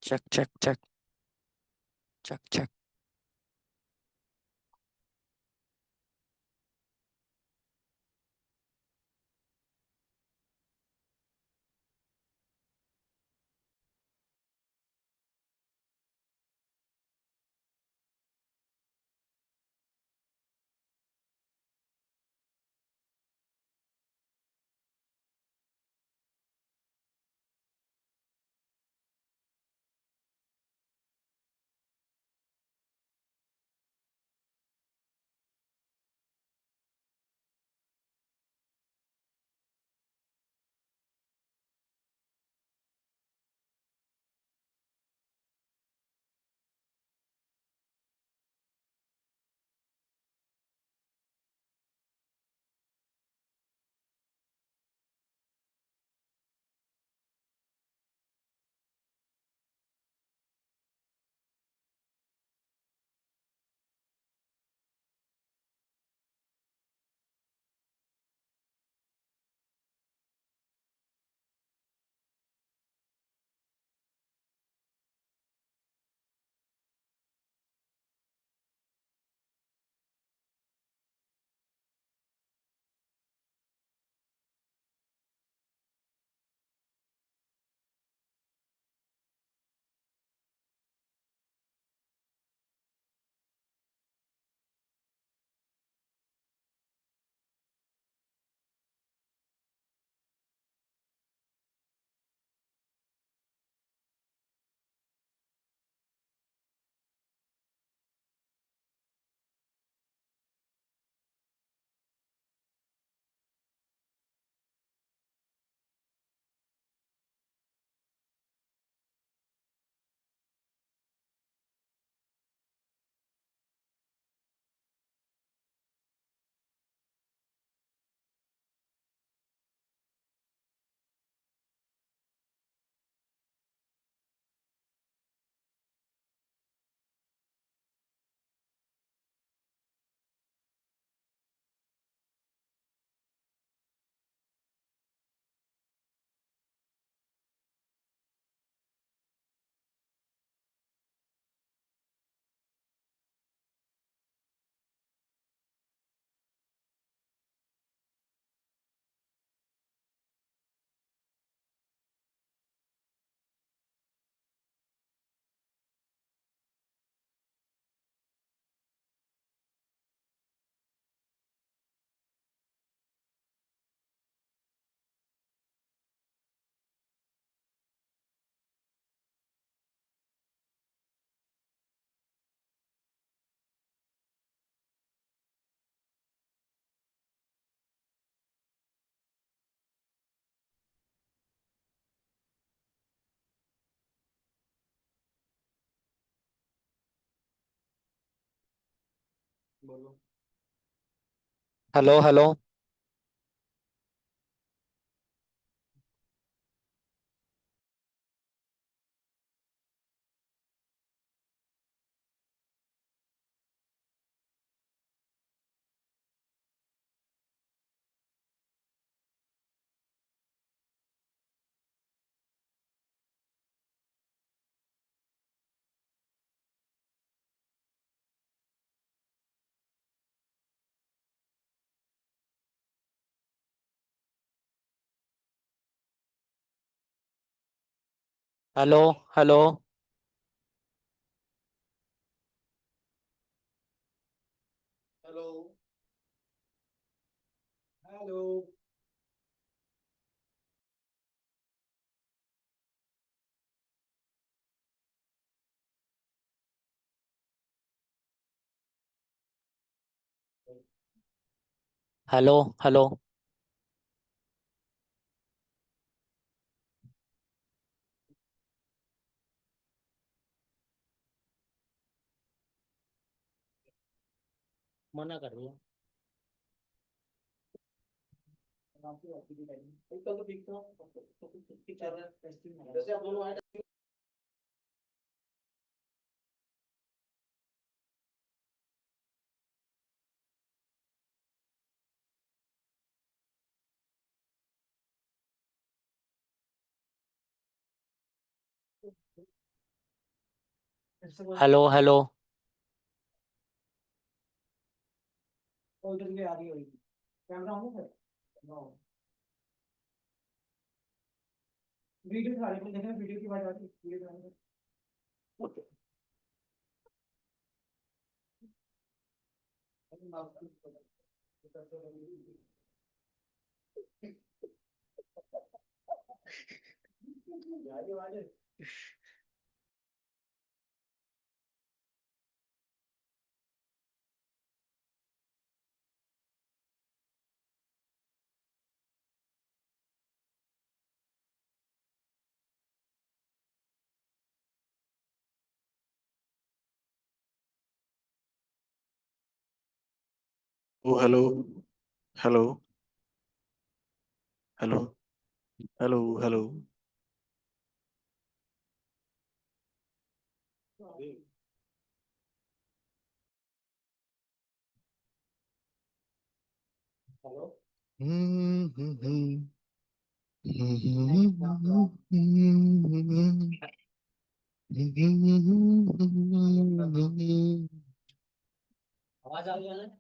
Check check check check check. बोलो। Hello hello. Hello hello. Hello. Hello. Hello hello. मना कर रही है। एक तो ठीक था। ठीक चल रहा है टेस्टिंग। जैसे आप दोनों आए हेलो हेलो। उधर भी आ रही होगी। कैमरा ऑन है सर। वीडियो के बारे में देखना, वीडियो की बात आती है, वीडियो के बारे में। Oh hello. Hello. Hello. Hello. Hello. Hello. आवाज आ रही है ना।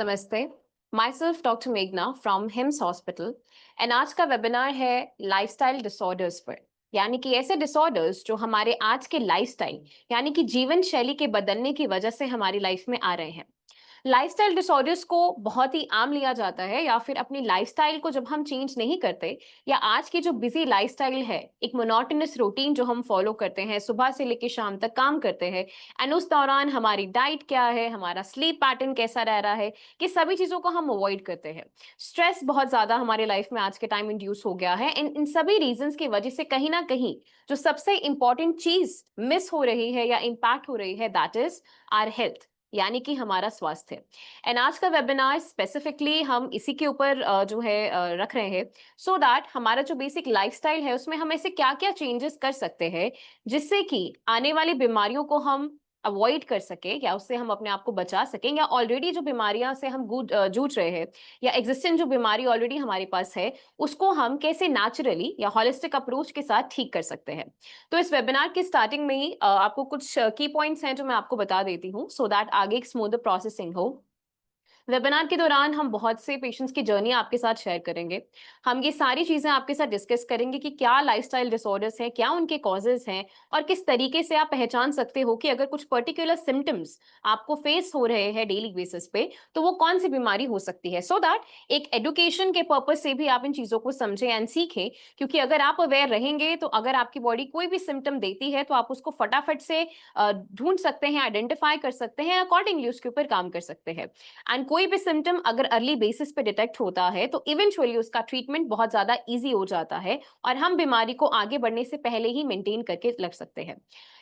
नमस्ते, myself डॉक्टर मेघना फ्रॉम हिम्स हॉस्पिटल एंड आज का वेबिनार है लाइफस्टाइल डिसऑर्डर्स पर, यानी कि ऐसे डिसऑर्डर्स जो हमारे आज के लाइफस्टाइल यानी कि जीवन शैली के बदलने की वजह से हमारी लाइफ में आ रहे हैं। लाइफस्टाइल डिसऑर्डर्स को बहुत ही आम लिया जाता है, या फिर अपनी लाइफस्टाइल को जब हम चेंज नहीं करते, या आज की जो बिजी लाइफस्टाइल है, एक मोनोटोनस रूटीन जो हम फॉलो करते हैं, सुबह से लेकर शाम तक काम करते हैं, एंड उस दौरान हमारी डाइट क्या है, हमारा स्लीप पैटर्न कैसा रह रहा है, कि सभी चीजों को हम अवॉइड करते हैं। स्ट्रेस बहुत ज्यादा हमारे लाइफ में आज के टाइम इंड्यूस हो गया है, इन सभी रीजंस की वजह से कहीं ना कहीं जो सबसे इंपॉर्टेंट चीज मिस हो रही है या इम्पैक्ट हो रही है, दैट इज आवर हेल्थ, यानी कि हमारा स्वास्थ्य। एंड आज का वेबिनार स्पेसिफिकली हम इसी के ऊपर जो है रख रहे हैं, सो दैट हमारा जो बेसिक लाइफस्टाइल है उसमें हम ऐसे क्या क्या चेंजेस कर सकते हैं जिससे कि आने वाली बीमारियों को हम अवॉइड कर सके, या उससे हम अपने आप को बचा सकें, या ऑलरेडी जो बीमारियां से हम जूझ रहे हैं, या एग्जिस्टेंट जो बीमारी ऑलरेडी हमारे पास है, उसको हम कैसे नेचुरली या हॉलिस्टिक अप्रोच के साथ ठीक कर सकते हैं। तो इस वेबिनार की स्टार्टिंग में ही आपको कुछ की पॉइंट्स हैं जो मैं आपको बता देती हूँ, सो दैट आगे एक स्मूथ प्रोसेसिंग हो। वेबिनार के दौरान हम बहुत से पेशेंट्स की जर्नी आपके साथ शेयर करेंगे। हम ये सारी चीजें आपके साथ डिस्कस करेंगे कि क्या लाइफस्टाइल डिसऑर्डर्स हैं, क्या उनके कॉजेज हैं, और किस तरीके से आप पहचान सकते हो कि अगर कुछ पर्टिकुलर सिम्टम्स आपको फेस हो रहे हैं डेली बेसिस पे, तो वो कौन सी बीमारी हो सकती है, सो दैट एक एडुकेशन के पर्पज से भी आप इन चीजों को समझें एंड सीखें। क्योंकि अगर आप अवेयर रहेंगे, तो अगर आपकी बॉडी कोई भी सिम्टम देती है, तो आप उसको फटाफट से ढूंढ सकते हैं, आइडेंटिफाई कर सकते हैं, अकॉर्डिंगली उसके ऊपर काम कर सकते हैं। एंड कोई भी सिम्टम अगर अर्ली बेसिस पे डिटेक्ट होता है, तो इवेंचुअली उसका ट्रीटमेंट बहुत ज्यादा इजी हो जाता है, और हम बीमारी को आगे बढ़ने से पहले ही मेंटेन करके लग सकते हैं।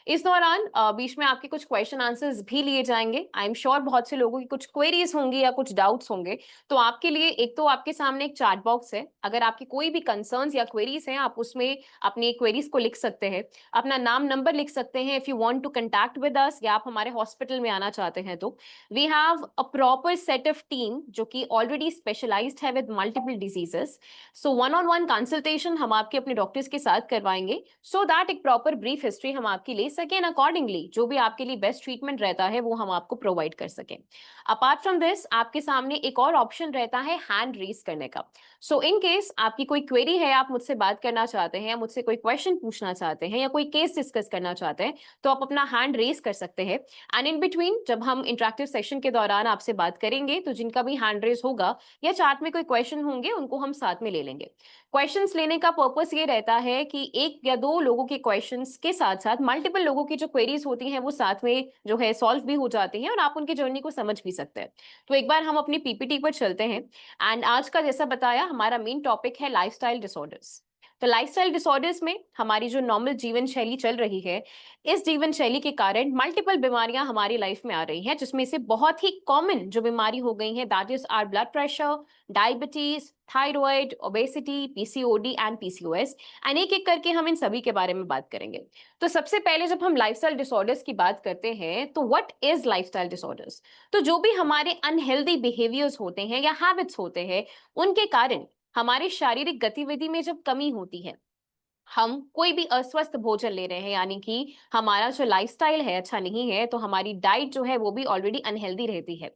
इस दौरान बीच में आपके कुछ क्वेश्चन आंसर्स भी लिए जाएंगे। आई एम श्योर बहुत से लोगों की कुछ क्वेरीज होंगी या कुछ डाउट्स होंगे, तो आपके लिए एक तो आपके सामने एक चैट बॉक्स है। अगर आपकी कोई भी कंसर्न्स या क्वेरीज हैं, आप उसमें अपनी क्वेरीज को लिख सकते हैं, अपना नाम नंबर लिख सकते हैं if you want to contact with us, या आप हमारे हॉस्पिटल में आना चाहते हैं तो we have a proper set of team जो कि ऑलरेडी स्पेशलाइज्ड है with multiple diseases. So one on one consultation हम आपके अपने डॉक्टर्स के साथ करवाएंगे, सो दैट एक प्रॉपर ब्रीफ हिस्ट्री हम आपकी ले सकें, एंड अकॉर्डिंगली जो भी आपके लिए बेस्ट ट्रीटमेंट रहता है वो हम आपको प्रोवाइड कर सकें। अपार्ट फ्रॉम दिस, आपके सामने एक और ऑप्शन रहता है हैंड रेज करने का। सो इन केस आपकी कोई क्वेरी है, आप मुझसे बात करना चाहते हैं, या मुझसे कोई क्वेश्चन पूछना चाहते हैं, या कोई केस डिस्कस करना चाहते हैं, तो आप अपना हैंड रेज कर सकते हैं। एंड इन बिटवीन जब हम इंटरेक्टिव सेशन के दौरान आपसे बात करेंगे, तो जिनका भी हैंड रेज होगा या चैट में कोई क्वेश्चन होंगे, उनको हम साथ में ले लेंगे। क्वेश्चंस लेने का पर्पस ये रहता है कि एक या दो लोगों के क्वेश्चंस के साथ साथ मल्टीपल लोगों की जो क्वेरीज होती हैं वो साथ में जो है सॉल्व भी हो जाती हैं, और आप उनकी जर्नी को समझ भी सकते हैं। तो एक बार हम अपनी पीपीटी पर चलते हैं। एंड आज का जैसा बताया, हमारा मेन टॉपिक है लाइफस्टाइल डिसऑर्डर्स। तो लाइफस्टाइल डिसऑर्डर्स में हमारी जो नॉर्मल जीवन शैली चल रही है, इस जीवन शैली के कारण मल्टीपल बीमारियां हमारी लाइफ में आ रही हैं, जिसमें से बहुत ही कॉमन जो बीमारी हो गई है, that is our blood pressure, diabetes, thyroid, obesity, PCOD and PCOS. And एक एक करके हम इन सभी के बारे में बात करेंगे। तो सबसे पहले जब हम लाइफस्टाइल डिसऑर्डर्स की बात करते हैं, तो व्हाट इज लाइफस्टाइल डिसऑर्डर्स? तो जो भी हमारे अनहेल्दी बिहेवियर्स होते हैं या हैबिट्स होते हैं, उनके कारण हमारी शारीरिक गतिविधि में जब कमी होती है, हम कोई भी अस्वस्थ भोजन ले रहे हैं, यानी कि हमारा जो लाइफस्टाइल है अच्छा नहीं है, तो हमारी डाइट जो है वो भी ऑलरेडी अनहेल्दी रहती है।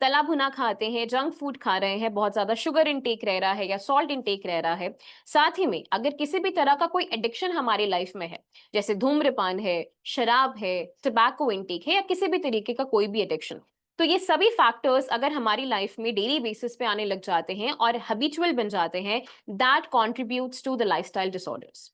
तला भुना खाते हैं, जंक फूड खा रहे हैं, बहुत ज्यादा शुगर इंटेक रह रहा है या सॉल्ट इंटेक रह रहा है। साथ ही में अगर किसी भी तरह का कोई एडिक्शन हमारी लाइफ में है, जैसे धूम्रपान है, शराब है, टबैको इंटेक है, या किसी भी तरीके का कोई भी एडिक्शन, तो ये सभी फैक्टर्स अगर हमारी लाइफ में डेली बेसिस पे आने लग जाते हैं और हैबिचुअल बन जाते हैं, that contributes to the lifestyle disorders.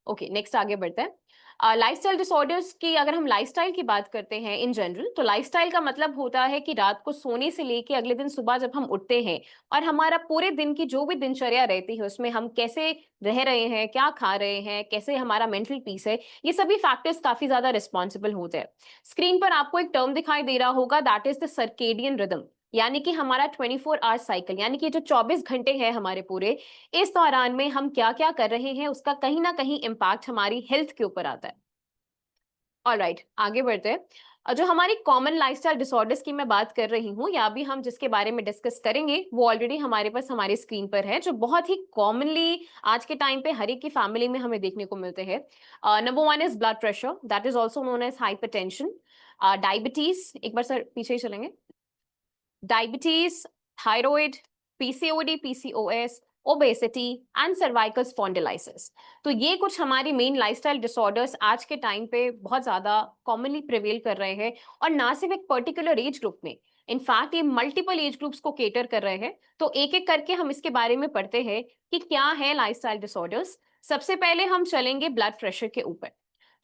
Okay, next आगे बढ़ते हैं। लाइफस्टाइल डिसऑर्डर्स की अगर हम लाइफस्टाइल की बात करते हैं इन जनरल, तो लाइफस्टाइल का मतलब होता है कि रात को सोने से लेके अगले दिन सुबह जब हम उठते हैं, और हमारा पूरे दिन की जो भी दिनचर्या रहती है उसमें हम कैसे रह रहे हैं, क्या खा रहे हैं, कैसे हमारा मेंटल पीस है, ये सभी फैक्टर्स काफी ज्यादा रिस्पॉन्सिबल होते हैं। स्क्रीन पर आपको एक टर्म दिखाई दे रहा होगा, that is the circadian rhythm, यानी कि हमारा 24 आवर साइकिल, यानी कि जो 24 घंटे हैं हमारे पूरे, इस दौरान में हम क्या क्या कर रहे हैं उसका कहीं ना कहीं इम्पैक्ट हमारी हेल्थ के ऊपर आता है। ऑलराइट, आगे बढ़ते हैं। जो हमारी कॉमन लाइफस्टाइल डिसऑर्डर्स की मैं बात कर रही हूँ, या अभी हम जिसके बारे में डिस्कस करेंगे, वो ऑलरेडी हमारे पास हमारे स्क्रीन पर है, जो बहुत ही कॉमनली आज के टाइम पे हर एक की फैमिली में हमें देखने को मिलते हैं। Number one is blood pressure, that is also known as hypertension. Diabetes, एक बार सर पीछे ही चलेंगे। diabetes, thyroid, PCOD, PCOS, obesity and cervical spondylitis. तो ये कुछ हमारी मेन लाइफस्टाइल डिसऑर्डर्स आज के टाइम पे बहुत ज्यादा कॉमनली प्रिवेल कर रहे हैं, और ना सिर्फ एक पर्टिकुलर एज ग्रुप में, इनफैक्ट ये मल्टीपल एज ग्रुप्स को केटर कर रहे हैं। तो एक एक करके हम इसके बारे में पढ़ते हैं कि क्या है लाइफस्टाइल डिसऑर्डर्स। सबसे पहले हम चलेंगे ब्लड प्रेशर के ऊपर।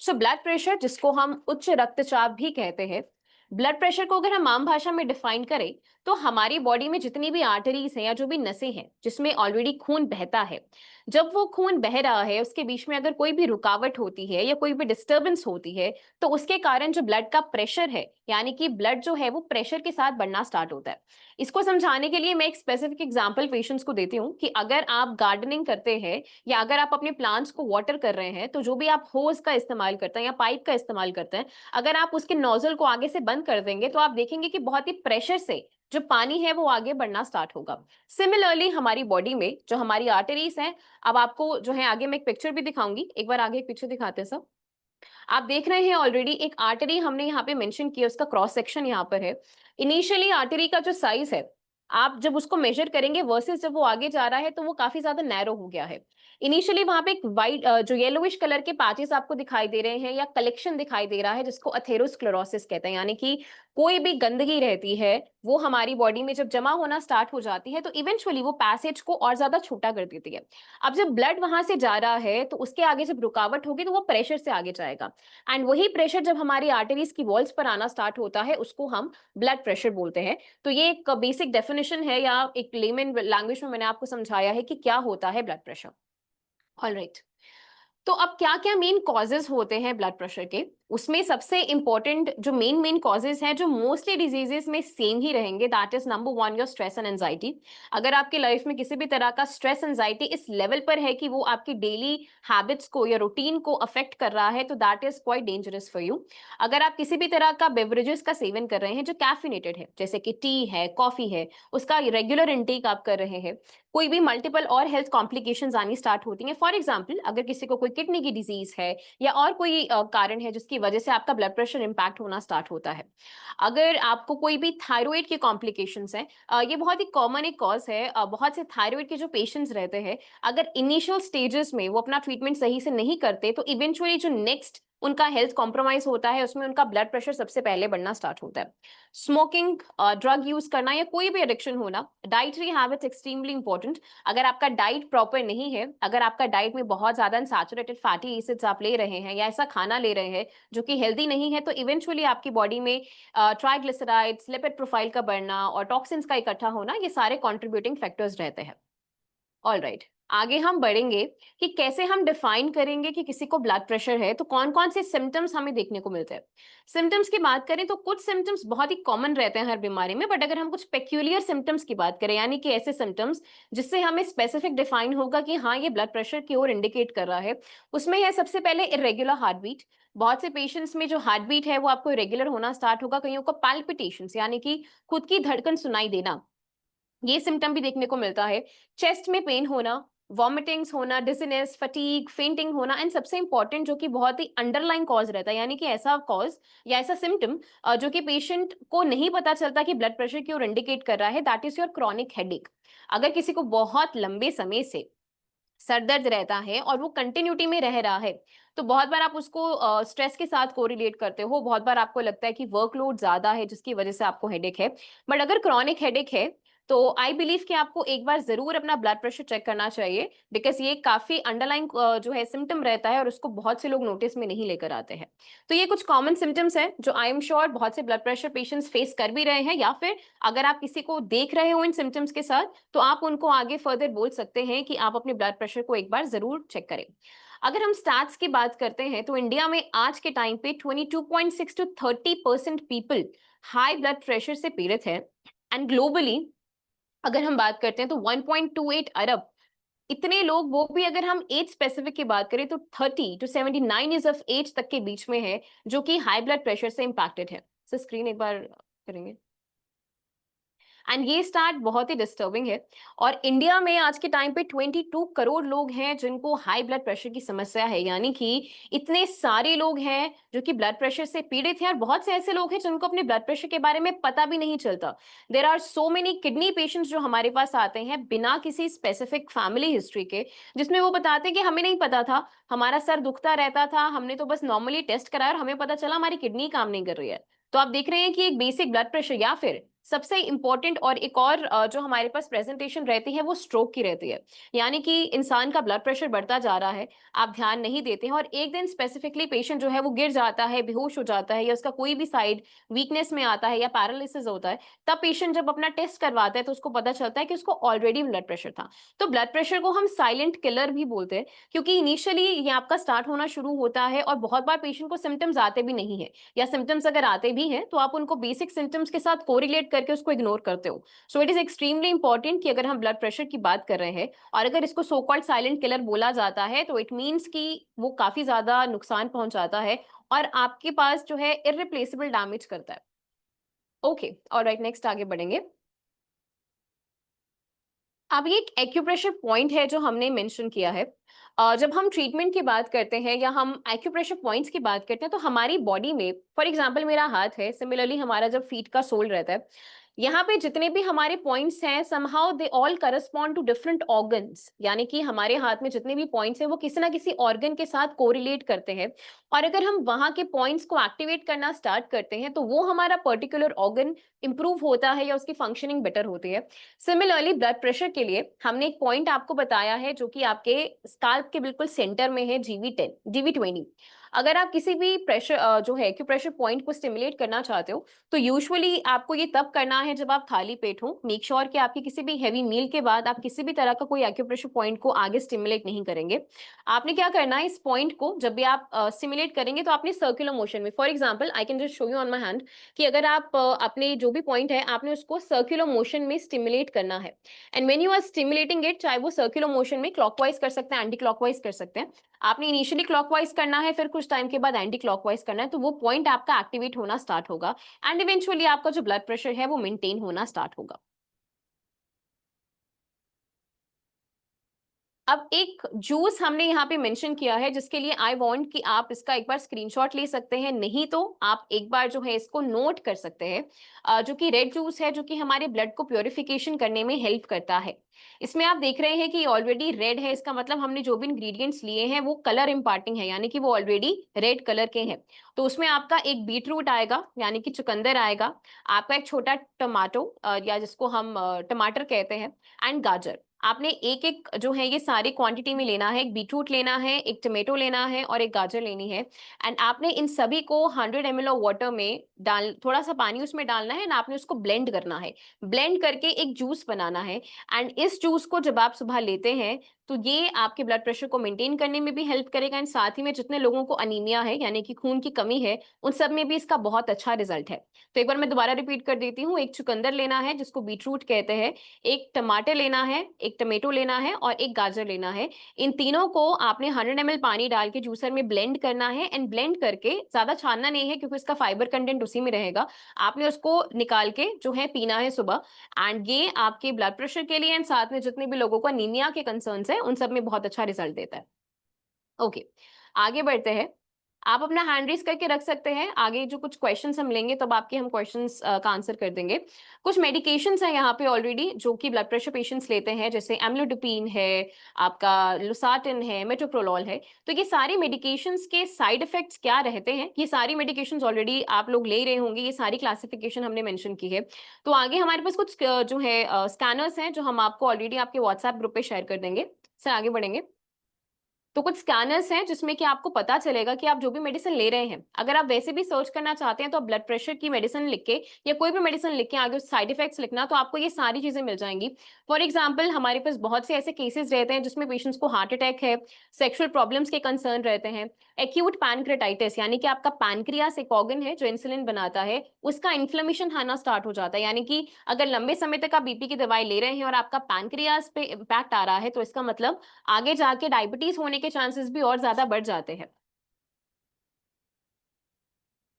सो ब्लड प्रेशर, जिसको हम उच्च रक्तचाप भी कहते हैं, ब्लड प्रेशर को अगर हम आम भाषा में डिफाइन करें तो हमारी बॉडी में जितनी भी आर्टरीज हैं या जो भी नसें हैं जिसमें ऑलरेडी खून बहता है, जब वो खून बह रहा है उसके बीच में अगर कोई भी रुकावट होती है या कोई भी डिस्टर्बेंस होती है, तो उसके कारण जो ब्लड का प्रेशर है, यानी कि ब्लड जो है वो प्रेशर के साथ बढ़ना स्टार्ट होता है। इसको समझाने के लिए मैं एक स्पेसिफिक एग्जांपल पेशेंट्स को देती हूँ कि अगर आप गार्डनिंग करते हैं या अगर आप अपने प्लांट्स को वाटर कर रहे हैं, तो जो भी आप होज का इस्तेमाल करते हैं या पाइप का इस्तेमाल करते हैं, अगर आप उसके नोजल को आगे से बंद कर देंगे तो आप देखेंगे कि बहुत ही प्रेशर से जो पानी है वो आगे बढ़ना स्टार्ट होगा। सिमिलरली हमारी बॉडी में जो हमारी आर्टरीज हैं, अब आपको जो है आगे मैं एक पिक्चर भी दिखाऊंगी, एक बार आगे एक पिक्चर दिखाते हैं सब। आप देख रहे हैं ऑलरेडी एक आर्टरी हमने यहाँ पे मेंशन किया, उसका क्रॉस सेक्शन यहाँ पर है। इनिशियली आर्टरी का जो साइज है, आप जब उसको मेजर करेंगे वर्सेस जब वो आगे जा रहा है तो वो काफी ज्यादा नैरो हो गया है। इनिशियली वहां पे एक वाइट जो येलोविश कलर के पैचेस आपको दिखाई दे रहे हैं या कलेक्शन दिखाई दे रहा है, जिसको अथेरोस्क्लेरोसिस कहते हैं, यानी कि कोई भी गंदगी रहती है वो हमारी बॉडी में जब जमा होना स्टार्ट हो जाती है तो इवेंचुअली वो पैसेज को और ज्यादा छोटा कर देती है। अब जब ब्लड वहां से जा रहा है तो उसके आगे जब रुकावट होगी तो वो प्रेशर से आगे जाएगा, एंड वही प्रेशर जब हमारी आर्टरीज की वॉल्स पर आना स्टार्ट होता है उसको हम ब्लड प्रेशर बोलते हैं। तो ये एक बेसिक डेफिनेशन है या एक लेमन लैंग्वेज में मैंने आपको समझाया है कि क्या होता है ब्लड प्रेशर। ऑलराइट, तो अब क्या क्या मेन कॉजेज होते हैं ब्लड प्रेशर के, उसमें सबसे इंपॉर्टेंट जो मेन कॉजेज हैं जो मोस्टली डिजीजेस में सेम ही रहेंगे, that is number 1 your stress and anxiety. अगर आपकी लाइफ में किसी भी तरह का स्ट्रेस एंजाइटी इस लेवल पर है कि वो आपकी डेली हैबिट्स को या रूटीन को अफेक्ट कर रहा है, तो that is quite dangerous for you. अगर आप किसी भी तरह का बेवरेजेस का सेवन कर रहे हैं जो कैफिनेटेड है, जैसे कि टी है, कॉफी है, उसका रेगुलर इंटेक आप कर रहे हैं, कोई भी मल्टीपल और हेल्थ कॉम्प्लिकेशंस आनी स्टार्ट होती हैं। फॉर एग्जांपल, अगर किसी को कोई किडनी की डिजीज है या और कोई कारण है जिसकी वजह से आपका ब्लड प्रेशर इंपैक्ट होना स्टार्ट होता है। अगर आपको कोई भी थायराइड की कॉम्प्लिकेशंस है, ये बहुत ही कॉमन एक कॉज है। बहुत से थायराइड के जो पेशेंट्स रहते हैं, अगर इनिशियल स्टेजेस में वो अपना ट्रीटमेंट सही से नहीं करते तो इवेंचुअली जो नेक्स्ट उनका हेल्थ कॉम्प्रोमाइज होता है उसमें उनका ब्लड प्रेशर सबसे पहले बढ़ना स्टार्ट होता है। स्मोकिंग, ड्रग यूज करना या कोई भी एडिक्शन होना, डाइटरी हैबिट्स एक्सट्रीमली इंपॉर्टेंट। अगर आपका डाइट प्रॉपर नहीं है, अगर आपका डाइट में बहुत ज्यादा अनसैचुरेटेड फैटी एसिड्स आप ले रहे हैं या ऐसा खाना ले रहे हैं जो कि हेल्दी नहीं है, तो इवेंचुअली आपकी बॉडी में ट्राइग्लिसराइड्स, लिपिड प्रोफाइल का बढ़ना और टॉक्सिन्स का इकट्ठा होना, ये सारे कंट्रीब्यूटिंग फैक्टर्स रहते हैं। ऑलराइट, आगे हम बढ़ेंगे कि कैसे हम डिफाइन करेंगे कि किसी को ब्लड प्रेशर है, तो कौन कौन से सिम्टम्स हमें देखने को मिलते हैं। सिम्टम्स की बात करें तो कुछ सिम्टम्स बहुत ही कॉमन रहते हैं हर बीमारी में, बट अगर हम कुछ पेक्यूलियर सिम्टम्स की बात करें, यानी कि ऐसे सिम्टम्स जिससे हमें स्पेसिफिक डिफाइन होगा कि हाँ ये ब्लड प्रेशर की ओर इंडिकेट कर रहा है, उसमें है सबसे पहले इरेगुलर हार्ट बीट। बहुत से पेशेंट्स में जो हार्ट बीट है वो आपको इरेगुलर होना स्टार्ट होगा, कईयों को पैल्पिटेशंस यानी कि खुद की धड़कन सुनाई देना, ये सिम्टम भी देखने को मिलता है। चेस्ट में पेन होना, वॉमिटिंग्स होना, डिजीनेस, फटीग, फेंटिंग होना, एंड सबसे इंपॉर्टेंट जो कि बहुत ही अंडरलाइन कॉज रहता है, यानी कि ऐसा कॉज या ऐसा सिम्टम जो कि पेशेंट को नहीं पता चलता कि ब्लड प्रेशर की ओर इंडिकेट कर रहा है, that is your chronic headache. अगर किसी को बहुत लंबे समय से सर दर्द रहता है और वो कंटिन्यूटी में रह रहा है, तो बहुत बार आप उसको स्ट्रेस के साथ कोरिलेट करते हो, बहुत बार आपको लगता है कि वर्कलोड ज्यादा है जिसकी वजह से आपको हेडेक है। बट अगर क्रॉनिक हेडेक है तो आई बिलीव कि आपको एक बार जरूर अपना ब्लड प्रेशर चेक करना चाहिए, बिकॉज ये काफी अंडरलाइन जो है सिम्टम रहता है और उसको बहुत से लोग नोटिस में नहीं लेकर आते हैं। तो ये कुछ कॉमन सिम्टम्स हैं जो आई एम श्योर बहुत से ब्लड प्रेशर पेशेंट्स फेस कर भी रहे हैं, या फिर अगर आप किसी को देख रहे हो इन सिम्टम्स के साथ तो आप उनको आगे फर्दर बोल सकते हैं कि आप अपने ब्लड प्रेशर को एक बार जरूर चेक करें। अगर हम स्टैट्स की बात करते हैं तो इंडिया में आज के टाइम पे 22.6 to 30% people high blood pressure से पीड़ित है, एंड ग्लोबली अगर हम बात करते हैं तो 1.28 अरब इतने लोग, वो भी अगर हम एज स्पेसिफिक की बात करें तो 30 to 79 ईयर्स ऑफ एज तक के बीच में है, जो कि हाई ब्लड प्रेशर से इंपैक्टेड है। सो स्क्रीन एक बार करेंगे। एंड ये स्टार्ट बहुत ही डिस्टर्बिंग है। और इंडिया में आज के टाइम पे 22 करोड़ लोग हैं जिनको हाई ब्लड प्रेशर की समस्या है, यानी कि इतने सारे लोग हैं जो कि ब्लड प्रेशर से पीड़ित हैं, और बहुत से ऐसे लोग हैं जिनको अपने ब्लड प्रेशर के बारे में पता भी नहीं चलता। There are so many kidney patients जो हमारे पास आते हैं बिना किसी स्पेसिफिक फैमिली हिस्ट्री के, जिसमें वो बताते हैं कि हमें नहीं पता था, हमारा सर दुखता रहता था, हमने तो बस नॉर्मली टेस्ट कराया और हमें पता चला हमारी किडनी काम नहीं कर रही है। तो आप देख रहे हैं कि एक बेसिक ब्लड प्रेशर, या फिर सबसे इंपॉर्टेंट और एक और जो हमारे पास प्रेजेंटेशन रहती है वो स्ट्रोक की रहती है। यानी कि इंसान का ब्लड प्रेशर बढ़ता जा रहा है, आप ध्यान नहीं देते हैं, और एक दिन स्पेसिफिकली पेशेंट जो है वो गिर जाता है, बेहोश हो जाता है, या उसका कोई भी साइड वीकनेस में आता है या पैरालिसिस होता है। तब पेशेंट जब अपना टेस्ट करवाता है तो उसको पता चलता है कि उसको ऑलरेडी ब्लड प्रेशर था। तो ब्लड प्रेशर को हम साइलेंट किलर भी बोलते हैं, क्योंकि इनिशियली ये आपका स्टार्ट होना शुरू होता है और बहुत बार पेशेंट को सिम्टम्स आते भी नहीं है, या सिम्टम्स अगर आते भी हैं तो आप उनको बेसिक सिम्टम्स के साथ कोरिलेट करके उसको इग्नोर करते हो। So it is extremely important कि अगर हम ब्लड प्रेशर की बात कर रहे हैं और अगर इसको सो कॉल्ड साइलेंट किलर बोला जाता है तो इट मीन्स कि वो काफी ज्यादा नुकसान पहुंचाता है और आपके पास जो है इररिप्लेसेबल डैमेज करता है। ओके, ऑलराइट, नेक्स्ट आगे बढ़ेंगे। अब ये एक एक्यूप्रेशर पॉइंट है जो हमने मेंशन किया है। जब हम ट्रीटमेंट की बात करते हैं या हम एक्यूप्रेशर पॉइंट्स की बात करते हैं तो हमारी बॉडी में, फॉर एग्जांपल मेरा हाथ है, सिमिलरली हमारा जब फीट का सोल रहता है, यहाँ पे जितने भी हमारे पॉइंट्स हैं somehow they all correspond to different organs, यानी कि हमारे हाथ में जितने भी पॉइंट्स हैं वो किसी ना किसी ऑर्गन के साथ कोरिलेट करते हैं, और अगर हम वहां के पॉइंट्स को एक्टिवेट करना स्टार्ट करते हैं तो वो हमारा पर्टिकुलर ऑर्गन इंप्रूव होता है या उसकी फंक्शनिंग बेटर होती है। सिमिलरली ब्लड प्रेशर के लिए हमने एक पॉइंट आपको बताया है जो कि आपके स्काल्प के बिल्कुल सेंटर में है, GV10 GV20। अगर आप किसी भी प्रेशर जो है एक्यूप्रेशर पॉइंट को स्टिमुलेट करना चाहते हो तो यूजुअली आपको ये तब करना है जब आप खाली पेट हो। मेक श्योर कि आपकी किसी भी हैवी मील के बाद आप किसी भी तरह का कोई एक्यूप्रेशर पॉइंट को आगे स्टिमुलेट नहीं करेंगे। आपने क्या करना है, इस पॉइंट को जब भी आप स्टिमुलेट करेंगे तो आपने सर्कुलर मोशन में, for example I can just show you on my hand, कि अगर आप अपने जो भी पॉइंट है आपने उसको सर्कुलर मोशन में स्टिमुलेट करना है। And when you are stimulating it, चाहे वो सर्कुलर मोशन में क्लॉकवाइज कर सकते हैं, एंटी क्लॉकवाइज कर सकते हैं, आपने इनिशियली क्लॉकवाइज करना है, फिर कुछ टाइम के बाद एंटी क्लॉकवाइज करना है, तो वो पॉइंट आपका एक्टिवेट होना स्टार्ट होगा एंड इवेंचुअली आपका जो ब्लड प्रेशर है वो मेंटेन होना स्टार्ट होगा। अब एक जूस हमने यहाँ पे मेंशन किया है जिसके लिए आई वांट कि आप इसका एक बार स्क्रीनशॉट ले सकते हैं, नहीं तो आप एक बार जो है इसको नोट कर सकते हैं, जो कि रेड जूस है, जो कि हमारे ब्लड को प्योरिफिकेशन करने में हेल्प करता है। इसमें आप देख रहे हैं कि ऑलरेडी रेड है, इसका मतलब हमने जो भी इंग्रेडिएंट्स लिए हैं वो कलर इंपार्टिंग है, यानी कि वो ऑलरेडी रेड कलर के हैं। तो उसमें आपका एक बीटरूट आएगा, यानी कि चुकंदर आएगा, आपका एक छोटा टमाटो या जिसको हम टमाटर कहते हैं, एंड गाजर। आपने एक एक जो है ये सारी क्वांटिटी में लेना है, एक बीटरूट लेना है, एक टमेटो लेना है और एक गाजर लेनी है। एंड आपने इन सभी को 100 ml ऑफ वाटर में डाल, थोड़ा सा पानी उसमें डालना है, एंड आपने उसको ब्लेंड करना है, ब्लेंड करके एक जूस बनाना है। एंड इस जूस को जब आप सुबह लेते हैं तो ये आपके ब्लड प्रेशर को मेंटेन करने में भी हेल्प करेगा, एंड साथ ही में जितने लोगों को अनीमिया है यानी कि खून की कमी है उन सब में भी इसका बहुत अच्छा रिजल्ट है। तो एक बार मैं दोबारा रिपीट कर देती हूँ, एक चुकंदर लेना है जिसको बीटरूट कहते हैं, एक टमाटर लेना है, एक टमेटो लेना है और एक गाजर लेना है। इन तीनों को आपने 100 ml पानी डाल के जूसर में ब्लेंड करना है, एंड ब्लेंड करके ज्यादा छानना नहीं है क्योंकि इसका फाइबर कंटेंट उसी में रहेगा। आपने उसको निकाल के जो है पीना है सुबह, एंड ये आपके ब्लड प्रेशर के लिए एंड साथ में जितने भी लोगों को अनीमिया के कंसर्न्स है उन सब में बहुत अच्छा रिजल्ट देता है। ओके, आगे बढ़ते हैं। आप अपना हैंड रेस करके रख सकते हैं, आगे जो कुछ क्वेश्चंस हम लेंगे तब आपके हम क्वेश्चंस का आंसर कर देंगे। कुछ मेडिकेशंस हैं यहाँ पे ऑलरेडी जो कि ब्लड प्रेशर पेशेंट्स लेते हैं, जैसे एम्लोडोपिन है, आपका लोसाटिन है, मेटोप्रोलोल है। तो ये सारी मेडिकेशंस के साइड इफेक्ट्स क्या रहते हैं, ये सारी मेडिकेशंस ऑलरेडी आप लोग ले रहे होंगे, ये सारी क्लासिफिकेशन हमने मेंशन की है। तो आगे हमारे पास कुछ जो है स्कैनर्स हैं जो हम आपको ऑलरेडी आपके व्हाट्सएप ग्रुप पे शेयर कर देंगे। सर आगे बढ़ेंगे। तो कुछ स्कैनर्स हैं जिसमें कि आपको पता चलेगा कि आप जो भी मेडिसिन ले रहे हैं, अगर आप वैसे भी सर्च करना चाहते हैं तो आप ब्लड प्रेशर की मेडिसिन लिख के या कोई भी मेडिसिन लिख के आगे साइड इफेक्ट्स लिखना, तो आपको ये सारी चीजें मिल जाएंगी। फॉर एग्जाम्पल हमारे पास बहुत से ऐसे केसेस रहते हैं जिसमें पेशेंट्स को हार्ट अटैक है, सेक्सुअल प्रॉब्लम्स के कंसर्न रहते हैं, एक्यूट पैनक्रेटाइटिस यानी कि आपका पैनक्रियास एक ऑर्गन है जो इंसुलिन बनाता है, उसका इन्फ्लेमेशन आना स्टार्ट हो जाता है, यानी कि अगर लंबे समय तक आप बीपी की दवाई ले रहे हैं और आपका पैनक्रियास पे इम्पैक्ट आ रहा है तो इसका मतलब आगे जाके डायबिटीज होने के चांसेस भी और ज्यादा बढ़ जाते हैं।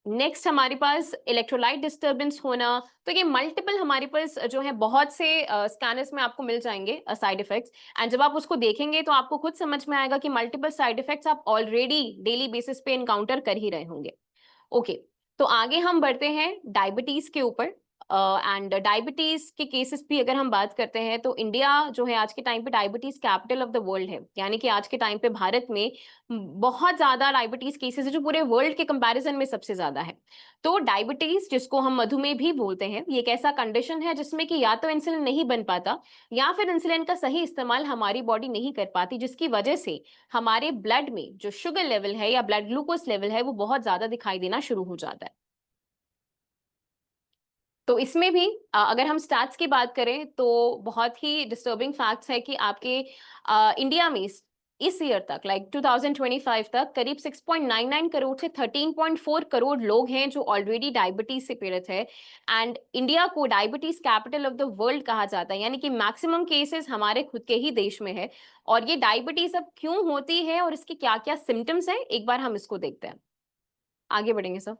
नेक्स्ट हमारे पास इलेक्ट्रोलाइट डिस्टर्बेंस होना। तो ये मल्टीपल हमारे पास जो है बहुत से स्कैनर्स में आपको मिल जाएंगे साइड इफेक्ट्स, एंड जब आप उसको देखेंगे तो आपको खुद समझ में आएगा कि मल्टीपल साइड इफेक्ट्स आप ऑलरेडी डेली बेसिस पे इनकाउंटर कर ही रहे होंगे। ओके, तो आगे हम बढ़ते हैं डायबिटीज के ऊपर। एंड डायबिटीज के केसेस भी अगर हम बात करते हैं तो इंडिया जो है आज के टाइम पे diabetes capital of the world है, यानी कि आज के टाइम पे भारत में बहुत ज्यादा डायबिटीज केसेस है जो पूरे वर्ल्ड के कंपैरिजन में सबसे ज्यादा है। तो डायबिटीज जिसको हम मधुमेह भी बोलते हैं, ये एक ऐसा कंडीशन है जिसमें कि या तो इंसुलिन नहीं बन पाता या फिर इंसुलिन का सही इस्तेमाल हमारी बॉडी नहीं कर पाती, जिसकी वजह से हमारे ब्लड में जो शुगर लेवल है या ब्लड ग्लूकोज लेवल है वो बहुत ज्यादा दिखाई देना शुरू हो जाता है। तो इसमें भी अगर हम स्टैट्स की बात करें तो बहुत ही डिस्टर्बिंग फैक्ट्स है कि आपके इंडिया में इस ईयर तक लाइक 2025 तक करीब 6.99 करोड़ से 13.4 करोड़ लोग हैं जो ऑलरेडी डायबिटीज से पीड़ित है। एंड इंडिया को diabetes capital of the world कहा जाता है, यानी कि मैक्सिमम केसेस हमारे खुद के ही देश में है। और ये डायबिटीज अब क्यों होती है और इसके क्या क्या सिम्टम्स हैं, एक बार हम इसको देखते हैं। आगे बढ़ेंगे सर।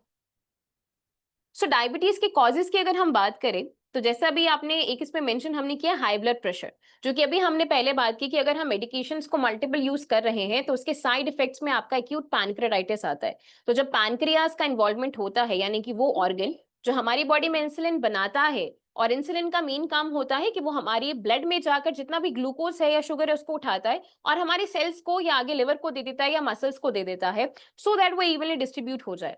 सो डायबिटीज के कॉजेज की अगर हम बात करें तो जैसा अभी आपने एक इसमें मेंशन हमने किया हाई ब्लड प्रेशर, जो कि अभी हमने पहले बात की कि अगर हम मेडिकेशंस को मल्टीपल यूज कर रहे हैं तो उसके साइड इफेक्ट्स में आपका एक्यूट पैनक्रेटाइटिस आता है। तो जब पैनक्रियाज का इन्वॉल्वमेंट होता है, यानी कि वो ऑर्गन जो हमारी बॉडी में इंसुलिन बनाता है, और इंसुलिन का मेन काम होता है कि वो हमारी ब्लड में जाकर जितना भी ग्लूकोज है या शुगर है उसको उठाता है और हमारे सेल्स को या आगे लिवर को दे देता है या मसल्स को दे देता है, सो दैट वो इवनली डिस्ट्रीब्यूट हो जाए।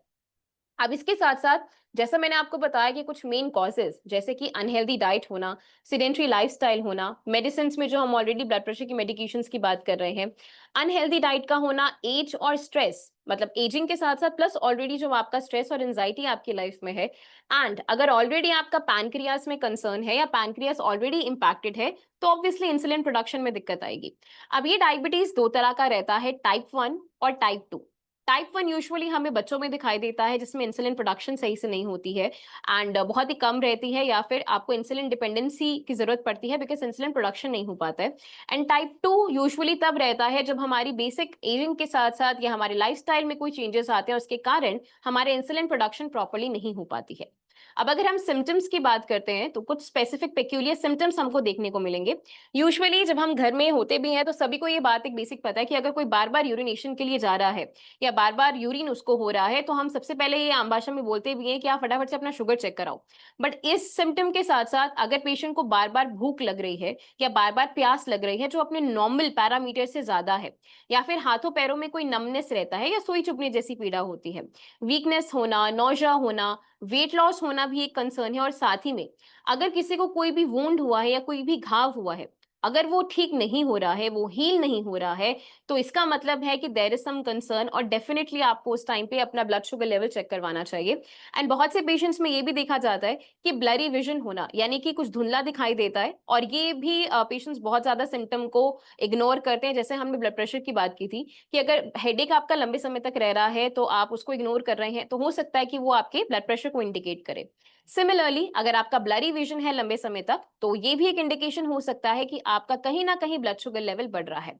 अब इसके साथ साथ जैसा मैंने आपको बताया कि कुछ मेन कॉजेज जैसे कि अनहेल्दी डाइट होना, सिडेंट्री लाइफस्टाइल होना, मेडिसिन में जो हम ऑलरेडी ब्लड प्रेशर की मेडिकेशंस की बात कर रहे हैं, अनहेल्दी डाइट का होना, एज और स्ट्रेस, मतलब एजिंग के साथ साथ प्लस ऑलरेडी जो आपका स्ट्रेस और एंजाइटी आपकी लाइफ में है, एंड अगर ऑलरेडी आपका पैनक्रियास में कंसर्न है या पैनक्रियास ऑलरेडी इंपैक्टेड है तो ऑब्वियसली इंसुलिन प्रोडक्शन में दिक्कत आएगी। अब ये डायबिटीज दो तरह का रहता है, टाइप 1 और टाइप 2। टाइप 1 यूजुअली हमें बच्चों में दिखाई देता है जिसमें इंसुलिन प्रोडक्शन सही से नहीं होती है एंड बहुत ही कम रहती है, या फिर आपको इंसुलिन डिपेंडेंसी की जरूरत पड़ती है बिकॉज इंसुलिन प्रोडक्शन नहीं हो पाता है। एंड टाइप 2 यूजुअली तब रहता है जब हमारी बेसिक एजिंग के साथ साथ या हमारे लाइफस्टाइल में कोई चेंजेस आते हैं, उसके कारण हमारे इंसुलिन प्रोडक्शन प्रॉपर्ली नहीं हो पाती है। अब अगर हम सिम्टम्स की बात करते हैं तो कुछ स्पेसिफिक पेक्यूलियर सिम्टम्स हमको देखने को मिलेंगे। यूजुअली जब हम घर में होते भी हैं तो सभी को ये बात एक बेसिक पता है कि अगर कोई बार बार यूरिनेशन के लिए जा रहा है या बार बार यूरिन उसको हो रहा है तो हम सबसे पहले ये आम भाषा में बोलते भी हैं कि आप फटाफट से अपना शुगर चेक कराओ। बट इस सिम्टम के साथ साथ अगर पेशेंट को बार बार भूख लग रही है या बार बार प्यास लग रही है जो अपने नॉर्मल पैरामीटर से ज्यादा है, या फिर हाथों पैरों में कोई नमनेस रहता है या सुई चुभने जैसी पीड़ा होती है, वीकनेस होना, नौजा होना, वेट लॉस होना भी एक कंसर्न है, और साथ ही में अगर किसी को कोई भी वुंड हुआ है या कोई भी घाव हुआ है, अगर वो ठीक नहीं हो रहा है, वो हील नहीं हो रहा है, तो इसका मतलब है कि देयर इज सम कंसर्न और डेफिनेटली आपको उस टाइम पे अपना ब्लड शुगर लेवल चेक करवाना चाहिए। एंड बहुत से पेशेंट्स में ये भी देखा जाता है कि ब्लरी विजन होना, यानी कि कुछ धुंधला दिखाई देता है, और ये भी पेशेंट्स बहुत ज्यादा सिम्टम को इग्नोर करते हैं। जैसे हमने ब्लड प्रेशर की बात की थी कि अगर हेडेक आपका लंबे समय तक रह रहा है तो आप उसको इग्नोर कर रहे हैं, तो हो सकता है कि वो आपके ब्लड प्रेशर को इंडिकेट करे। सिमिलरली अगर आपका ब्लरी विजन है लंबे समय तक तो ये भी एक इंडिकेशन हो सकता है कि आपका कहीं ना कहीं ब्लड शुगर लेवल बढ़ रहा है।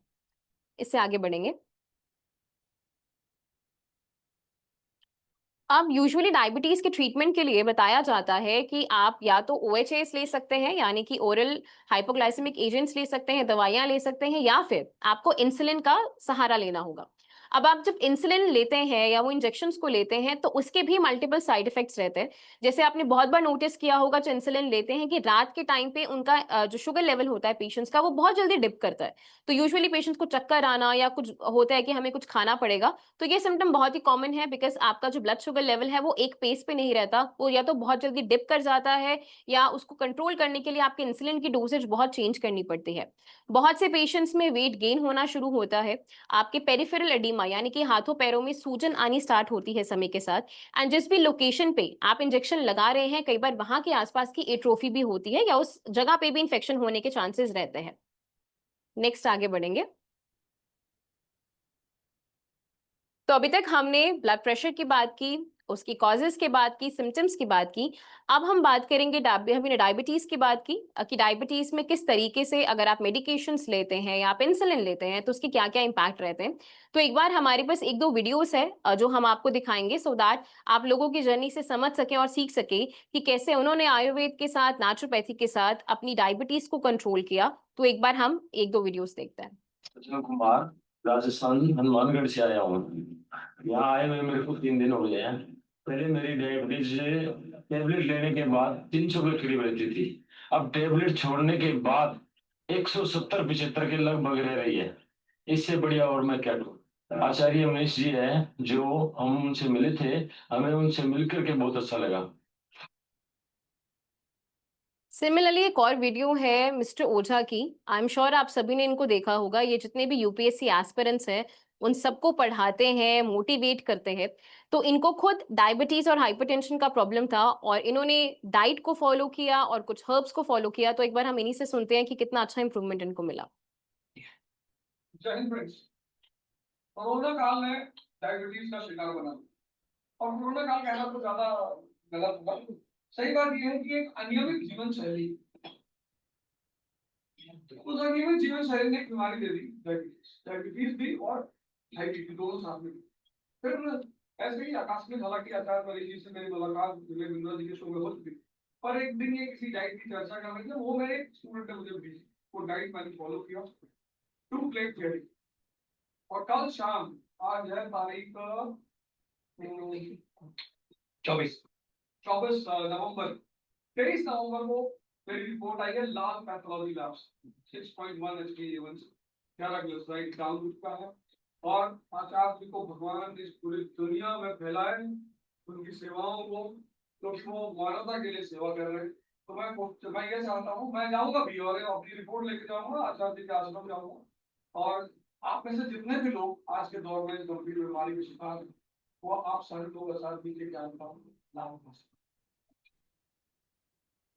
इससे आगे बढ़ेंगे। अब यूजुअली डायबिटीज के ट्रीटमेंट के लिए बताया जाता है कि आप या तो OHAs ले सकते हैं, यानी कि ओरल हाइपोग्लाइसेमिक एजेंट्स ले सकते हैं, दवाइयां ले सकते हैं, या फिर आपको इंसुलिन का सहारा लेना होगा। अब आप जब इंसुलिन लेते हैं या वो इंजेक्शंस को लेते हैं तो उसके भी मल्टीपल साइड इफेक्ट्स रहते हैं। जैसे आपने बहुत बार नोटिस किया होगा जो इंसुलिन लेते हैं कि रात के टाइम पे उनका जो शुगर लेवल होता है पेशेंट्स का वो बहुत जल्दी डिप करता है। तो यूजुअली पेशेंट्स को चक्कर आना या कुछ होता है कि हमें कुछ खाना पड़ेगा, तो ये सिम्टम बहुत ही कॉमन है बिकॉज आपका जो ब्लड शुगर लेवल है वो एक पेस पे नहीं रहता, वो या तो बहुत जल्दी डिप कर जाता है या उसको कंट्रोल करने के लिए आपके इंसुलिन की डोजेज बहुत चेंज करनी पड़ती है। बहुत से पेशेंट्स में वेट गेन होना शुरू होता है, आपके पेरिफेरल एडिमा यानी कि हाथों पैरों में सूजन आनी स्टार्ट होती है समय के साथ, एंड जिस भी लोकेशन पे आप इंजेक्शन लगा रहे हैं कई बार वहां के आसपास की एट्रोफी भी होती है या उस जगह पे भी इंफेक्शन होने के चांसेस रहते हैं। नेक्स्ट आगे बढ़ेंगे। तो अभी तक हमने ब्लड प्रेशर की बात की, उसकी कॉजेज की बात की, सिम्टम्स की बात की। अब हम बात करेंगे हमने डायबिटीज की बात की कि डायबिटीज में किस तरीके से अगर आप मेडिकेशंस लेते हैं या आप इंसुलिन लेते हैं तो उसके क्या क्या इंपैक्ट रहते हैं। तो एक बार हमारे पास एक दो वीडियोस है जो हम आपको दिखाएंगे सो दैट आप लोगों की जर्नी से समझ सकें और सीख सके कि कैसे उन्होंने आयुर्वेद के साथ, नेचुरोपैथी के साथ अपनी डायबिटीज को कंट्रोल किया। तो एक बार हम एक दो वीडियोस देखते हैं। कृष्ण कुमार, राजस्थान हनुमानगढ़ से आया हूँ। यहाँ आए हुए मेरे को 3 दिन हो गए हैं। पहले मेरी डायबिटीज से टेबलेट लेने के बाद 300 के करीब रहती थी। अब टेबलेट छोड़ने के बाद 170-75 के लगभग रह रही है। इससे बढ़िया और मैं क्या कहूँ। आचार्य मनीष जी है जो हम उनसे मिले थे, हमें उनसे मिलकर के बहुत अच्छा लगा। सिमिलरली एक और वीडियो है मिस्टर ओझा की। आई एम श्योर आप सभी ने इनको देखा होगा। ये जितने भी यूपीएससी एस्पिरेंट्स हैं उन सबको पढ़ाते हैं, मोटिवेट करते हैं। तो इनको खुद डायबिटीज और हाइपरटेंशन का प्रॉब्लम था और इन्होंने डाइट को फॉलो किया और कुछ हर्ब्स को फॉलो किया। तो एक बार हम इन्हीं से सुनते हैं कि कितना अच्छा इंप्रूवमेंट इनको मिला। जय हिंद फ्रेंड्स। कोरोना काल में डायबिटीज का शिकार बना और कोरोना काल कहना तो ज्यादा गलत होगा। सही बात यह है कि एक अनियमित जीवन शैली, उस अनियमित जीवन शैली ने बीमारी दे दी, डायबिटीज भी और हाई बीपी दोनों साथ में। फिर ऐसे ही आकस्मिक, हालांकि आचार्य मनीष जी से मेरी मुलाकात बिंद्रा जी के शो में हो चुकी, पर एक दिन ये किसी डाइट की चर्चा कर रहे थे। वो मेरे स्टूडेंट ने मुझे भेजी, वो डाइट मैंने फॉलो किया, 2 प्लेट थियरी। और कल शाम, आज है तारीख 24 नवंबर, 23 नवंबर को मेरी रिपोर्ट आई है Lal pathology labs, 6.1 HbA1C, 11 glyceride down हो चुका है। और आचार्य जी को भगवान ने इस पूरी दुनिया में फैलाए, उनकी सेवाओं को, तो वो मानवता के लिए सेवा कर रहे हैं। तो मैं ये चाहता हूँ, मैं जाऊंगा भी और अपनी रिपोर्ट लेके जाऊंगा, आचार्य जी के आश्रम जाऊंगा। और आप में से जितने भी लोग आज के दौर में इस गंभीर बीमारी के शिकार हैं, वो आप सारे लोग आचार्य जी के ज्ञान का लाभ उठा सकते हैं।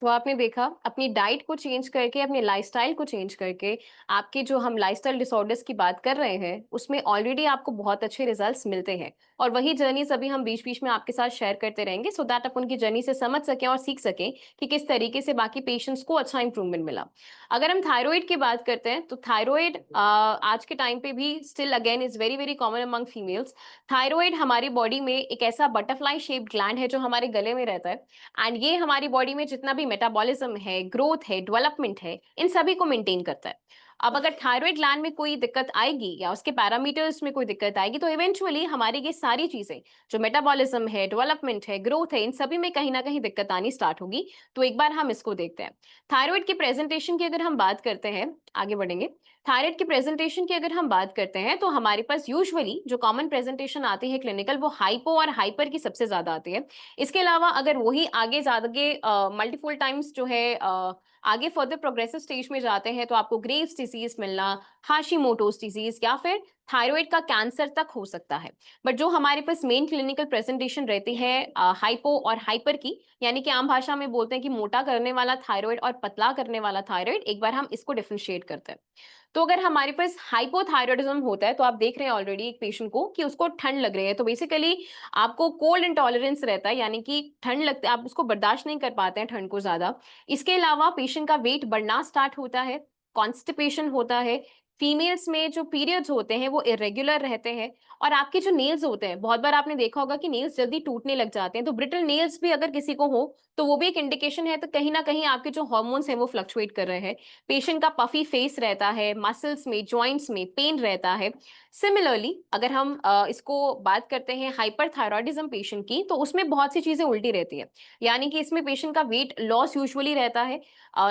तो आपने देखा, अपनी डाइट को चेंज करके, अपने लाइफस्टाइल को चेंज करके, आपके जो हम लाइफस्टाइल डिसऑर्डर्स की बात कर रहे हैं उसमें ऑलरेडी आपको बहुत अच्छे रिजल्ट्स मिलते हैं। और वही जर्नी अभी हम बीच बीच में आपके साथ शेयर करते रहेंगे सो दैट आप उनकी जर्नी से समझ सकें और सीख सकें कि किस तरीके से बाकी पेशेंट्स को अच्छा इंप्रूवमेंट मिला। अगर हम थायराइड की बात करते हैं तो थायराइड आज के टाइम पे भी still again is very very common among females. Thyroid हमारी बॉडी में एक ऐसा बटरफ्लाई शेप्ड ग्लैंड है जो हमारे गले में रहता है एंड ये हमारी बॉडी में जितना भी मेटाबॉलिज्म है, ग्रोथ है, डेवलपमेंट है, इन सभी को मेंटेन करता है। अब अगर थायराइड ग्लैंड में कोई दिक्कत आएगी या उसके पैरामीटर्स में कोई दिक्कत आएगी तो इवेंचुअली हमारी ये सारी चीजें जो मेटाबॉलिज्म है, डेवलपमेंट है, ग्रोथ है, इन सभी में कहीं ना कहीं दिक्कत आनी स्टार्ट होगी। तो एक बार हम इसको देखते हैं। थायराइड की प्रेजेंटेशन की अगर हम बात करते हैं, आगे बढ़ेंगे। थायराइड की प्रेजेंटेशन की अगर हम बात करते हैं तो हमारे पास यूजुअली जो कॉमन प्रेजेंटेशन आती है क्लिनिकल, वो हाइपो और हाइपर की सबसे ज्यादा आती है। इसके अलावा अगर वही आगे मल्टीपल टाइम्स जो है आगे फर्दर प्रोग्रेसिव स्टेज में जाते हैं तो आपको ग्रेव्स डिजीज मिलना, हाशिमोटोस डिजीज या फिर थायराइड का कैंसर तक हो सकता है। बट जो हमारे पास मेन क्लिनिकल प्रेजेंटेशन रहती है हाइपो और हाइपर की, यानी कि आम भाषा में बोलते हैं कि मोटा करने वाला थायराइड और पतला करने वाला थायराइड, एक बार हम इसको डिफरेंशिएट करते हैं। तो अगर हमारे पास हाइपोथायरॉयडिज्म होता है तो आप देख रहे हैं ऑलरेडी एक पेशेंट को कि उसको ठंड लग रही है, तो बेसिकली आपको कोल्ड इंटॉलरेंस रहता है, यानी कि ठंड लगती है, आप उसको बर्दाश्त नहीं कर पाते हैं ठंड को ज्यादा। इसके अलावा पेशेंट का वेट बढ़ना स्टार्ट होता है, कॉन्स्टिपेशन होता है, फीमेल्स में जो पीरियड्स होते हैं वो इरेगुलर रहते हैं, और आपके जो नेल्स होते हैं, बहुत बार आपने देखा होगा कि नेल्स जल्दी टूटने लग जाते हैं। तो ब्रिटल नेल्स भी अगर किसी को हो तो वो भी एक इंडिकेशन है, तो कहीं ना कहीं आपके जो हार्मोन्स हैं वो फ्लक्चुएट कर रहे हैं। पेशेंट का पफी फेस रहता है, मसल्स में, जॉइंट्स में पेन रहता है। सिमिलरली अगर हम इसको बात करते हैं हाइपरथायरॉयडिज्म पेशेंट की, तो उसमें बहुत सी चीजें उल्टी रहती है, यानी कि इसमें पेशेंट का वेट लॉस यूजुअली रहता है।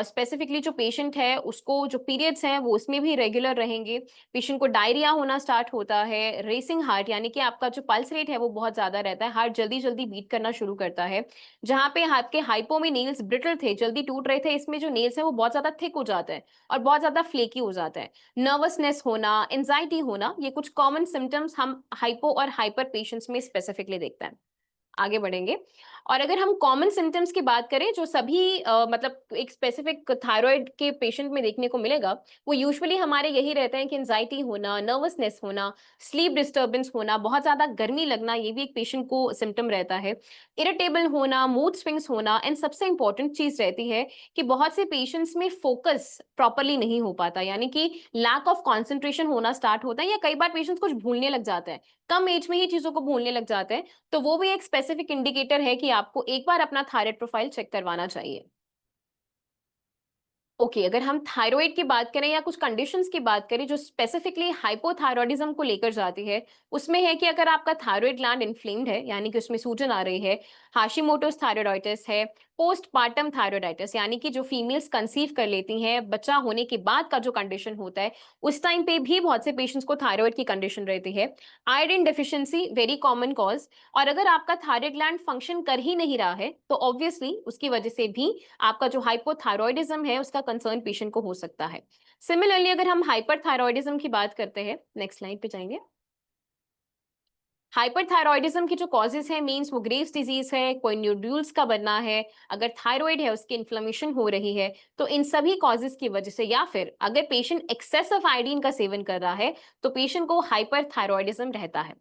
स्पेसिफिकली जो पेशेंट है उसको जो पीरियड्स हैं वो उसमें भी रेगुलर रहेंगे। पेशेंट को डायरिया होना स्टार्ट होता है, रेसिंग हार्ट, यानी कि आपका जो पल्स रेट है वो बहुत ज्यादा रहता है, हार्ट जल्दी जल्दी बीट करना शुरू करता है। जहां पे आपके हाइपो में नेल्स ब्रिटल थे, जल्दी टूट रहे थे, इसमें जो नेल्स है वो बहुत ज्यादा थिक हो जाते हैं और बहुत ज्यादा फ्लेकी हो जाता है। नर्वसनेस होना, एंजाइटी होना, ये कुछ कॉमन सिम्टम्स हम हाइपो और हाइपर पेशेंट्स में स्पेसिफिकली देखते हैं। आगे बढ़ेंगे। और अगर हम कॉमन सिम्टम्स की बात करें जो सभी मतलब एक स्पेसिफिक थायराइड के पेशेंट में देखने को मिलेगा, वो यूजुअली हमारे यही रहते हैं कि एंजाइटी होना, नर्वसनेस होना, स्लीप डिस्टर्बेंस होना, बहुत ज्यादा गर्मी लगना, ये भी एक पेशेंट को सिम्टम रहता है, इरिटेबल होना, मूड स्विंग्स होना, एंड सबसे इंपॉर्टेंट चीज रहती है कि बहुत से पेशेंट्स में फोकस प्रॉपरली नहीं हो पाता, यानी कि लैक ऑफ कॉन्सेंट्रेशन होना स्टार्ट होता है, या कई बार पेशेंट्स कुछ भूलने लग जाते हैं, कम एज में ही चीजों को भूलने लग जाते हैं। तो वो भी एक स्पेसिफिक इंडिकेटर है कि आपको एक बार अपना थायराइड प्रोफाइल चेक करवाना चाहिए। ओके, अगर हम थायराइड की बात करें या कुछ कंडीशंस की बात करें जो स्पेसिफिकली हाइपोथायरॉयडिज्म को लेकर जाती है, उसमें है कि अगर आपका थायराइड ग्लैंड इन्फ्लेम्ड है, यानी कि उसमें सूजन आ रही है, हाशिमोटोस थायराइडाइटिस है, पोस्टपार्टम थायराइडाइटिस, यानी कि जो फीमेल्स कंसीव कर लेती हैं, बच्चा होने के बाद का जो कंडीशन होता है, उस टाइम पे भी बहुत से पेशेंट्स को थायराइड की कंडीशन रहती है। Iron deficiency very common cause, और अगर आपका थायराइड ग्लैंड फंक्शन कर ही नहीं रहा है तो ऑब्वियसली उसकी वजह से भी आपका जो हाइपोथायरॉयडिज्म है उसका कंसर्न पेशेंट को हो सकता है। सिमिलरली अगर हम हाइपरथायरॉयडिज्म की बात करते हैं, नेक्स्ट स्लाइड पे जाएंगे। हाइपरथायरॉयडिज्म की जो कॉजेज है, मींस वो ग्रेव्स डिजीज है, कोई न्यूड्यूल्स का बनना है, अगर थायराइड है उसकी इन्फ्लेमेशन हो रही है, तो इन सभी कॉजेज की वजह से, या फिर अगर पेशेंट एक्सेसिव आयोडीन का सेवन कर रहा है तो पेशेंट को हाइपरथायरॉयडिज्म रहता है।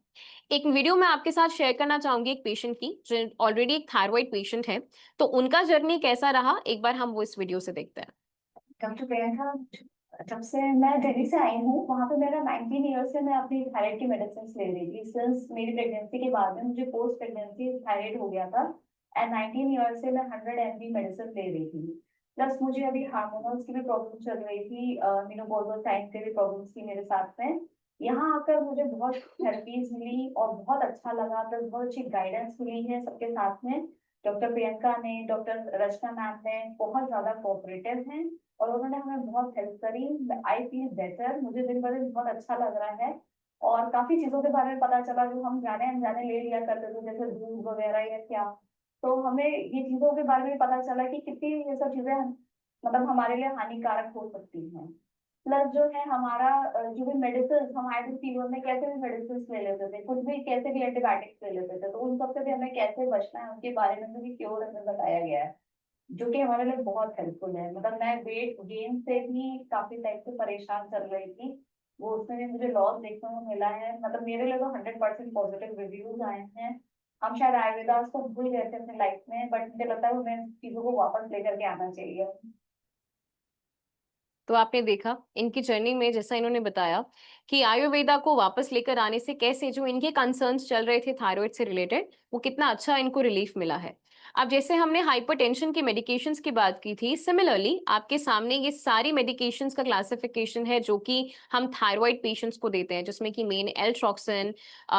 एक वीडियो मैं आपके साथ शेयर करना चाहूंगी एक पेशेंट की जो ऑलरेडी एक थायराइड पेशेंट है, तो उनका जर्नी कैसा रहा एक बार हम वो इस वीडियो से देखते हैं। डॉक्टर प्रियंका, जब से मैं दिल्ली से आई हूँ, वहाँ पे मेरा 19 ईयर से मैं अपनी थायराइड की मेडिसिन ले रही थी। सिंस मेरी प्रेगनेंसी के बाद में मुझे पोस्ट प्रेगनेंसी थायराइड हो गया था, एंड 19 ईयर से मैं 100 mg मेडिसिन ले रही थी। प्लस मुझे अभी हार्मोनल्स की भी प्रॉब्लम चल रही थी, मेनोपॉजल टाइम के भी प्रॉब्लम्स थी मेरे साथ में। यहाँ आकर मुझे बहुत थेरेपीज मिली और बहुत अच्छा लगा, प्लस बहुत अच्छी गाइडेंस मिली है सबके साथ में। डॉक्टर प्रियंका ने, डॉक्टर रचना मैम ने बहुत ज्यादा कोऑपरेटिव हैं और उन्होंने हमें बहुत हेल्प करी। आई फील बेटर, मुझे दिन ब दिन बहुत अच्छा लग रहा है और काफी चीजों के बारे में पता चला जो हम जाने अनजाने ले लिया करते थे, जैसे दूध वगैरह या क्या। तो हमें ये चीजों के बारे में पता चला कि कितनी ये सब चीजें मतलब हमारे लिए हानिकारक हो सकती हैं। प्लस जो है हमारा जो भी मेडिसिन, हम आयुर्वेद फीवर में कैसे भी मेडिसिन ले लेते थे, कुछ भी कैसे भी एंटीबायोटिक्स ले लेते थे, तो उन सब से भी हमें कैसे बचना है उनके बारे में भी क्योर हमें बताया गया है, जो कि हमारे लिए बहुत हेल्पफुल है। मतलब मैं वेट गेन से भी काफी टाइम से परेशान चल रही थी, वो उसमें भी मुझे लॉस देखने को मिला है। मतलब मेरे लिए तो 100% पॉजिटिव रिव्यूज आए हैं। हम शायद आयुर्वेदा को भूल गए थे अपनी लाइफ में, बट मुझे लगता है हमें चीजों को वापस लेकर के आना चाहिए। तो आपने देखा इनकी जर्नी में, जैसा इन्होंने बताया कि आयुर्वेदा को वापस लेकर आने से कैसे जो इनके कंसर्न्स चल रहे थे थायराइड से रिलेटेड, वो कितना अच्छा इनको रिलीफ मिला है। अब जैसे हमने हाइपरटेंशन की मेडिकेशंस की बात की थी, सिमिलरली आपके सामने ये सारी मेडिकेशंस का क्लासिफिकेशन है जो कि हम थायराइड पेशेंट्स को देते हैं, जिसमें कि मेन एल्ट्रॉक्सिन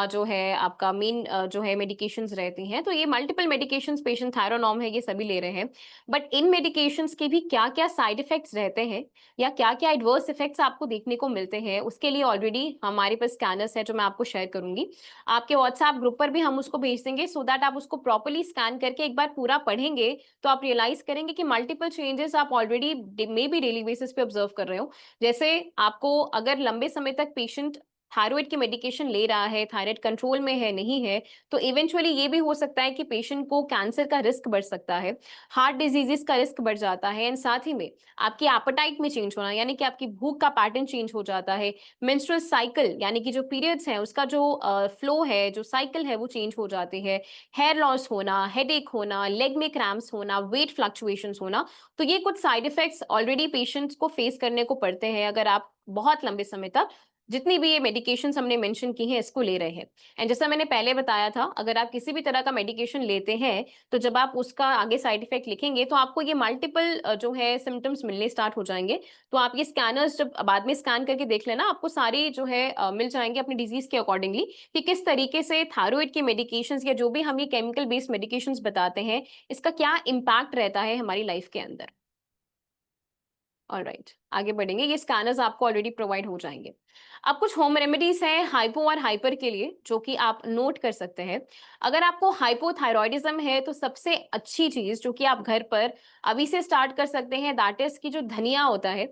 जो है आपका मेन जो है मेडिकेशंस रहती हैं। तो ये मल्टीपल मेडिकेशंस पेशेंट थायरोनॉर्म है ये सभी ले रहे हैं, बट इन मेडिकेशंस के भी क्या क्या साइड इफेक्ट्स रहते हैं या क्या क्या एडवर्स इफेक्ट्स आपको देखने को मिलते हैं, उसके लिए ऑलरेडी हमारे पास स्कैनर्स है जो मैं आपको शेयर करूंगी। आपके व्हाट्सएप ग्रुप पर भी हम उसको भेज देंगे, सो दैट आप उसको प्रॉपर्ली स्कैन करके एक बार पूरा पढ़ेंगे तो आप रियलाइज करेंगे कि मल्टीपल चेंजेस आप already may be daily basis पे ऑब्जर्व कर रहे हो। जैसे आपको अगर लंबे समय तक पेशेंट थायराइड की मेडिकेशन ले रहा है, थायराइड कंट्रोल में है नहीं है, तो इवेंचुअली ये भी हो सकता है कि पेशेंट को कैंसर का रिस्क बढ़ सकता है, हार्ट डिजीजेस का रिस्क बढ़ जाता है, एंड साथ ही में आपकी एपेटाइट में चेंज होना, यानी कि आपकी भूख का पैटर्न चेंज हो जाता है, मेंस्ट्रुअल साइकिल यानी कि जो पीरियड्स है उसका जो फ्लो है, जो साइकिल है वो चेंज हो जाती है, हेयर लॉस होना, हेडेक होना, लेग में क्रैम्प्स होना, वेट फ्लक्चुएशंस होना। तो ये कुछ साइड इफेक्ट्स ऑलरेडी पेशेंट्स को फेस करने को पड़ते हैं अगर आप बहुत लंबे समय तक जितनी भी ये मेडिकेशंस हमने मेंशन की हैं इसको ले रहे हैं। एंड जैसा मैंने पहले बताया था, अगर आप किसी भी तरह का मेडिकेशन लेते हैं तो जब आप उसका आगे साइड इफेक्ट लिखेंगे तो आपको ये मल्टीपल जो है सिम्टम्स मिलने स्टार्ट हो जाएंगे। तो आप ये स्कैनर्स जब बाद में स्कैन करके देख लेना, आपको सारी जो है मिल जाएंगे अपनी डिजीज के अकॉर्डिंगली कि किस तरीके से थायराइड के मेडिकेशंस या जो भी हम ये केमिकल बेस्ड मेडिकेशंस बताते हैं इसका क्या इम्पैक्ट रहता है हमारी लाइफ के अंदर। ऑलराइट, आगे बढ़ेंगे। ये स्कैनर्स आपको ऑलरेडी प्रोवाइड हो जाएंगे। अब कुछ होम रेमेडीज हैं हाइपो और हाइपर के लिए जो कि आप नोट कर सकते हैं। अगर आपको हाइपोथायरॉयडिज्म है तो सबसे अच्छी चीज जो कि आप घर पर अभी से स्टार्ट कर सकते हैं, दैट इज की जो धनिया होता है,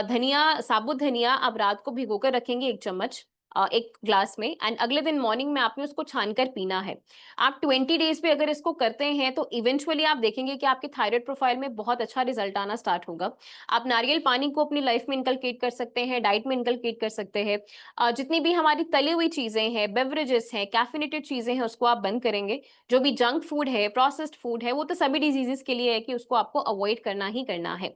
धनिया, साबुत धनिया आप रात को भिगोकर रखेंगे 1 चम्मच, एक ग्लास में, एंड अगले दिन मॉर्निंग में आपने उसको छानकर पीना है। आप 20 डेज पे अगर इसको करते हैं तो इवेंचुअली आप देखेंगे कि आपके थायराइड प्रोफाइल में बहुत अच्छा रिजल्ट आना स्टार्ट होगा। आप नारियल पानी को अपनी लाइफ में इनकलकेट कर सकते हैं, डाइट में इनकलकेट कर सकते हैं। जितनी भी हमारी तली हुई चीजें हैं, बेवरेजेस हैं, कैफिनेटेड चीजें हैं, उसको आप बंद करेंगे। जो भी जंक फूड है, प्रोसेस्ड फूड है, वो तो सभी डिजीजेस के लिए है कि उसको आपको अवॉइड करना ही करना है।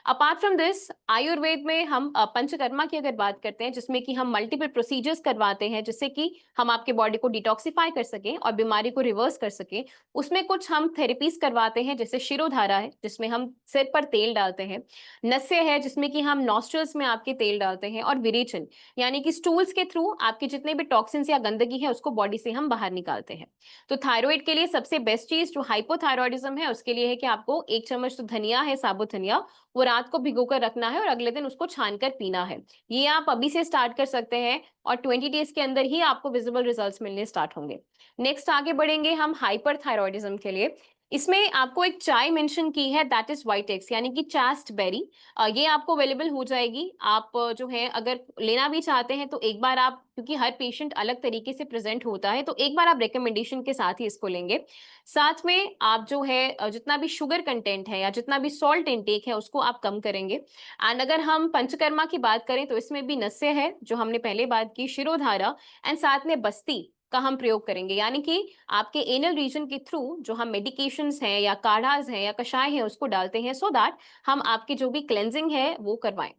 अपार्ट फ्रॉम दिस, आयुर्वेद में हम पंचकर्मा की अगर बात करते हैं, जिसमें कि हम मल्टीपल प्रोसीजर्स करवाते हैं जिससे कि हम आपके बॉडी को डिटॉक्सिफाई कर सकें और बीमारी को रिवर्स कर सकें। उसमें कुछ हम थेरेपीज करवाते हैं, जैसे शिरोधारा है जिसमें हम सिर पर तेल डालते हैं, नस्य है जिसमें कि हम नॉस्ट्रल्स में आपके तेल डालते हैं, और विरेचन यानी कि स्टूल्स के थ्रू आपके जितने भी टॉक्सिन्स या गंदगी है उसको बॉडी से हम बाहर निकालते हैं। तो थायराइड के लिए सबसे बेस्ट चीज जो हाइपोथायरॉयडिज्म है उसके लिए है कि आपको 1 चम्मच तो धनिया है, साबुत धनिया, वो रात को भिगोकर रखना है और अगले दिन उसको छानकर पीना है। ये आप अभी से स्टार्ट कर सकते हैं और 20 डेज के अंदर ही आपको विजिबल रिजल्ट्स मिलने स्टार्ट होंगे। नेक्स्ट आगे बढ़ेंगे हम हाइपरथायरॉयडिज्म के लिए। इसमें आपको एक चाय मेंशन की है, दैट इज वाइटेक्स यानी कि चास्ट बेरी। ये आपको अवेलेबल हो जाएगी। आप जो है अगर लेना भी चाहते हैं तो एक बार आप, क्योंकि हर पेशेंट अलग तरीके से प्रेजेंट होता है, तो एक बार आप रिकमेंडेशन के साथ ही इसको लेंगे। साथ में आप जो है जितना भी शुगर कंटेंट है या जितना भी सॉल्ट इनटेक है उसको आप कम करेंगे। एंड अगर हम पंचकर्मा की बात करें तो इसमें भी नस्य है जो हमने पहले बात की, शिरोधारा, एंड साथ में बस्ती का हम प्रयोग करेंगे, यानी कि आपके एनल रीजन के थ्रू जो हम मेडिकेशंस हैं या काढ़ास हैं या कषाय हैं उसको डालते हैं, सो दैट हम आपकी जो भी क्लेंजिंग है वो करवाएं।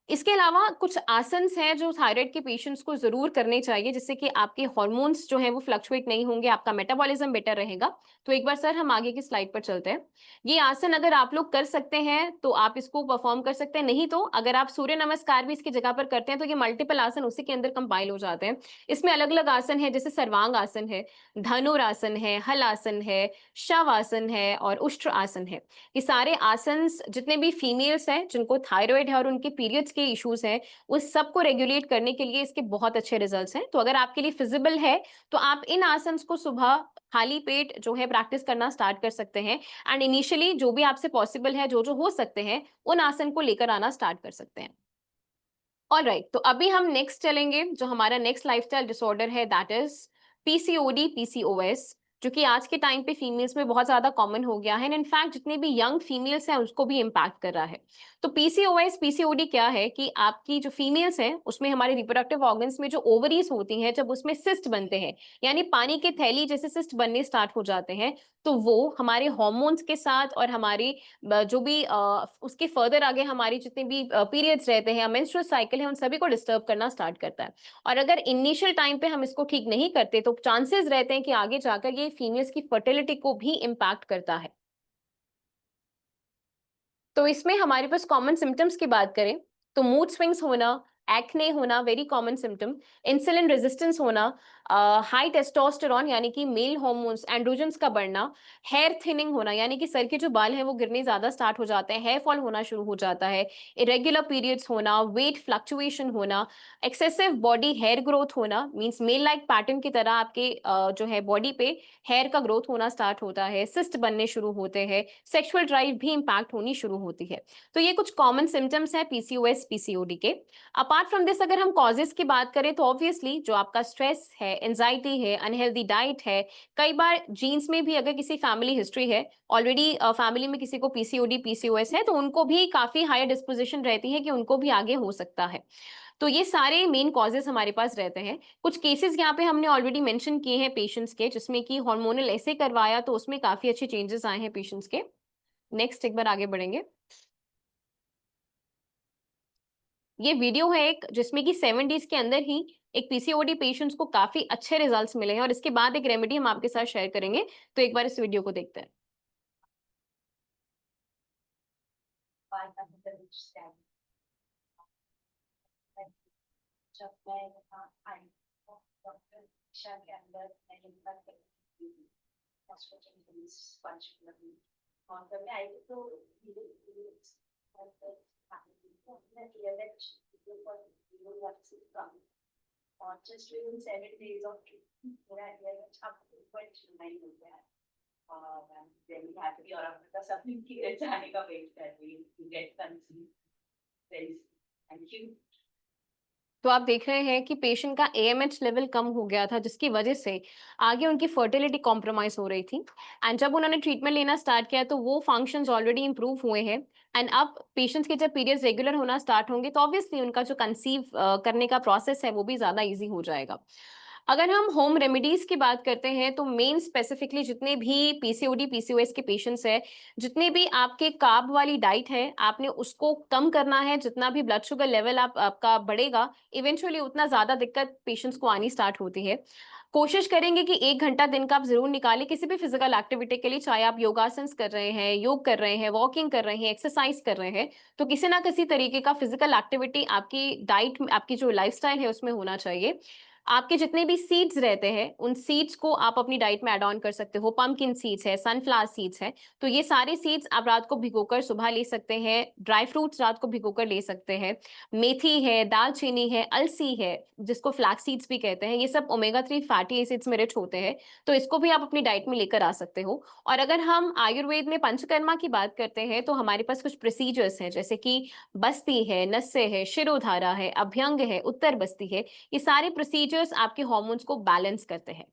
इसके अलावा कुछ आसन्स हैं जो थायराइड के पेशेंट्स को जरूर करने चाहिए, जिससे कि आपके हार्मोन्स जो है वो फ्लक्चुएट नहीं होंगे, आपका मेटाबॉलिज्म बेटर रहेगा। तो एक बार सर हम आगे की स्लाइड पर चलते हैं। ये आसन अगर आप लोग कर सकते हैं तो आप इसको परफॉर्म कर सकते हैं, नहीं तो अगर आप सूर्य नमस्कार भी इसकी जगह पर करते हैं तो ये मल्टीपल आसन उसी के अंदर कंपाइल हो जाते हैं। इसमें अलग अलग आसन है, जैसे सर्वांग आसन है, धनुरासन है, हल आसन है, शव आसन है और उष्ट्र आसन है। ये सारे आसन जितने भी फीमेल्स हैं जिनको थायराइड है और उनके पीरियड्स के इश्यूज हैं उस सबको रेगुलेट करने के लिए इसके बहुत अच्छे रिजल्ट्स हैं। तो अगर आपके लिए फिजिबल है तो आप इन आसन्स को सुबह खाली पेट जो है प्रैक्टिस करना स्टार्ट कर सकते हैं। एंड इनिशियली जो भी आपसे पॉसिबल है, जो जो हो सकते हैं, उन आसन को लेकर आना स्टार्ट कर सकते हैं। ऑलराइट, तो अभी हम नेक्स्ट चलेंगे। जो हमारा नेक्स्ट लाइफस्टाइल डिसऑर्डर है दैट इज पीसीओडी, पीसीओएस, जो कि आज के टाइम पे फीमेल्स में बहुत ज्यादा कॉमन हो गया है, एंड इनफैक्ट जितने भी यंग फीमेल्स हैं उसको भी इम्पैक्ट कर रहा है। तो पीसीओएस, पीसीओडी क्या है कि आपकी जो फीमेल्स हैं उसमें हमारे रिप्रोडक्टिव ऑर्गन्स में जो ओवरीज होती हैं, जब उसमें सिस्ट बनते हैं, यानी पानी के थैली जैसे सिस्ट बनने स्टार्ट हो जाते हैं, तो वो हमारे हॉर्मोन्स के साथ और हमारी जो भी उसके फर्दर आगे हमारी जितने भी पीरियड्स रहते हैं, मेंस्ट्रुअल साइकिल है, उन सभी को डिस्टर्ब करना स्टार्ट करता है। और अगर इनिशियल टाइम पे हम इसको ठीक नहीं करते तो चांसेस रहते हैं कि आगे जाकर ये फीमेल्स की फर्टिलिटी को भी इम्पैक्ट करता है। तो इसमें हमारे पास कॉमन सिम्टम्स की बात करें तो मूड स्विंग्स होना, एक्ने होना very common symptom, insulin resistance होना, हाई टेस्टोस्टेरॉन यानी कि मेल हार्मोन्स एंड्रोजन्स का बढ़ना, हेयर थिनिंग होना यानी कि सर के जो बाल हैं वो गिरने ज्यादा स्टार्ट हो जाते हैं, हेयर फॉल होना शुरू हो जाता है, इरेगुलर पीरियड्स होना, वेट फ्लक्चुएशन होना, एक्सेसिव बॉडी हेयर ग्रोथ होना, मींस मेल लाइक पैटर्न की तरह आपके जो है बॉडी पे हेयर का ग्रोथ होना स्टार्ट होता है, सिस्ट बनने शुरू होते हैं, सेक्सुअल ड्राइव भी इंपैक्ट होनी शुरू होती है। तो ये कुछ कॉमन सिम्टम्स है पीसीओएस, पीसीओडी के। अपार्ट फ्रॉम दिस अगर हम कॉजेस की बात करें तो ऑब्वियसली जो आपका स्ट्रेस है, एंजाइटी है, अनहेल्दी डाइट है, कई बार जीन्स में भी अगर किसी फैमिली हिस्ट्री है, ऑलरेडी फैमिली में किसी को पीसीओडी, पीसीओएस है, तो उनको भी काफी हायर डिस्पोजिशन रहती है कि उनको भी आगे हो सकता है। तो ये सारे मेन कॉजेस हमारे पास रहते हैं। कुछ केसेस यहाँ पे हमने ऑलरेडी मेंशन किए हैं पेशेंट्स के, जिसमें कि हार्मोनल ऐसे करवाया तो उसमें काफी अच्छे चेंजेस आए हैं पेशेंट्स के। नेक्स्ट एक बार आगे बढ़ेंगे। ये वीडियो है एक जिसमें कि 7 डेज के अंदर ही एक पीसीओडी पेशेंट्स को काफी अच्छे रिजल्ट्स मिले हैं, और इसके बाद एक रेमेडी हम आपके साथ शेयर करेंगे। तो एक बार इस वीडियो को देखते हैं। जब मैं यहाँ आई तो डॉक्टर दिशा के अंदर मैंने इनका और जब मैं आई तो धीरे धीरे और just within 7 days of treatment, मेरा hair अच्छा 2.9 हो गया है। और I'm very happy और अब तक सब की जाने का वेट कर रही हूँ to get conceived. Very thank you. तो आप देख रहे हैं कि पेशेंट का AMH लेवल कम हो गया था, जिसकी वजह से आगे उनकी फर्टिलिटी कॉम्प्रोमाइज हो रही थी। एंड जब उन्होंने ट्रीटमेंट लेना स्टार्ट किया तो वो फंक्शंस ऑलरेडी इंप्रूव हुए हैं। एंड अब पेशेंट्स के जब पीरियड्स रेगुलर होना स्टार्ट होंगे तो ऑब्वियसली उनका जो कंसीव करने का प्रोसेस है वो भी ज्यादा ईजी हो जाएगा। अगर हम होम रेमेडीज की बात करते हैं तो मेन स्पेसिफिकली जितने भी PCOD PCOS के पेशेंट्स हैं, जितने भी आपके कार्ब वाली डाइट है, आपने उसको कम करना है। जितना भी ब्लड शुगर लेवल आपका बढ़ेगा, इवेंचुअली उतना ज्यादा दिक्कत पेशेंट्स को आनी स्टार्ट होती है। कोशिश करेंगे कि 1 घंटा दिन का आप जरूर निकालें किसी भी फिजिकल एक्टिविटी के लिए, चाहे आप योगासन्स कर रहे हैं, योग कर रहे हैं, वॉकिंग कर रहे हैं, एक्सरसाइज कर रहे हैं, तो किसी ना किसी तरीके का फिजिकल एक्टिविटी आपकी डाइट में, आपकी जो लाइफस्टाइल है उसमें होना चाहिए। आपके जितने भी सीड्स रहते हैं उन सीड्स को आप अपनी डाइट में ऐड ऑन कर सकते हो। पंपकिन सीड्स है, सनफ्लावर सीड्स है, तो ये सारे सीड्स आप रात को भिगोकर सुबह ले सकते हैं। ड्राई फ्रूट्स रात को भिगोकर ले सकते हैं। मेथी है, दालचीनी है, अलसी है, जिसको फ्लैक्स सीड्स भी कहते हैं, ये सब ओमेगा 3 फैटी एसिड्स में रिच होते हैं, तो इसको भी आप अपनी डाइट में लेकर आ सकते हो। और अगर हम आयुर्वेद में पंचकर्मा की बात करते हैं तो हमारे पास कुछ प्रोसीजर्स हैं, जैसे कि बस्ती है, नस्से है, शिरोधारा है, अभ्यंग है, उत्तर बस्ती है। ये सारे प्रोसीजर्स आपके हार्मोन्स को बैलेंस करते हैं।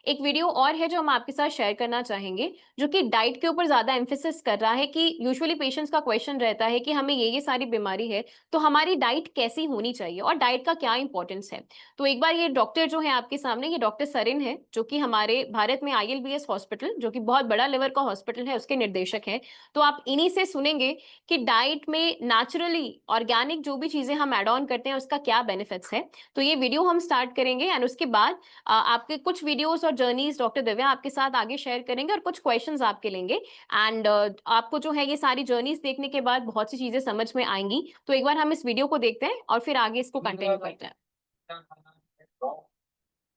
एक वीडियो और है जो हम आपके साथ शेयर करना चाहेंगे, जो कि डाइट के ऊपर ज्यादा एम्फेसिस कर रहा है कि यूजुअली पेशेंट्स का क्वेश्चन रहता है कि हमें ये सारी बीमारी है, तो हमारी डाइट कैसी होनी चाहिए और डाइट का क्या इंपॉर्टेंस है। तो एक बार ये डॉक्टर जो है आपके सामने, ये डॉक्टर सरिन है, जो कि हमारे भारत में ILBS हॉस्पिटल, जो कि बहुत बड़ा लेवल का हॉस्पिटल है, उसके निर्देशक हैं। तो आप इन्हीं से सुनेंगे कि डाइट में नेचुरली ऑर्गेनिक जो भी चीजें हम एड ऑन करते हैं उसका क्या बेनिफिट्स है। तो ये वीडियो हम स्टार्ट करेंगे एंड उसके बाद आपके कुछ वीडियोस और जर्नीज डॉक्टर दिव्या आपके साथ आगे शेयर करेंगे और कुछ क्वेश्चंस आपके लेंगे। एंड आपको जो है ये सारी जर्नीज देखने के बाद बहुत सी चीजें समझ में आएंगी। तो एक बार हम इस वीडियो को देखते हैं और फिर आगे इसको कंटिन्यू करते हैं।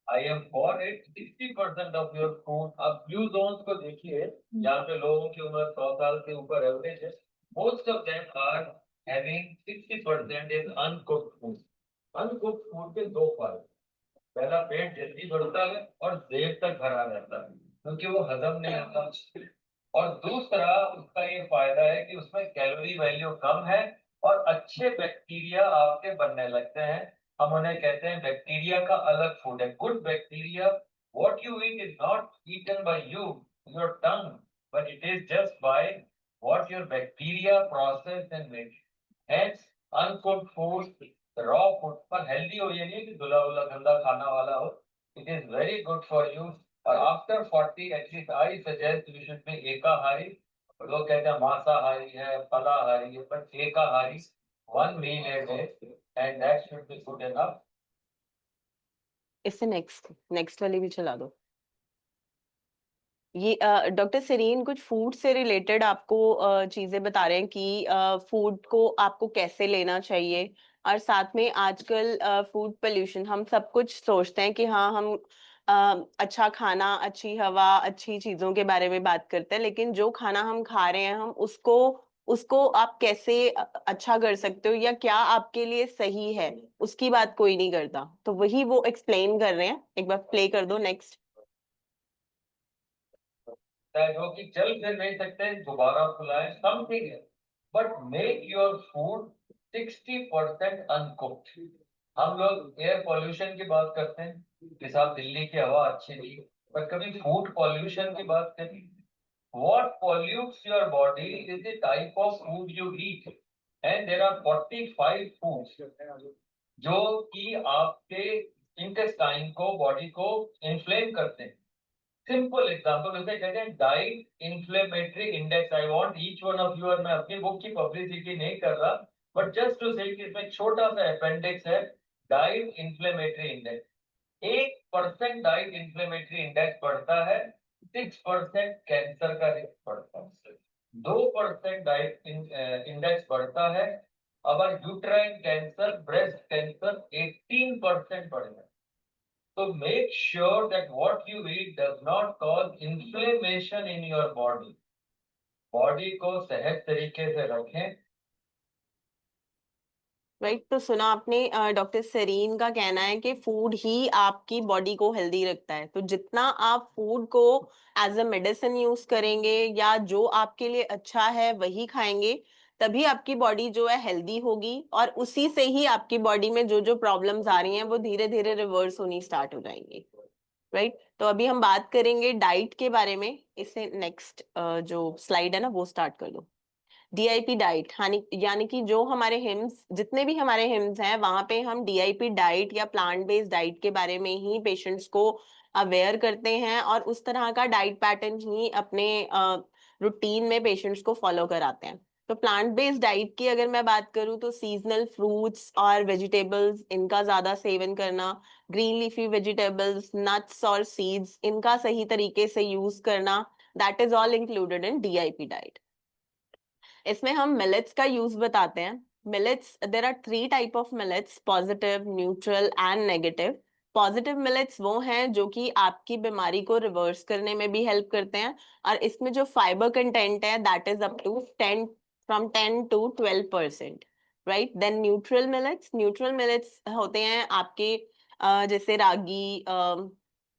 I am for it. 60% of your food. अब ब्लू जोन्स को देखिए, जहाँ पे लोगों की उम्र 100 साल के ऊपर एवरेज है, most of them are having 60% is uncooked food. Uncooked food के दो फायदे, पहला पेट जल्दी बढ़ता है और देर तक भरा रहता है क्योंकि वो हजम नहीं होता, और दूसरा उसका ये फायदा है कि उसमें कैलोरी वैल्यू कम है और अच्छे बैक्टीरिया आपके बनने लगते हैं। हम उन्हें कहते हैं बैक्टीरिया का अलग फूड है, good bacteria. What you eat is not eaten by you, your tongue, but it is just by what your bacteria process and make. Hence uncooked food, raw food पर हेल्दी हो, ये नहीं कि धुला हुआ गंदा खाना वाला हो, it is very good for you. और after 40 at least I suggest you should be एकाहारी। लोग कहते हैं मांसाहारी है, फलाहारी है, पर एकाहारी, one meal a day, and that should be good enough. इससे नेक्स्ट वाली भी चला दो। ये डॉक्टर सरीन कुछ फूड से रिलेटेड आपको चीजें बता रहे हैं कि फूड को आपको कैसे लेना चाहिए, और साथ में आजकल फूड पोल्यूशन, हम सब कुछ सोचते हैं कि हाँ हम अच्छा खाना, अच्छी हवा, अच्छी चीजों के बारे में बात करते हैं, लेकिन जो खाना हम खा रहे हैं हम उसको उसको आप कैसे अच्छा कर सकते हो या क्या आपके लिए सही है, उसकी बात कोई नहीं करता। तो वही वो एक्सप्लेन कर रहे हैं, एक बार प्ले कर दो नेक्स्ट। जो कि चल फिर नहीं सकते, दोबारा खुलाएं, समथिंग है, but make your food 60% uncooked. हम लोग एयर पॉल्यूशन की बात करते हैं कि साहब दिल्ली की हवा अच्छी नहीं, पर कभी फूड पॉल्यूशन की बात करें। What pollutes your body is the type of food you eat, and there are 45 foods जो कि आपके इंटेस्टाइन को, बॉडी को इन्फ्लेम करते हैं। सिंपल एग्जांपल उसे कहते हैं diet inflammatory index. I want each one of you, और मैं अपनी बुक की पब्लिसिटी नहीं कर रहा, बट जस्ट टू से कि इसमें छोटा सा अपेंडिक्स है, diet inflammatory index. 1% diet inflammatory index बढ़ता है, 6% कैंसर का रिस्क बढ़ता है, 2% डाइट इंडेक्स बढ़ता है। अगर यूट्राइन कैंसर, ब्रेस्ट कैंसर 18% बढ़ेगा। So make sure that what you eat does not cause inflammation in your body. Body को सेहत तरीके से रखें। राइट, तो सुना आपने, डॉक्टर सरीन का कहना है कि फूड ही आपकी बॉडी को हेल्दी रखता है। तो जितना आप फूड को एज अ मेडिसिन यूज करेंगे या जो आपके लिए अच्छा है वही खाएंगे, तभी आपकी बॉडी जो है हेल्दी होगी और उसी से ही आपकी बॉडी में जो जो प्रॉब्लम्स आ रही हैं वो धीरे धीरे रिवर्स होनी स्टार्ट हो जाएंगी, राइट। तो अभी हम बात करेंगे डाइट के बारे में। इससे नेक्स्ट जो स्लाइड है ना वो स्टार्ट कर दो। डीआईपी डाइट यानी कि जो हमारे हिम्स, जितने भी हमारे हिम्स हैं वहां पे हम डीआईपी डाइट या प्लांट बेस्ड डाइट के बारे में ही पेशेंट्स को अवेयर करते हैं और उस तरह का डाइट पैटर्न ही अपने रूटीन में पेशेंट्स को फॉलो कराते हैं। तो प्लांट बेस्ड डाइट की अगर मैं बात करूं तो सीजनल फ्रूट्स और वेजिटेबल्स इनका ज्यादा सेवन करना, ग्रीन लीफी वेजिटेबल्स, नट्स और सीड्स इनका सही तरीके से यूज करना, that is all included in DIP diet. इसमें हम मिलेट्स का यूज बताते हैं। Millets, there are 3 type of millets, positive, neutral and negative. Positive millets वो हैं जो कि आपकी बीमारी को रिवर्स करने में भी हेल्प करते हैं और इसमें जो फाइबर कंटेंट है that is up to 10 to 12%, right. Then neutral millets होते हैं आपके जैसे रागी,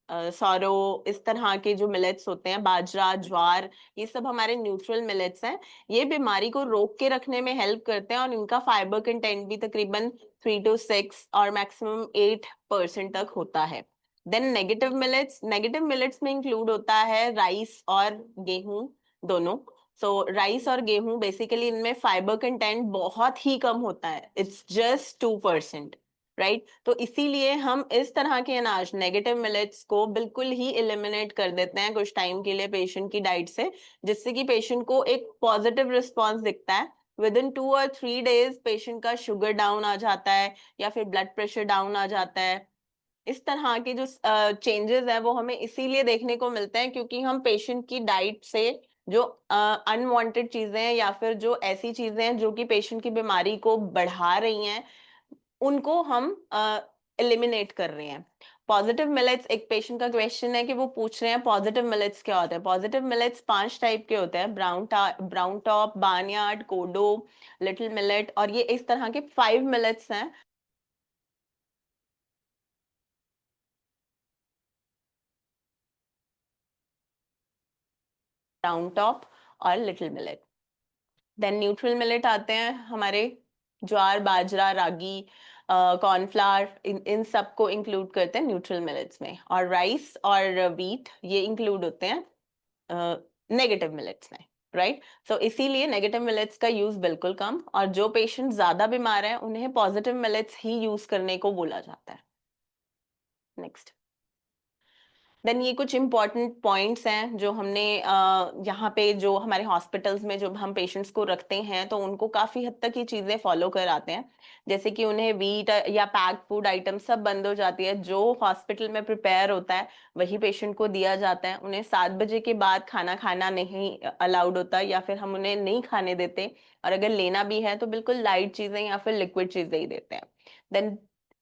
सौरो, इस तरह के जो मिलेट्स होते हैं, बाजरा, ज्वार, ये सब हमारे न्यूट्रल मिलेट्स हैं। ये बीमारी को रोक के रखने में हेल्प करते हैं और इनका फाइबर कंटेंट भी तकरीबन 3 to 6 और मैक्सिमम 8% तक होता है। देन नेगेटिव मिलेट्स में इंक्लूड होता है राइस और गेहूं दोनों। सो राइस और गेहूं बेसिकली इनमें फाइबर कंटेंट बहुत ही कम होता है, इट्स जस्ट 2%, राइट। तो इसीलिए हम इस तरह के अनाज, नेगेटिव मिलेट्स को बिल्कुल ही एलिमिनेट कर देते हैं कुछ टाइम के लिए पेशेंट की डाइट से, जिससे कि पेशेंट को एक पॉजिटिव रिस्पॉन्स दिखता है। With in 2 or 3 days patient का शुगर डाउन आ जाता है या फिर ब्लड प्रेशर डाउन आ जाता है। इस तरह के जो चेंजेस है वो हमें इसीलिए देखने को मिलते हैं क्योंकि हम पेशेंट की डाइट से जो अनवांटेड चीजें हैं या फिर जो ऐसी चीजें हैं जो कि पेशेंट की बीमारी को बढ़ा रही हैं उनको हम एलिमिनेट कर रहे हैं। पॉजिटिव मिलेट्स, एक पेशेंट का क्वेश्चन है कि वो पूछ रहे हैं पॉजिटिव मिलेट्स क्या होते हैं। पॉजिटिव मिलेट्स 5 टाइप के होते हैं, brown top, barnyard, kodo, little millet, और ये इस तरह के 5 मिलेट्स हैं। ब्राउन टॉप और little millet. Then neutral millet आते हैं हमारे ज्वार, बाजरा, रागी, कॉर्नफ्लावर, इन सब को इंक्लूड करते हैं न्यूट्रल मिलेट्स में। और राइस और व्हीट ये इंक्लूड होते हैं नेगेटिव मिलेट्स में, राइट। सो इसीलिए नेगेटिव मिलेट्स का यूज बिल्कुल कम, और जो पेशेंट ज्यादा बीमार है उन्हें पॉजिटिव मिलेट्स ही यूज करने को बोला जाता है। नेक्स्ट। देन ये कुछ इंपॉर्टेंट पॉइंट्स हैं जो हमने यहाँ पे जो हमारे हॉस्पिटल्स में जो हम पेशेंट्स को रखते हैं तो उनको काफी हद तक ये चीजें फॉलो कराते हैं। जैसे कि उन्हें वीट या पैक्ड फूड आइटम सब बंद हो जाती है, जो हॉस्पिटल में प्रिपेयर होता है वही पेशेंट को दिया जाता है। उन्हें 7 बजे के बाद खाना खाना नहीं अलाउड होता या फिर हम उन्हें नहीं खाने देते, और अगर लेना भी है तो बिल्कुल लाइट चीजें या फिर लिक्विड चीजें ही देते हैं। Then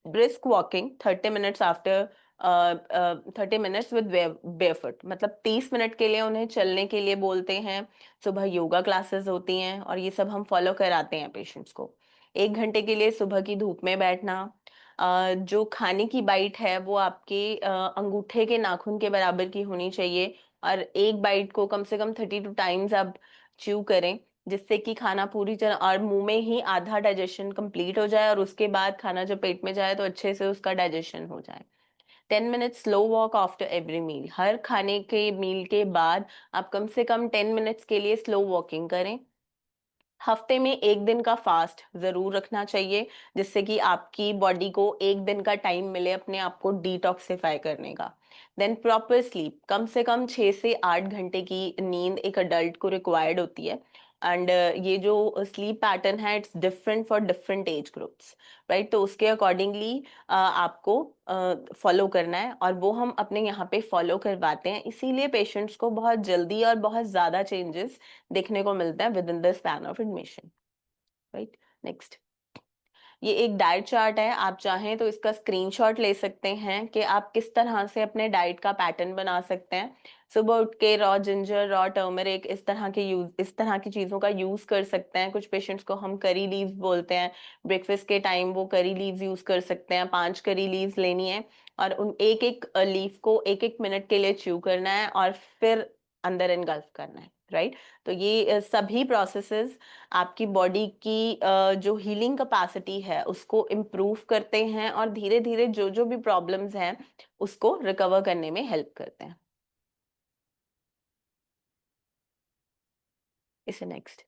brisk walking 30 minutes after 30 minutes with barefoot, मतलब 30 मिनट के लिए उन्हें चलने के लिए बोलते हैं। सुबह योगा क्लासेस होती हैं और ये सब हम फॉलो कराते हैं पेशेंट्स को। 1 घंटे के लिए सुबह की धूप में बैठना। जो खाने की बाइट है वो आपके अंगूठे के नाखून के बराबर की होनी चाहिए, और एक बाइट को कम से कम 32 टाइम्स आप च्यू करें, जिससे कि खाना पूरी तरह और मुंह में ही आधा डाइजेशन कंप्लीट हो जाए और उसके बाद खाना जब पेट में जाए तो अच्छे से उसका डाइजेशन हो जाए। 10 minutes slow walk after every meal, हर खाने के मील के बाद आप कम से कम 10 मिनट्स के लिए स्लो वॉकिंग करें। हफ्ते में 1 दिन का फास्ट जरूर रखना चाहिए, जिससे कि आपकी बॉडी को 1 दिन का टाइम मिले अपने आप को डिटॉक्सिफाई करने का। देन प्रॉपर स्लीप, कम से कम 6 से 8 घंटे की नींद एक अडल्ट को रिक्वायर्ड होती है। एंड ये जो स्लीप पैटर्न है it's different for different age groups, right. तो उसके अकॉर्डिंगली आपको फॉलो करना है, और वो हम अपने यहाँ पे फॉलो करवाते हैं। इसीलिए पेशेंट्स को बहुत जल्दी और बहुत ज्यादा चेंजेस देखने को मिलता है with in the span of admission, right. Next. ये एक डाइट चार्ट है, आप चाहें तो इसका स्क्रीनशॉट ले सकते हैं कि आप किस तरह से अपने डाइट का पैटर्न बना सकते हैं। सुबह उठ के रॉ जिंजर, रॉ टर्मरिक, इस तरह की चीजों का यूज कर सकते हैं। कुछ पेशेंट्स को हम करी लीव्स बोलते हैं, ब्रेकफास्ट के टाइम वो करी लीव्स यूज कर सकते हैं। 5 करी लीव्स लेनी है और उन एक एक लीफ को 1-1 मिनट के लिए च्यू करना है और फिर अंदर इनगल्फ करना है, राइट। तो ये सभी प्रोसेसेस आपकी बॉडी की जो हीलिंग कैपेसिटी है उसको इम्प्रूव करते हैं और धीरे धीरे जो जो भी प्रॉब्लम्स हैं उसको रिकवर करने में हेल्प करते हैं। इसे नेक्स्ट,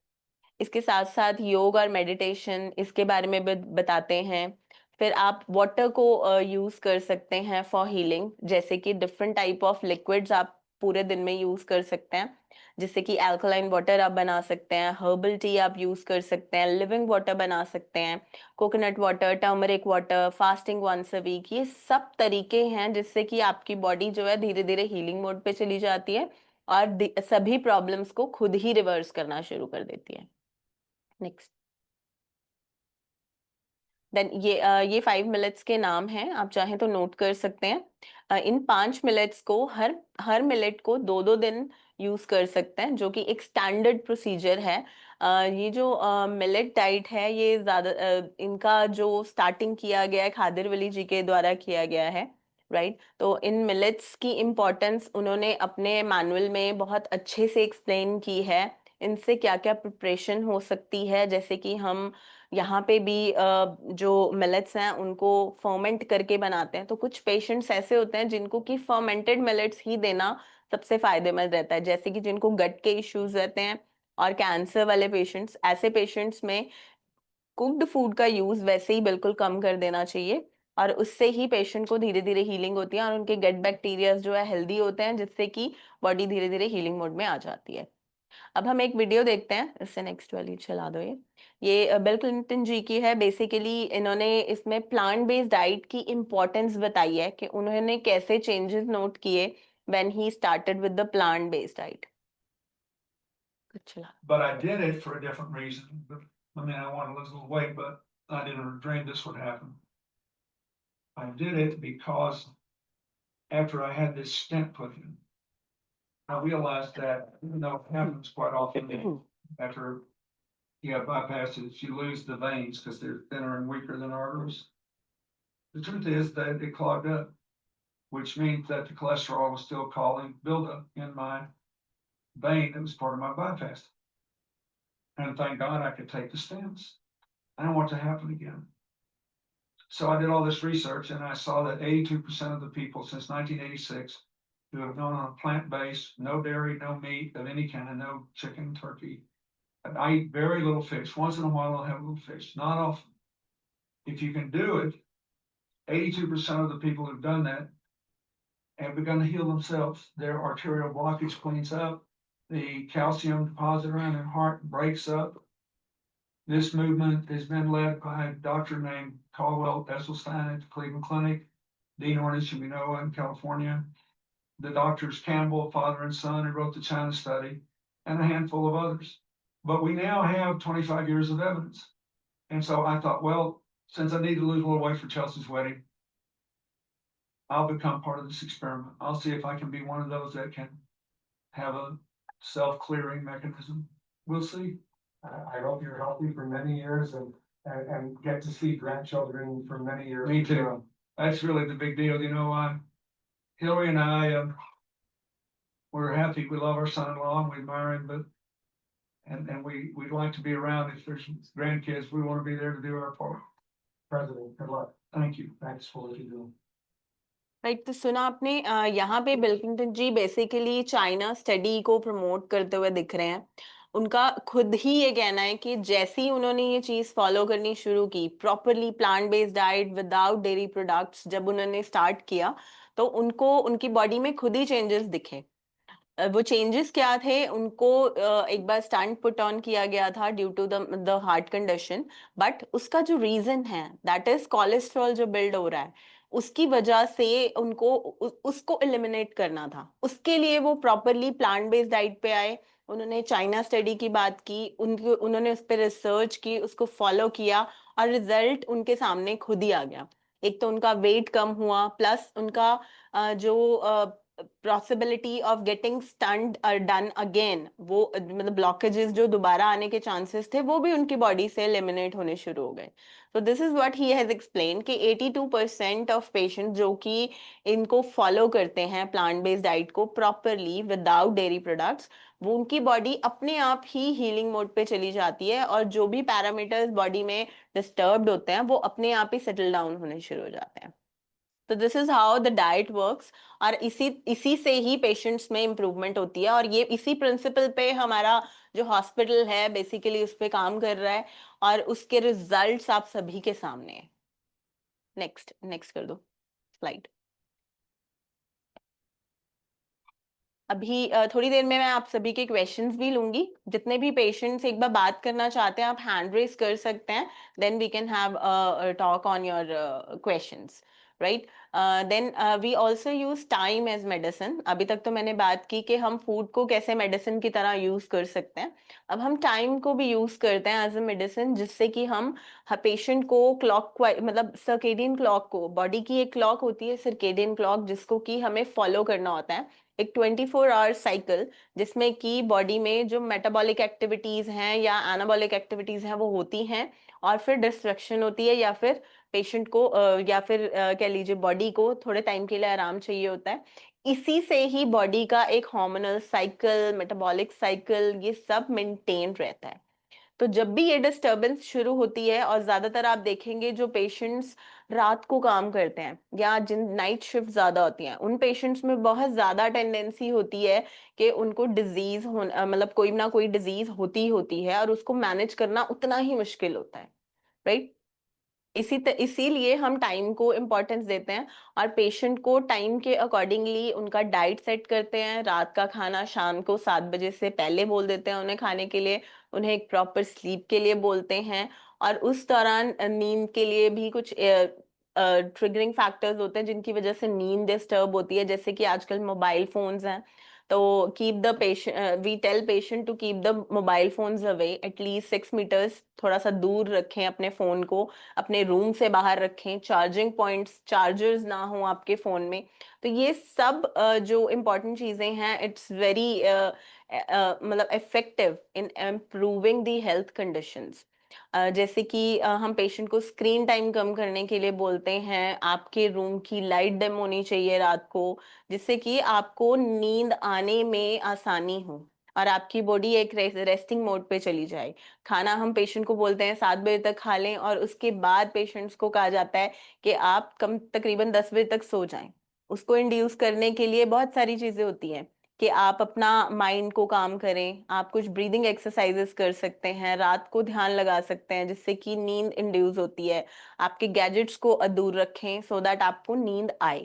इसके साथ साथ योग और मेडिटेशन इसके बारे में बताते हैं। फिर आप वाटर को यूज कर सकते हैं फॉर हीलिंग, जैसे कि डिफरेंट टाइप ऑफ लिक्विड्स आप पूरे दिन में यूज कर सकते हैं, जैसे कि अल्कलाइन वाटर आप बना सकते हैं, हर्बल टी आप यूज कर सकते हैं, लिविंग वाटर बना सकते हैं, coconut water, turmeric water, fasting once a week. ये सब तरीके हैं जिससे कि आपकी बॉडी जो है धीरे धीरे हीलिंग मोड पे चली जाती है और सभी प्रॉब्लम्स को खुद ही रिवर्स करना शुरू कर देती है। नेक्स्ट, देन ये 5 मिलेट्स के नाम हैं, आप चाहें तो नोट कर सकते हैं। इन 5 मिलेट्स को हर मिलेट को 2-2 दिन यूज कर सकते हैं, जो कि एक स्टैंडर्ड प्रोसीजर है। ये जो मिलेट डाइट है ये ज्यादा इनका जो स्टार्टिंग किया गया है खादरवली जी के द्वारा किया गया है, राइट। तो इन मिलेट्स की इम्पोर्टेंस उन्होंने अपने मैनुअल में बहुत अच्छे से एक्सप्लेन की है। इनसे क्या क्या प्रिपरेशन हो सकती है, जैसे कि हम यहाँ पे भी जो मिलेट्स हैं उनको फर्मेंट करके बनाते हैं। तो कुछ पेशेंट्स ऐसे होते हैं जिनको कि फर्मेंटेड मिलेट्स ही देना सबसे फायदेमंद रहता है, जैसे कि जिनको गट के इश्यूज रहते हैं और कैंसर वाले पेशेंट्स। ऐसे पेशेंट्स में कुक्ड फूड का यूज वैसे ही बिल्कुल कम कर देना चाहिए और उससे ही पेशेंट को धीरे धीरे हीलिंग होती है और उनके गट बैक्टीरिया जो है हेल्दी होते हैं, जिससे कि बॉडी धीरे धीरे हीलिंग मोड में आ जाती है। अब हम एक वीडियो देखते हैं, इससे नेक्स्ट वाली चला दो। ये बिल क्लिंटन जी की है। बेसिकली इन्होंने इसमें प्लांट बेस्ड डाइट की इम्पोर्टेंस बताई है कि उन्होंने कैसे चेंजेस नोट किए when he started with the plant based diet. चला। But I did it for a different reason. I mean, I wanted to lose a little weight, but I didn't dream this would happen. I did it because after I had this stent put in, I realized that, even though it happens quite often after you have bypasses, you lose the veins because they're thinner and weaker than arteries. The truth is that it clogged up, which means that the cholesterol was still causing buildup in my vein that was part of my bypass. And thank God I could take the stents. I don't want it to happen again. So I did all this research and I saw that 82% of the people since 1986 who have gone on a plant-based, no dairy, no meat of any kind, no chicken, turkey. And I eat very little fish. Once in a while I'll have a little fish, not often. If you can do it, 82% of the people who've done that have begun to heal themselves. Their arterial blockage cleans up. The calcium deposit around their heart breaks up. This movement has been led by a doctor named Caldwell Esselstyn at the Cleveland Clinic, Dean Ornish, you know, in California, the doctors Campbell, father and son, who wrote the China study, and a handful of others. But we now have 25 years of evidence. And so I thought, well, since I need to lose a little weight for Chelsea's wedding, I'll become part of this experiment. I'll see if I can be one of those that can have a self-clearing mechanism. We'll see. I hope you're healthy for many years and get to see grandchildren for many years. Me too. That's really the big deal. You know, Hillary and I, we're happy. We love our son-in-law and we admire him, but and we'd like to be around if there's grandkids. We want to be there to do our part. President, good luck. Thank you. Thanks for what you do. Right, तो सुना आपने। यहाँ पे bill Clinton जी basically China study को promote करते हुए दिख रहे हैं। उनका खुद ही ये कहना है कि जैसे ही उन्होंने ये चीज फॉलो करनी शुरू की, properly plant based diet without dairy products, जब उन्होंने स्टार्ट किया तो उनको उनकी बॉडी में खुद ही चेंजेस दिखे। वो चेंजेस क्या थे, उनको एक बार स्टंट पुट ऑन किया गया था due to the heart condition, but उसका जो रीजन है दैट इज कोलेस्ट्रॉल जो बिल्ड हो रहा है, उसकी वजह से उनको उसको एलिमिनेट करना था। उसके लिए वो प्रॉपरली प्लांट बेस्ड डाइट पे आए। उन्होंने चाइना स्टडी की बात की, उन्होंने उस पर रिसर्च की, उसको फॉलो किया और रिजल्ट उनके सामने खुद ही आ गया। एक तो उनका वेट कम हुआ, प्लस उनका जो पॉसिबिलिटी ऑफ गेटिंग स्टंट और डन अगेन, वो मतलब ब्लॉकेजेस जो दोबारा आने के चांसेस थे वो भी उनकी बॉडी से एलिमिनेट होने शुरू हो गए। तो this is what he has explain कि 82% ऑफ पेशेंट जो कि इनको फॉलो करते हैं प्लांट बेस्ड डाइट को प्रॉपरली विदाउट डेयरी प्रोडक्ट्स, वो उनकी बॉडी अपने आप ही हीलिंग मोड पे चली जाती है और जो भी पैरामीटर्स बॉडी में डिस्टर्ब्ड होते हैं वो अपने आप ही सेटल डाउन होने शुरू हो जाते हैं। तो this is how the diet works, और इसी से ही पेशेंट्स में इम्प्रूवमेंट होती है, और ये इसी प्रिंसिपल पे हमारा जो हॉस्पिटल है बेसिकली उस पे काम कर रहा है, और उसके रिजल्ट्स आप सभी के सामने है। नेक्स्ट नेक्स्ट कर दो स्लाइड। अभी थोड़ी देर में मैं आप सभी के क्वेश्चंस भी लूंगी। जितने भी पेशेंट्स एक बार बात करना चाहते हैं आप हैंड रेज कर सकते हैं, then we can have talk on your questions, right. Then we also use time as medicine. अभी तक तो मैंने बात की कि हम फूड को कैसे मेडिसिन की तरह यूज कर सकते हैं, अब हम टाइम को भी यूज करते हैं एज अ मेडिसिन, जिससे कि हम पेशेंट को क्लॉक मतलब सर्केडियन क्लॉक को, बॉडी की एक क्लॉक होती है सर्केडियन क्लॉक, जिसको कि हमें फॉलो करना होता है, एक 24 आवर साइकिल, जिसमें कि बॉडी में जो मेटाबॉलिक एक्टिविटीज हैं या एनाबॉलिक एक्टिविटीज हैं वो होती हैं, और फिर डिस्ट्रक्शन होती है, या फिर पेशेंट को या फिर कह लीजिए बॉडी को थोड़े टाइम के लिए आराम चाहिए होता है। इसी से ही बॉडी का एक हार्मोनल साइकिल, मेटाबॉलिक साइकिल, ये सब मेंटेन रहता है। तो जब भी ये डिस्टरबेंस शुरू होती है, और ज्यादातर आप देखेंगे जो पेशेंट्स रात को काम करते हैं या जिन नाइट शिफ्ट ज्यादा होती हैं, उन पेशेंट्स में बहुत ज्यादा टेंडेंसी होती है कि उनको डिजीज हो, मतलब कोई ना कोई डिजीज होती है, और उसको मैनेज करना उतना ही मुश्किल होता है, राइट। इसीलिए हम टाइम को इम्पोर्टेंस देते हैं, और पेशेंट को टाइम के अकॉर्डिंगली उनका डाइट सेट करते हैं। रात का खाना शाम को 7 बजे से पहले बोल देते हैं उन्हें खाने के लिए, उन्हें एक प्रॉपर स्लीप के लिए बोलते हैं, और उस दौरान नींद के लिए भी कुछ ट्रिगरिंग फैक्टर्स होते हैं जिनकी वजह से नींद डिस्टर्ब होती है, जैसे कि आजकल मोबाइल फोन्स हैं। तो keep the patient, we tell patient to keep the mobile phones away at least 6 metres, थोड़ा सा दूर रखें अपने फोन को, अपने रूम से बाहर रखें, चार्जिंग पॉइंट्स, चार्जर्स ना हो आपके फोन में। तो ये सब जो इम्पोर्टेंट चीजें हैं, इट्स वेरी मतलब effective in improving the health conditions. जैसे कि हम पेशेंट को स्क्रीन टाइम कम करने के लिए बोलते हैं, आपके रूम की लाइट डिम होनी चाहिए रात को, जिससे कि आपको नींद आने में आसानी हो और आपकी बॉडी एक रेस्टिंग मोड पे चली जाए। खाना हम पेशेंट को बोलते हैं 7 बजे तक खा लें, और उसके बाद पेशेंट्स को कहा जाता है कि आप तकरीबन 10 बजे तक सो जाएं। उसको इंड्यूस करने के लिए बहुत सारी चीजें होती हैं कि आप अपना माइंड को काम करें, आप कुछ ब्रीदिंग एक्सरसाइजेस कर सकते हैं, रात को ध्यान लगा सकते हैं जिससे कि नींद इंड्यूस होती है। आपके गैजेट्स को दूर रखें सो दैट आपको नींद आए,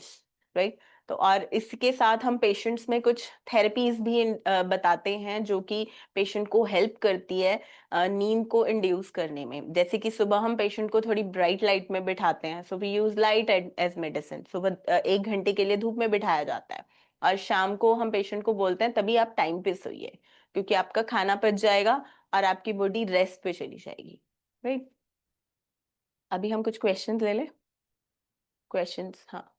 राइट। तो और इसके साथ हम पेशेंट्स में कुछ थेरेपीज भी बताते हैं जो कि पेशेंट को हेल्प करती है नींद को इंड्यूस करने में। जैसे कि सुबह हम पेशेंट को थोड़ी ब्राइट लाइट में बिठाते हैं, so we use light as medicine. सुबह 1 घंटे के लिए धूप में बिठाया जाता है, और शाम को हम पेशेंट को बोलते हैं तभी आप टाइम पे सोइए, क्योंकि आपका खाना पच जाएगा और आपकी बॉडी रेस्ट पे चली जाएगी, राइट। अभी हम कुछ क्वेश्चंस ले लें। क्वेश्चंस, हाँ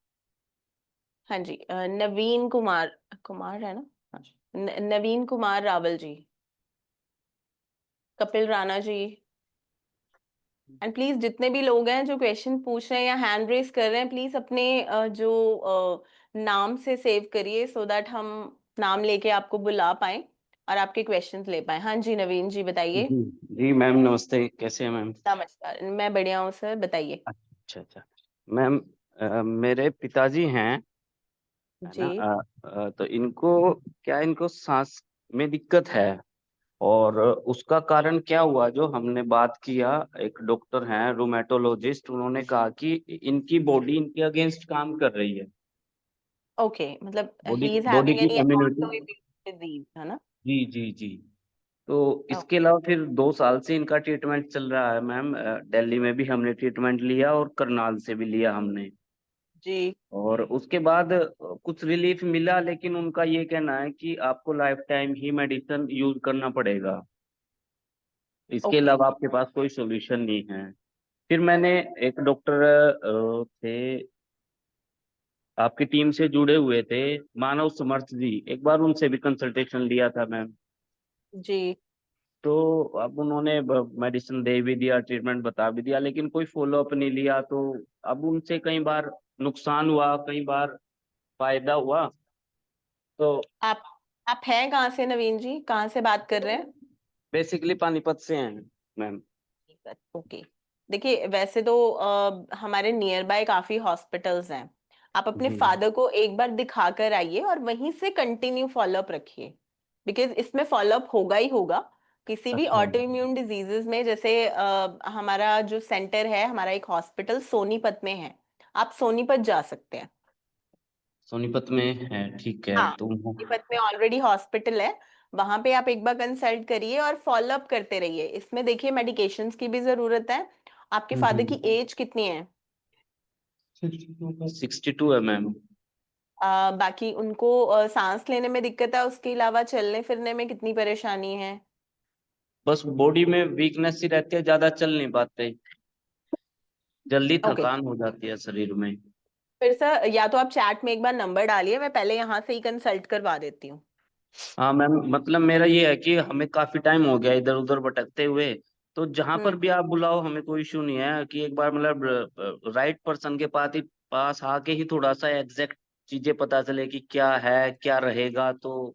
हाँ जी, नवीन कुमार, कुमार है ना, हाँ जी, नवीन कुमार रावल जी, कपिल राणा जी, एंड प्लीज जितने भी लोग हैं जो क्वेश्चन पूछ रहे हैं या हैंड रेस कर रहे हैं, प्लीज अपने जो नाम से सेव करिए सो दैट हम नाम लेके आपको बुला पाए और आपके क्वेश्चंस ले पाए। हाँ जी नवीन जी बताइए। जी जी मैम, नमस्ते, कैसे हैं मैम? नमस्कार, मैं बढ़िया हूँ सर, बताइए। अच्छा अच्छा मैम, मेरे पिताजी हैं, है ना? जी तो इनको सांस में दिक्कत है, और उसका कारण क्या हुआ? जो हमने बात किया, एक डॉक्टर हैं रूमेटोलॉजिस्ट, उन्होंने कहा कि इनकी बॉडी इनके अगेंस्ट काम कर रही है। ओके, मतलब body he is body having की एनी इम्यूनिटी। ऑटोइम्यून डिजीज, है ना? जी जी जी। तो इसके अलावा फिर 2 साल से इनका ट्रीटमेंट चल रहा है मैम। दिल्ली में भी हमने ट्रीटमेंट लिया और करनाल से भी लिया हमने, जी और उसके बाद कुछ रिलीफ मिला, लेकिन उनका ये कहना है कि आपको लाइफ टाइम ही मेडिसिन यूज करना पड़ेगा, इसके ओके। अलावा आपके पास कोई सोल्यूशन नहीं है। फिर मैंने एक डॉक्टर थे आपकी टीम से जुड़े हुए थे, मानव समर्थ जी, एक बार उनसे भी कंसल्टेशन लिया था मैम। जी। तो अब उन्होंने मेडिसिन दे भी दिया, ट्रीटमेंट बता भी दिया, लेकिन कोई फॉलो अप नहीं लिया। तो अब उनसे कई बार नुकसान हुआ, कई बार फायदा हुआ। तो आप आप हैं कहाँ से नवीन जी, कहाँ से बात कर रहे हैं? बेसिकली पानीपत से हैं मैम। ओके। देखिए वैसे तो हमारे नियर बाय काफी हॉस्पिटल्स हैं। आप अपने जी फादर को एक बार दिखा कर आइए और वहीं से कंटिन्यू फॉलोअप रखिए, बिकॉज इसमें फॉलोअप होगा ही होगा। किसी भी अच्छा। ऑटो इम्यून डिजीजेस में, जैसे हमारा जो सेंटर है, हमारा एक हॉस्पिटल सोनीपत में है, आप सोनीपत जा सकते हैं। सोनीपत में है, ठीक है। हाँ, तो सोनीपत में ऑलरेडी हॉस्पिटल है, वहां पे आप एक बार कंसल्ट करिए और फॉलो अप करते रहिए। इसमें देखिए मेडिकेशंस की भी जरूरत है। आपके फादर की एज कितनी है? 62 है मैम। बाकी उनको सांस लेने में दिक्कत है, उसके अलावा चलने फिरने में कितनी परेशानी है? बस बॉडी में वीकनेस ही रहती है, ज्यादा चल नहीं पाते, जल्दी ओके। थकान हो जाती है शरीर में। फिर सर या तो आप चैट में एक बार नंबर डालिए, मैं पहले यहाँ से ही कंसल्ट करवा देती हूँ। हाँ मैम, मतलब मेरा ये है कि हमें काफी टाइम हो गया इधर उधर भटकते हुए। तो जहां हम्म। पर भी आप बुलाओ हमें कोई इशू नहीं है, कि एक बार मतलब राइट पर्सन के पास आके ही थोड़ा सा एग्जैक्ट चीजें पता चले कि क्या है क्या रहेगा, तो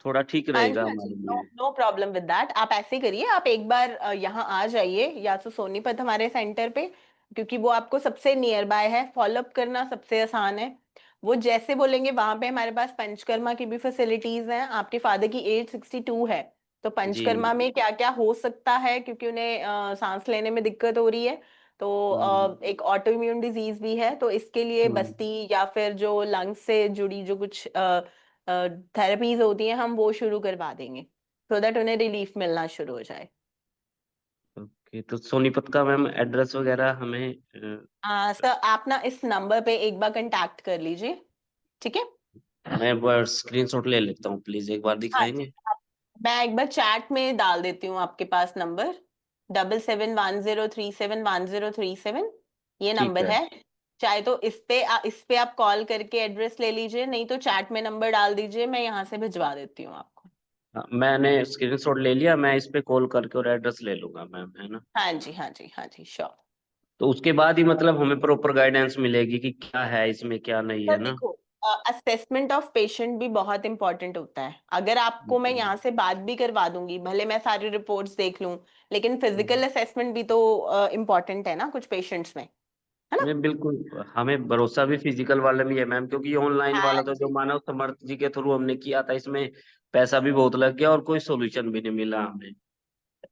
थोड़ा ठीक हाँ रहेगा जी, हाँ जी, हमारे नो लिए। No problem with that. आप ऐसे करिए, आप एक बार यहाँ आ जाइए, या तो सोनीपत हमारे सेंटर पे, क्योंकि वो आपको सबसे नियर बाय है, फॉलोअप करना सबसे आसान है। वो जैसे बोलेंगे वहां पे हमारे पास पंचकर्मा की भी फैसिलिटीज हैं। आपके फादर की एज 62 है, तो जी। पंचकर्मा में क्या क्या हो सकता है, क्योंकि उन्हें सांस लेने में दिक्कत हो रही है। तो एक ऑटो इम्यून डिजीज भी है, तो इसके लिए हम्म। बस्ती या फिर जो लंग्स से जुड़ी जो कुछ थेरेपीज होती हैं, हम वो शुरू करवा देंगे, सो दैट उन्हें रिलीफ मिलना शुरू हो जाए। ओके, तो सोनीपत का मैम एड्रेस वगैरह हमें सर आप ना इस नंबर पे एक बार कांटेक्ट कर लीजिए, ठीक है? मैं एक बार स्क्रीनशॉट ले लेता हूँ, प्लीज एक बार हाँ जी, दिखाएंगे। मैं एक बार चैट में डाल देती हूँ आपके पास नंबर, 7710371037, ये ठीक नंबर है। है। चाहे तो इस पे आप कॉल करके एड्रेस ले लीजिए, नहीं तो चैट में नंबर डाल दीजिए, मैं यहाँ से भिजवा देती हूँ आपको। हाँ, मैंने स्क्रीनशॉट ले लिया, मैं इस पे कॉल करके और एड्रेस ले लूंगा मैम, है ना। हाँ जी, हाँ जी, हाँ जी, श्योर। तो उसके बाद ही मतलब हमें प्रॉपर गाइडेंस मिलेगी कि क्या है इसमें क्या नहीं है सर ना। देखो, असेसमेंट ऑफ पेशेंट भी बहुत इंपॉर्टेंट होता है। अगर आपको मैं यहाँ से बात भी करवा दूंगी, भले मैं सारी रिपोर्ट्स देख लूं, लेकिन फिजिकल असेसमेंट भी तो इम्पोर्टेंट है ना कुछ पेशेंट्स में, है ना? नहीं बिल्कुल, हमें भरोसा भी फिजिकल वाले में ही है मैम, क्योंकि ऑनलाइन हाँ वाला तो जो जी। मानव समर्थ जी के थ्रू हमने किया था, इसमें पैसा भी बहुत लग गया और कोई सोल्यूशन भी नहीं मिला हमें।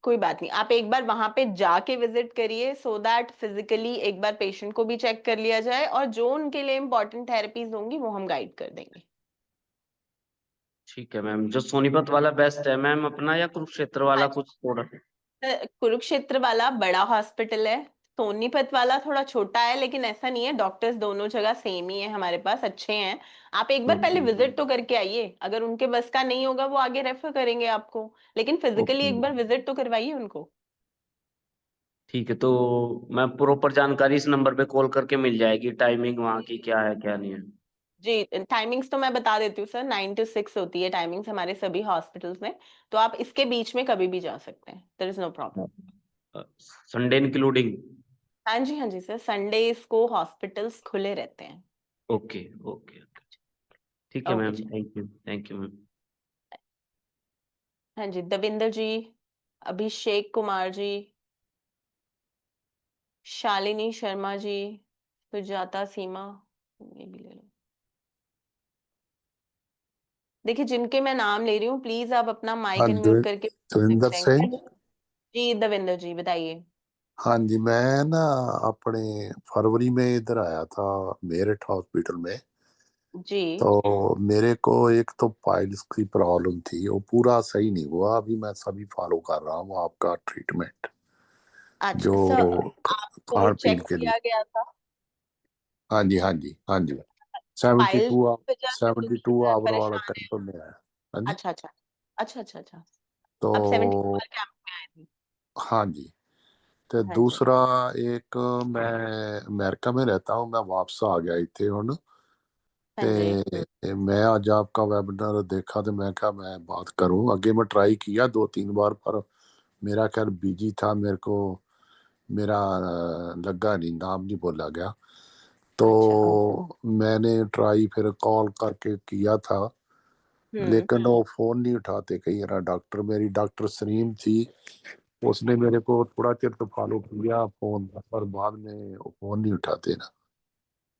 कोई बात नहीं, आप एक बार वहां पे जाके विजिट करिए, सो दैट फिजिकली एक बार पेशेंट को भी चेक कर लिया जाए, और जो उनके लिए इम्पोर्टेंट थेरेपीज होंगी वो हम गाइड कर देंगे। ठीक है मैम, जो सोनीपत वाला बेस्ट है मैम अपना, या कुरुक्षेत्र वाला कुछ थोड़ा। कुरुक्षेत्र वाला बड़ा हॉस्पिटल है, सोनीपत वाला थोड़ा छोटा है, लेकिन ऐसा नहीं है, डॉक्टर्स दोनों जगह सेम ही है हमारे पास, अच्छे हैं। आप एक बार पहले विजिट तो करके आइए, अगर उनके बस का नहीं होगा वो आगे रेफर करेंगे आपको, लेकिन फिजिकली ओके, एक बार विजिट तो करवाइए उनको। ठीक है। तो मैं प्रॉपर जानकारी इस नंबर पे कॉल करके मिल जाएगी, टाइमिंग वहाँ की क्या है क्या नहीं है। जी, टाइमिंग्स तो मैं बता देती हूँ सर, 9 to 6 होती है टाइमिंग्स हमारे सभी हॉस्पिटल्स में, तो आप इसके बीच में कभी भी जा सकते हैं, there is no problem. Sunday including. हाँ जी, हाँ जी सर, संडेज को हॉस्पिटल्स खुले रहते हैं। ओके ओके, ठीक है ओके मैम, जी। Thank you ma'am. हाँ जी, दविंदर जी, अभिषेक कुमार जी, शालिनी शर्मा जी, सुजाता सीमा, ये भी ले लो। देखिए जिनके मैं नाम ले रही हूँ, प्लीज आप अपना हाँ माइक अनम्यूट करके दविंदर करेंगे। सिंह। जी दविंदर जी बताइए। हाँ जी, मैं ना अपने फरवरी में इधर आया था मेरठ हॉस्पिटल में। जी। तो मेरे को एक तो पाइल्स की प्रॉब्लम थी, वो पूरा सही नहीं हुआ। अभी मैं सभी फॉलो कर रहा हूँ आपका ट्रीटमेंट, अच्छा जो सर, आपको खान पीन चेक के लिए। किया गया था? हाँ जी, हाँ जी, हाँ जी। सेवेंटी पाइल्स टू की वजह से कुछ 72 आवर वाला परेशान है? कैंप में आया। हाँ जी। अच्छा अच्छा, अच्छा अच्छा अच्छा। अब 72 तो कैंप में आए थे? हाँ जी। तो हाँ जी। दूसरा, एक मैं अमेरिका में रहता हूँ, मैं वापस आ गया इतने हुण। हाँ जी। ਤੇ मैं ਅੱਜ आपका वेबिनार देखा तो मैं कहा मैं बात करूं आगे मैं ट्राई किया 2-3 बार पर मेरा ख्याल बिजी था मेरे को मेरा लगा नहीं नाम नहीं बोला गया तो अच्छा। मैंने ट्राई फिर कॉल करके किया था लेकिन वो फोन नहीं उठाते कहीं ना डॉक्टर मेरी डॉक्टर सलीम थी उसने मेरे को थोड़ा चिर तो फॉलो किया फोन पर बाद में वो फोन नहीं उठाते ना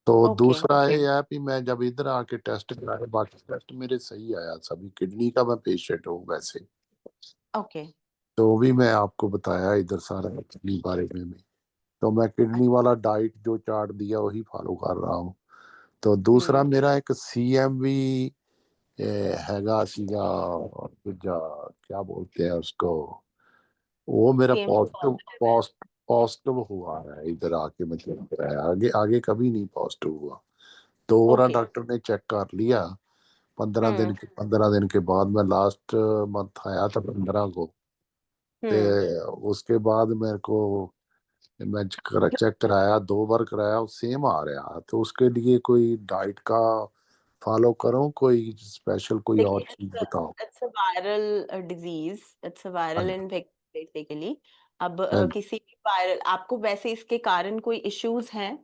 तो ओके। दूसरा ये है कि मैं जब इधर आके टेस्ट कराए बाकी टेस्ट मेरे सही आया सभी किडनी का मैं पेशेंट हूँ वैसे ओके। तो भी मैं आपको बताया इधर सारा किडनी बारे में भी तो मैं किडनी वाला डाइट जो चार्ट दिया वही फॉलो कर रहा हूँ तो दूसरा मेरा एक CMV हैगा सीगा दूजा क्या बोलते हैं उसको वो मेरा CMV पॉजिटिव हुआ है इधर आके मतलब कराया आगे आगे कभी नहीं पॉजिटिव हुआ तो और ओके। डॉक्टर ने चेक कर लिया 15 दिन के बाद मैं लास्ट मंथ आया था 15 को ते उसके बाद मेरे को मैं चेक कराया 2 बार कराया सेम आ रहा तो उसके लिए कोई डाइट का फॉलो करो कोई स्पेशल कोई और देखिए, चीज बताओ it's a viral disease, it's a हाँ वायरल जी इन्फेक्शन बेसिकली। अब हाँ जी। किसी भी वायरल आपको वैसे इसके कारण कोई इश्यूज हैं?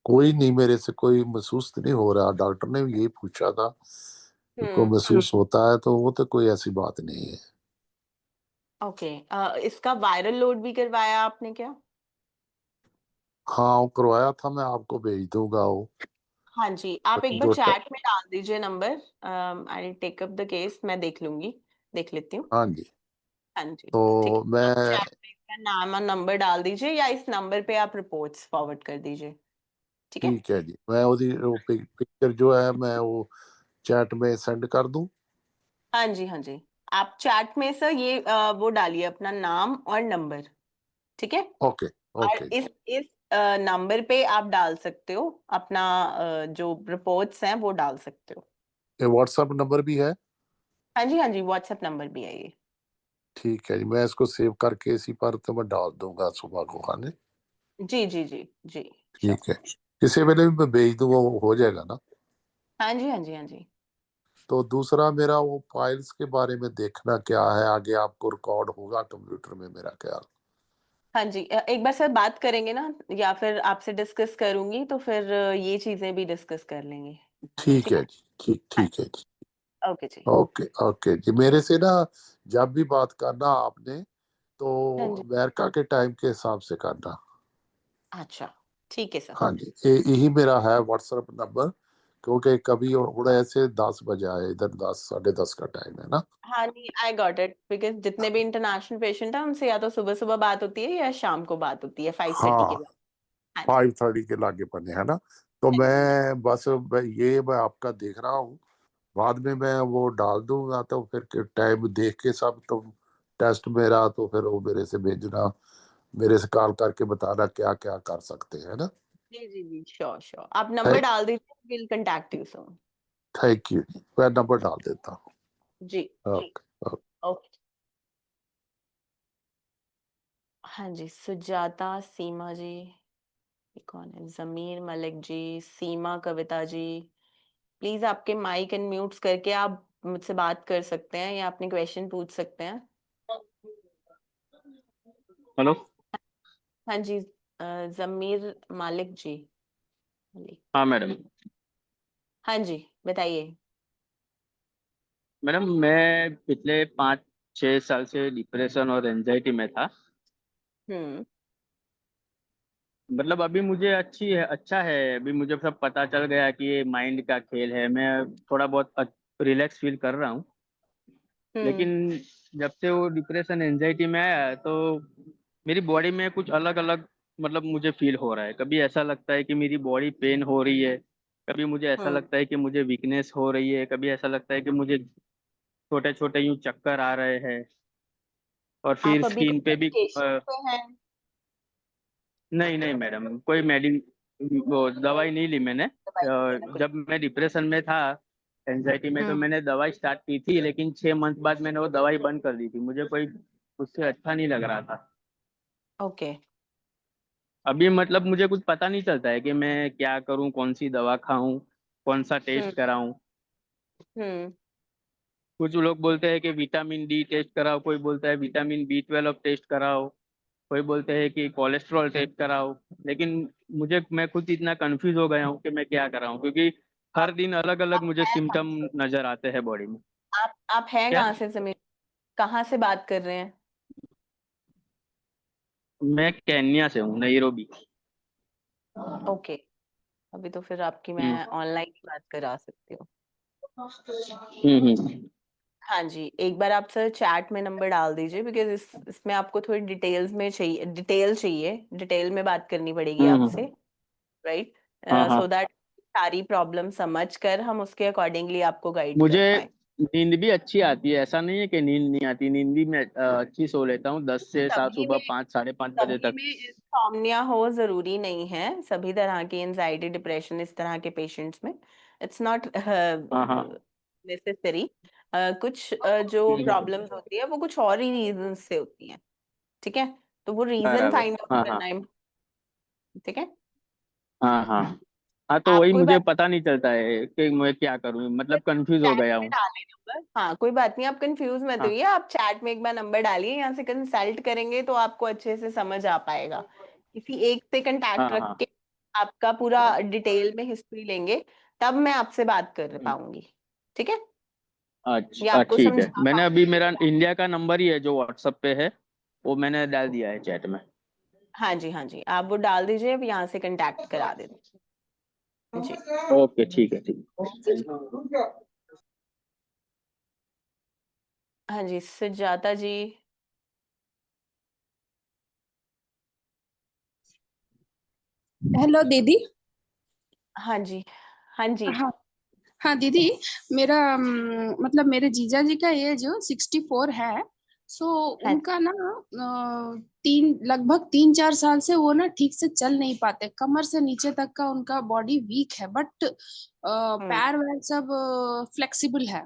कोई नहीं मेरे से कोई महसूस तो नहीं हो रहा डॉक्टर ने भी यही पूछा था कि को महसूस होता है तो वो तो कोई ऐसी बात नहीं है ओके। इसका वायरल लोड भी करवाया आपने क्या? हाँ वो करवाया था मैं आपको भेज दूंगा वो हाँ जी, आप एक बार जो चैट में डाल दीजिए number. I take up the case, मैं देख लूंगी, देख लेती हूँ। हाँ जी हाँ जी, ठीक तो है। मैं आप चैट में इसका नाम और नंबर डाल दीजिए या इस नंबर पे आप रिपोर्ट्स फॉरवर्ड कर दीजिए। ठीक है? ठीक है जी मैं वो पिक्चर जो है मैं वो चैट में सेंड कर दूं हाँ जी, हाँ जी। आप चैट में सर ये वो डालिए अपना नाम और नंबर। ठीक है? ओके और ओके इस नंबर पे आप डाल सकते हो अपना जो रिपोर्ट्स हैं वो डाल सकते हो। ये व्हाट्सएप नंबर भी है हाँ जी, हाँ जी, व्हाट्सएप नंबर भी है ये। ठीक है जी मैं इसको सेव करके इसी पर तो मैं डाल दूंगा सुबह को खाने जी, जी, जी, जी, श्योर। ठीक है किसी वेले भी मैं भेज दूंगा वो हो जाएगा ना हाँ जी, हाँ जी, हाँ जी। तो दूसरा मेरा वो फाइल्स के बारे में देखना क्या है आगे आपको रिकॉर्ड होगा कंप्यूटर में मेरा ख्याल हाँ जी, एक बार सर बात करेंगे ना, या फिर आपसे डिस्कस करूंगी तो फिर ये चीजें भी डिस्कस कर लेंगे। ठीक ठीक है है? जी ठीक हाँ ठीक है जी जी, ओके जी। ओके ओके जी मेरे से ना जब भी बात करना आपने तो हाँ जी। अमेरिका के टाइम के हिसाब से करना अच्छा, ठीक है सर। हाँ जी यही मेरा है व्हाट्सएप नंबर क्योंकि कभी और ऐसे 10 बजे आए इधर 10 साढ़े 10 का टाइम है ना हाँ नहीं, आई गॉट इट, बिकॉज जितने भी इंटरनेशनल पेशेंट हैं उनसे या तो सुबह सुबह बात होती है या शाम को बात होती है 5:30 के हाँ बाद। हाँ जी। 5:30 के लागे पड़े है ना तो हाँ जी, मैं बस ये मैं आपका देख रहा हूँ बाद में मैं वो डाल दूंगा तो फिर टाइम देख के सब तो टेस्ट मेरा तो फिर वो मेरे से भेजना मेरे से कॉल करके बताना क्या क्या कर सकते हैं ना जी, जी, जी, श्योर, श्योर, आप नंबर डाल दीजिए, will contact you soon. Thank you मैं नंबर डाल देता हूँ जी, जी, ओके ओके। हाँ जी, सुजाता सीमा जी, ये कौन है? जमीर मलिक जी, सीमा कविता जी, प्लीज आपके माइक एंड म्यूट्स करके आप मुझसे बात कर सकते हैं या अपने क्वेश्चन पूछ सकते हैं। हेलो। हाँ जी, जमीर मालिक जी, हाँ मैडम। हाँ जी, बताइए। मैडम मैं पिछले 5-6 साल से डिप्रेशन और एंजाइटी में था। हम्म। मतलब अभी मुझे अच्छा है। अभी मुझे सब पता चल गया कि ये माइंड का खेल है। मैं थोड़ा बहुत रिलैक्स फील कर रहा हूँ। हम्म। लेकिन जब से वो डिप्रेशन एंजाइटी में आया है, तो मेरी बॉडी में कुछ अलग अलग मतलब मुझे फील हो रहा है। कभी ऐसा लगता है कि मेरी बॉडी पेन हो रही है, कभी मुझे ऐसा हम्म। लगता है कि मुझे वीकनेस हो रही है, कभी ऐसा लगता है कि मुझे छोटे छोटे यूं चक्कर आ रहे हैं। और फिर आप अभी स्किन पे कोई भी मेडिकेशन पे हैं? नहीं नहीं मैडम, कोई वो दवाई नहीं ली मैंने। दवाई पे हैं? जब मैं डिप्रेशन में था, एंजाइटी में, तो हम्म। मैंने दवाई स्टार्ट की थी, लेकिन 6 मंथ बाद मैंने वो दवाई बंद कर दी थी। मुझे कोई उससे अच्छा नहीं लग रहा था। ओके। अभी मतलब मुझे कुछ पता नहीं चलता है कि मैं क्या करूं, कौन सी दवा खाऊं, कौन सा हम्म टेस्ट कराऊं। हम्म कुछ लोग बोलते हैं कि विटामिन डी टेस्ट कराओ, कोई बोलता है विटामिन B12 टेस्ट कराओ, कोई बोलते हैं कि कोलेस्ट्रॉल टेस्ट कराओ। लेकिन मैं खुद इतना कंफ्यूज हो गया हूँ कि मैं क्या कराऊं, क्योंकि हर दिन अलग अलग आप मुझे हैं सिम्टम कहाँ से? नजर आते हैं बॉडी में। आप हैं क्या? कहाँ से समीर? कहाँ से बात कर रहे हैं? मैं केन्या से हूँ, नैरोबी। ओके, अभी तो फिर आपकी मैं हम्म ऑनलाइन ही बात करा सकती हूँ। हम्म। हाँ जी, एक बार आप सर चैट में नंबर डाल दीजिए, बिकॉज इसमें आपको थोड़ी डिटेल्स में चाहिए, डिटेल में बात करनी पड़ेगी आपसे, हम्म। राइट? हाँ हाँ। सो दैट सारी प्रॉब्लम समझ कर हम उसके अकॉर्डिंगली आपको गाइड मुझे कर पाए। नींद भी अच्छी आती है, ऐसा नहीं है कि नींद नहीं आती। नींद भी मैं अच्छी सो लेता हूँ 10 से 7, सभी में सुबह 5, 5:30 बजे सभी तक। में इंसोम्निया हो जरूरी नहीं है, सभी तरह की एंजाइटी डिप्रेशन इस तरह के पेशेंट्स में इट्स नॉट हाँ हाँ। नेसेसरी। कुछ जो प्रॉब्लम्स होती है वो कुछ और ही रीजन से होती हैं, ठीक है? तो वो रीजन बराबर। फाइंड आउट हाँ हाँ। करना है, ठीक है? हाँ हाँ। हाँ, तो आप वही कोई मुझे बात पता नहीं चलता है कि मैं क्या करूँ, मतलब कंफ्यूज हो चैट गया में हूँ। डालें नंबर, हाँ कोई बात नहीं, आप कंफ्यूज मत हाँ होइए, आप चैट में एक बार नंबर डालिए, यहाँ से कंसल्ट करेंगे तो आपको अच्छे से समझ आ पाएगा। किसी एक से हाँ कांटेक्ट रख हाँ। के आपका पूरा डिटेल में हिस्ट्री लेंगे, तब मैं आपसे बात कर हम्म। पाऊंगी, ठीक है? या अच्छा आपको ठीक है, समझा मैंने अभी पाऊंगी। मेरा इंडिया का नंबर ही है जो व्हाट्सएप पे है, वो मैंने डाल दिया है चैट में। हाँ जी हाँ जी, आप वो डाल दीजिए, अब यहाँ से कांटेक्ट करा देते जी। ओके ठीक है, ठीक हाँ जी, सुजाता जी। हेलो दीदी। हाँ जी हाँ जी। हाँ हाँ दीदी, मेरा मतलब मेरे जीजा जी का एज 64 है। सो हाँ उनका ना लगभग 3-4 साल से वो ना ठीक से चल नहीं पाते, कमर से नीचे तक का उनका बॉडी वीक है, बट हम्म पैर वैर सब फ्लेक्सिबल है।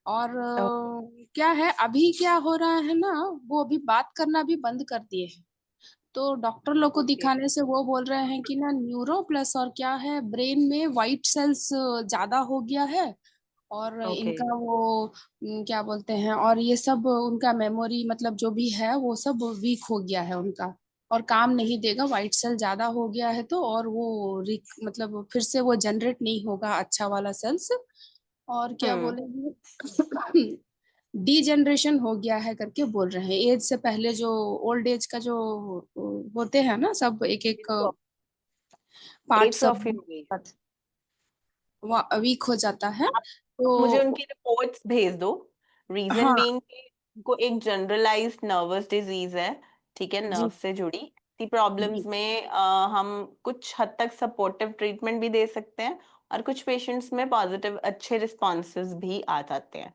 और ओ- क्या है अभी क्या हो रहा है ना, वो अभी बात करना भी बंद कर दिए हैं। तो डॉक्टर लोग को ओके दिखाने से वो बोल रहे हैं कि ना न्यूरो प्लस और क्या है, ब्रेन में वाइट सेल्स ज्यादा हो गया है। और ओके इनका वो क्या बोलते हैं, और ये सब उनका मेमोरी मतलब जो भी है वो सब वीक हो गया है उनका, और काम नहीं देगा, वाइट सेल ज्यादा हो गया है तो, और वो मतलब फिर से वो जनरेट नहीं होगा अच्छा वाला सेल्स। और क्या हम्म बोलेंगे डी जनरेशन हो गया है करके बोल रहे हैं, एज से पहले जो ओल्ड एज का जो होते हैं ना सब एक एक पार्ट एज सब ऑफ योगी। वीक हो जाता है तो। मुझे उनकी रिपोर्ट्स भेज दो। रीजन हाँ बीइंग उनको एक जनरलाइज्ड नर्वस डिजीज है, ठीक है, नर्व जी से जुड़ी। इसी प्रॉब्लम्स जी में हम कुछ हद तक सपोर्टिव ट्रीटमेंट भी दे सकते हैं, और कुछ पेशेंट्स में पॉजिटिव अच्छे रिस्पॉन्सेज भी आ जाते हैं,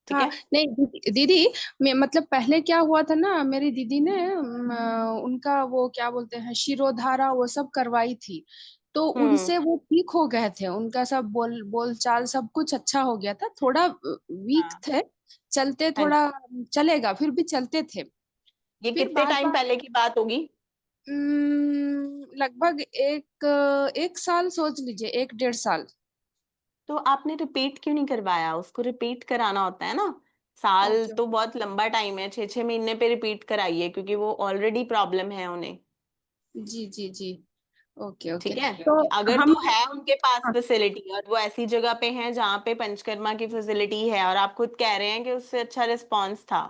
ठीक हाँ। है? नहीं दीदी, मैं मतलब पहले क्या हुआ था ना, मेरी दीदी ने उनका वो क्या बोलते हैं शिरोधारा वो सब करवाई थी। तो हम्म उनसे वो ठीक हो गए थे, उनका सब बोल चाल सब कुछ अच्छा हो गया था, थोड़ा वीक हाँ थे, चलते हाँ जी। थोड़ा चलेगा फिर भी चलते थे। ये फिर कितने बार टाइम बार पहले की बात होगी? लगभग एक साल सोच लीजिए, 1-1.5 साल। तो आपने रिपीट क्यों नहीं करवाया? उसको रिपीट कराना होता है ना। साल ओके। तो बहुत लंबा टाइम है, 6-6 महीने पे रिपीट कराइए, क्योंकि वो ऑलरेडी प्रॉब्लम है उन्हें, जी जी जी। Okay okay. ठीक है? तो अगर हम तो है उनके पास हाँ फैसिलिटी, और वो ऐसी जगह पे हैं जहाँ पे पंचकर्मा की फैसिलिटी है, और आप खुद कह रहे हैं कि उससे अच्छा रिस्पॉन्स था,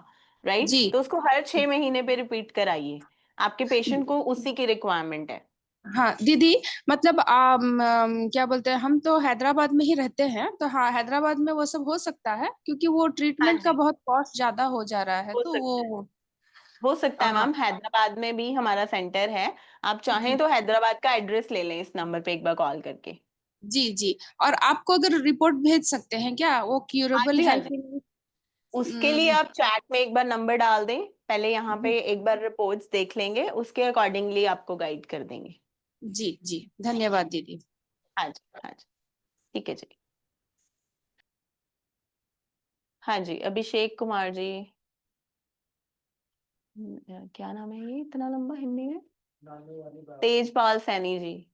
राइट? जी तो उसको हर 6 महीने पे रिपीट कराइए, आपके पेशेंट को उसी की रिक्वायरमेंट है। हाँ दीदी, मतलब क्या बोलते हैं, हम तो हैदराबाद में ही रहते हैं, तो हाँ हैदराबाद में वो सब हो सकता है, क्योंकि वो हाँ ट्रीटमेंट का जी, बहुत कॉस्ट ज्यादा हो जा रहा है हो तो सकता है, वो हो सकता है हाँ मैम, हैदराबाद में भी हमारा सेंटर है। आप चाहें जी तो हैदराबाद का एड्रेस ले लें इस नंबर पे एक बार कॉल करके। जी जी। और आपको अगर रिपोर्ट भेज सकते हैं क्या, वो हाँ क्यूरेबल जी हाँ है जी, कि नहीं? उसके लिए आप चैट में एक बार नंबर डाल दें, पहले यहाँ जी पे एक बार रिपोर्ट्स देख लेंगे, उसके अकॉर्डिंगली आपको गाइड कर देंगे। जी जी, धन्यवाद दीदी। हाँ जी हाँ जी, ठीक है जी। हाँ जी, अभिषेक कुमार जी। क्या नाम है ये इतना लंबा हिंदी में? तेजपाल सैनी जी,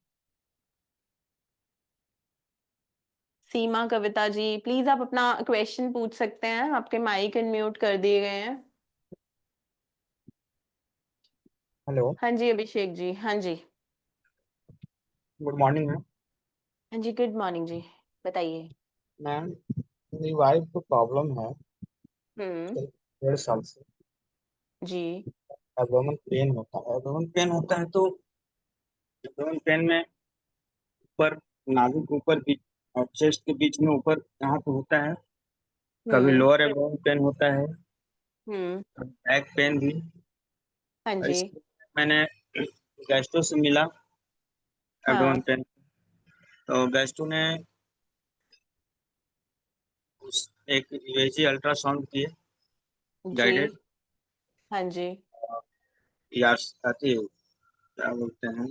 सीमा कविता जी, प्लीज आप अपना क्वेश्चन पूछ सकते हैं, आपके माइक अनम्यूट कर दिए गए हैं। हेलो, हाँ जी अभिषेक जी, हाँ जी। Good morning ma'am. हाँ जी गुड मॉर्निंग जी, बताइए। मैम, मेरी वाइफ को प्रॉब्लम है हम्म। 1.5 साल से। जी। एब्डोमेन पेन होता है, एब्डोमेन पेन होता है तो एब्डोमेन पेन में ऊपर नाभि के ऊपर बीच और चेस्ट के बीच में ऊपर यहाँ पे होता है। कभी हम्म। लोअर एब्डोमेन पेन होता है, हम्म। कभी बैक पेन भी। हाँ और जी। इसके मैंने गैस्ट्रो से मिला हाँ एब्डोमेन पेन, तो गैस्ट्रो ने एक यूएजी अल्ट्रासाउंड किए जी। गाइडेड, हाँ जी। यार आती है क्या बोलते हैं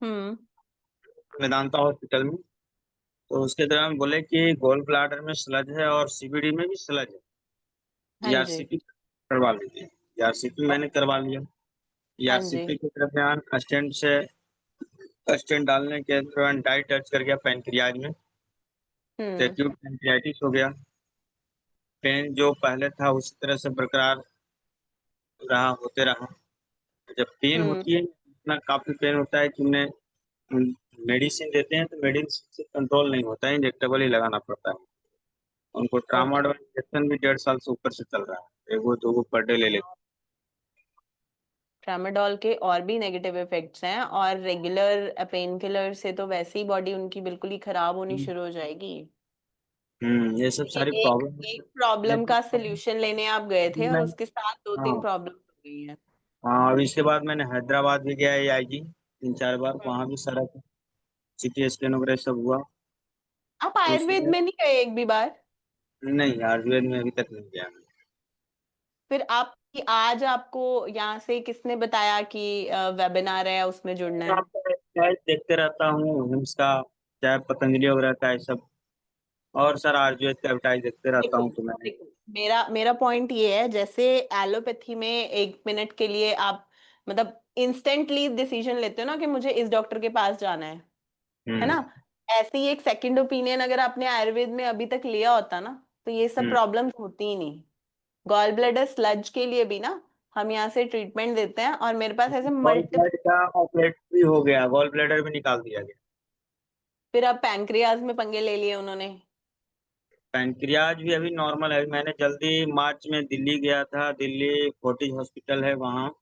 हम्म। वेदांता हॉस्पिटल में। तो उसके दौरान बोले कि गोल ब्लाडर में स्लज है और सीबीडी में भी स्लज है, हाँ जी। ईआरसीपी करवा लीजिए। ईआरसीपी मैंने करवा लिया। हाँ जी। ईआरसीपी के दरमियान स्टेंट डालने के दौरान डाई टच कर गया पैनक्रियाज में, तो हम्म। एक्यूट पैनक्रियाटिस हो गया। पेन जो पहले था उसी तरह से बरकरार रहा, होते रहा। जब पेन हम्म। होती है इतना काफी पेन होता है कि उन्हें मेडिसिन देते हैं तो मेडिसिन से कंट्रोल नहीं होता है, इंजेक्टेबल ही लगाना पड़ता है। उनको ओके। ट्रामाडोल इंजेक्शन भी 1.5 साल से ऊपर से चल रहा है, एगो दो पर डे ले लेते ट्रामाडोल के और भी नेगेटिव इफेक्ट्स हैं, और रेगुलर पेन किलर से तो वैसे ही बॉडी उनकी बिल्कुल ही खराब होनी हैं। शुरू हो जाएगी। ये सब ये सारी एक प्रॉब्लम एक प्रॉब्लम का है। सोल्यूशन लेने आप गए थे और मैं उसके साथ दो तीन हाँ प्रॉब्लम हो गई हैं। हाँ, अब इसके बाद मैंने हैदराबाद भी गया एआईजी 3-4 बार, वहाँ भी सारा सीटी स्कैन वगैरह सब हुआ। आप तो आयुर्वेद उसमें में नहीं गए एक भी बार? नहीं, आयुर्वेद में अभी तक नहीं गया मैं। फिर आप आज आपको यहाँ से किसने बताया कि वेबिनार है उसमें जुड़ना है? आपका वेबसाइट देखते रहता हूँ, हिम्स का, चाहे पतंजलि वगैरह का, ये सब, और सर आयुर्वेद का एडवर्टाइज देखते रहता देखो हूँ तो मैंने। देखो, मेरा मेरा पॉइंट ये है, जैसे एलोपैथी में 1 मिनट के लिए आप मतलब इंस्टेंटली डिसीजन लेते हो ना कि मुझे इस डॉक्टर के पास जाना है हम्म ना? ऐसे ही एक सेकंड ओपिनियन अगर आपने आयुर्वेद में अभी तक लिया होता ना, तो ये सब हम्म प्रॉब्लम्स होती ही नहीं। गॉल ब्लैडर स्लज के लिए भी ना हम यहाँ से ट्रीटमेंट देते हैं, और मेरे पास ऐसे गॉल मल्टीपल। ब्लैडर का ऑपरेट भी हो गया, गॉल ब्लैडर भी निकाल दिया गया। फिर अब पैंक्रियाज में पंगे ले लिए उन्होंने। पैनक्रियाज भी अभी नॉर्मल है। मैंने जल्दी मार्च में दिल्ली गया था, दिल्ली फोर्टिज हॉस्पिटल है, वहाँ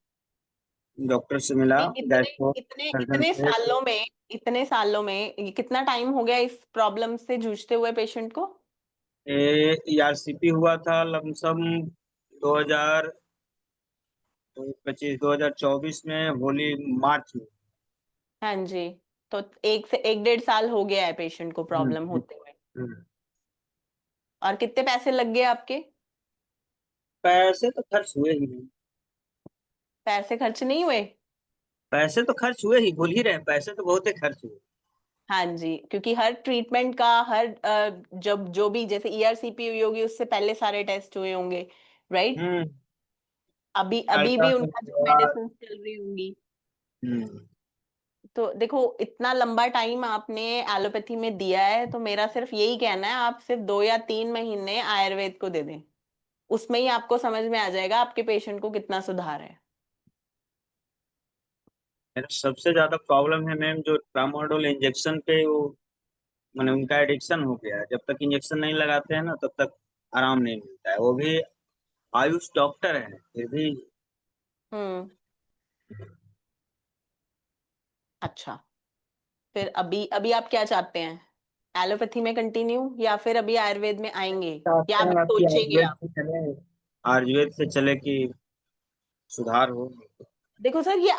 डॉक्टर से मिला, नहीं, इतने गैस्ट्रो इतने सर्जन इतने थे। सालों में, इतने सालों में ये कितना टाइम हो गया इस प्रॉब्लम से जूझते हुए पेशेंट को? ईआरसीपी हुआ था लमसम 2025 2024 में, होली मार्च में। हाँ जी। तो 1 से 1.5 साल हो गया है पेशेंट को प्रॉब्लम हम्म, होते हुए। हम्म। और कितने पैसे लग गए आपके? पैसे तो खर्च हुए ही नहीं। पैसे खर्च नहीं हुए? पैसे तो खर्च हुए ही, बोल ही रहे हैं, पैसे तो बहुत ही खर्च हुए। हाँ जी, क्योंकि हर ट्रीटमेंट का हर जब जो भी जैसे ईआरसीपी हुई होगी उससे पहले सारे टेस्ट हुए होंगे, राइट? हम्म अभी अभी भी अल्ट्रासाउंड उनका जो हुआ। मेडिसिन चल रही होंगी। हम्म तो देखो, इतना लंबा टाइम आपने एलोपैथी में दिया है, तो मेरा सिर्फ यही कहना है, आप सिर्फ 2 या 3 महीने आयुर्वेद को दे दें। उसमें ही आपको समझ में आ जाएगा आपके पेशेंट को कितना सुधार है। मेरा सबसे ज्यादा प्रॉब्लम है मैम, जो ट्रामाडोल इंजेक्शन पे वो, मैंने उनका एडिक्शन हो गया है। जब तक इंजेक्शन नहीं लगाते हैं ना तब तक आराम नहीं मिलता है। वो भी आयुष डॉक्टर है फिर भी। हम्म। अच्छा, फिर अभी अभी आप क्या चाहते हैं? एलोपैथी में कंटिन्यू, या फिर अभी आयुर्वेद में आएंगे, या चाहते अभी हैं आपकी सोचेंगे आप? आयुर्वेद से चले कि सुधार हो। देखो सर, ये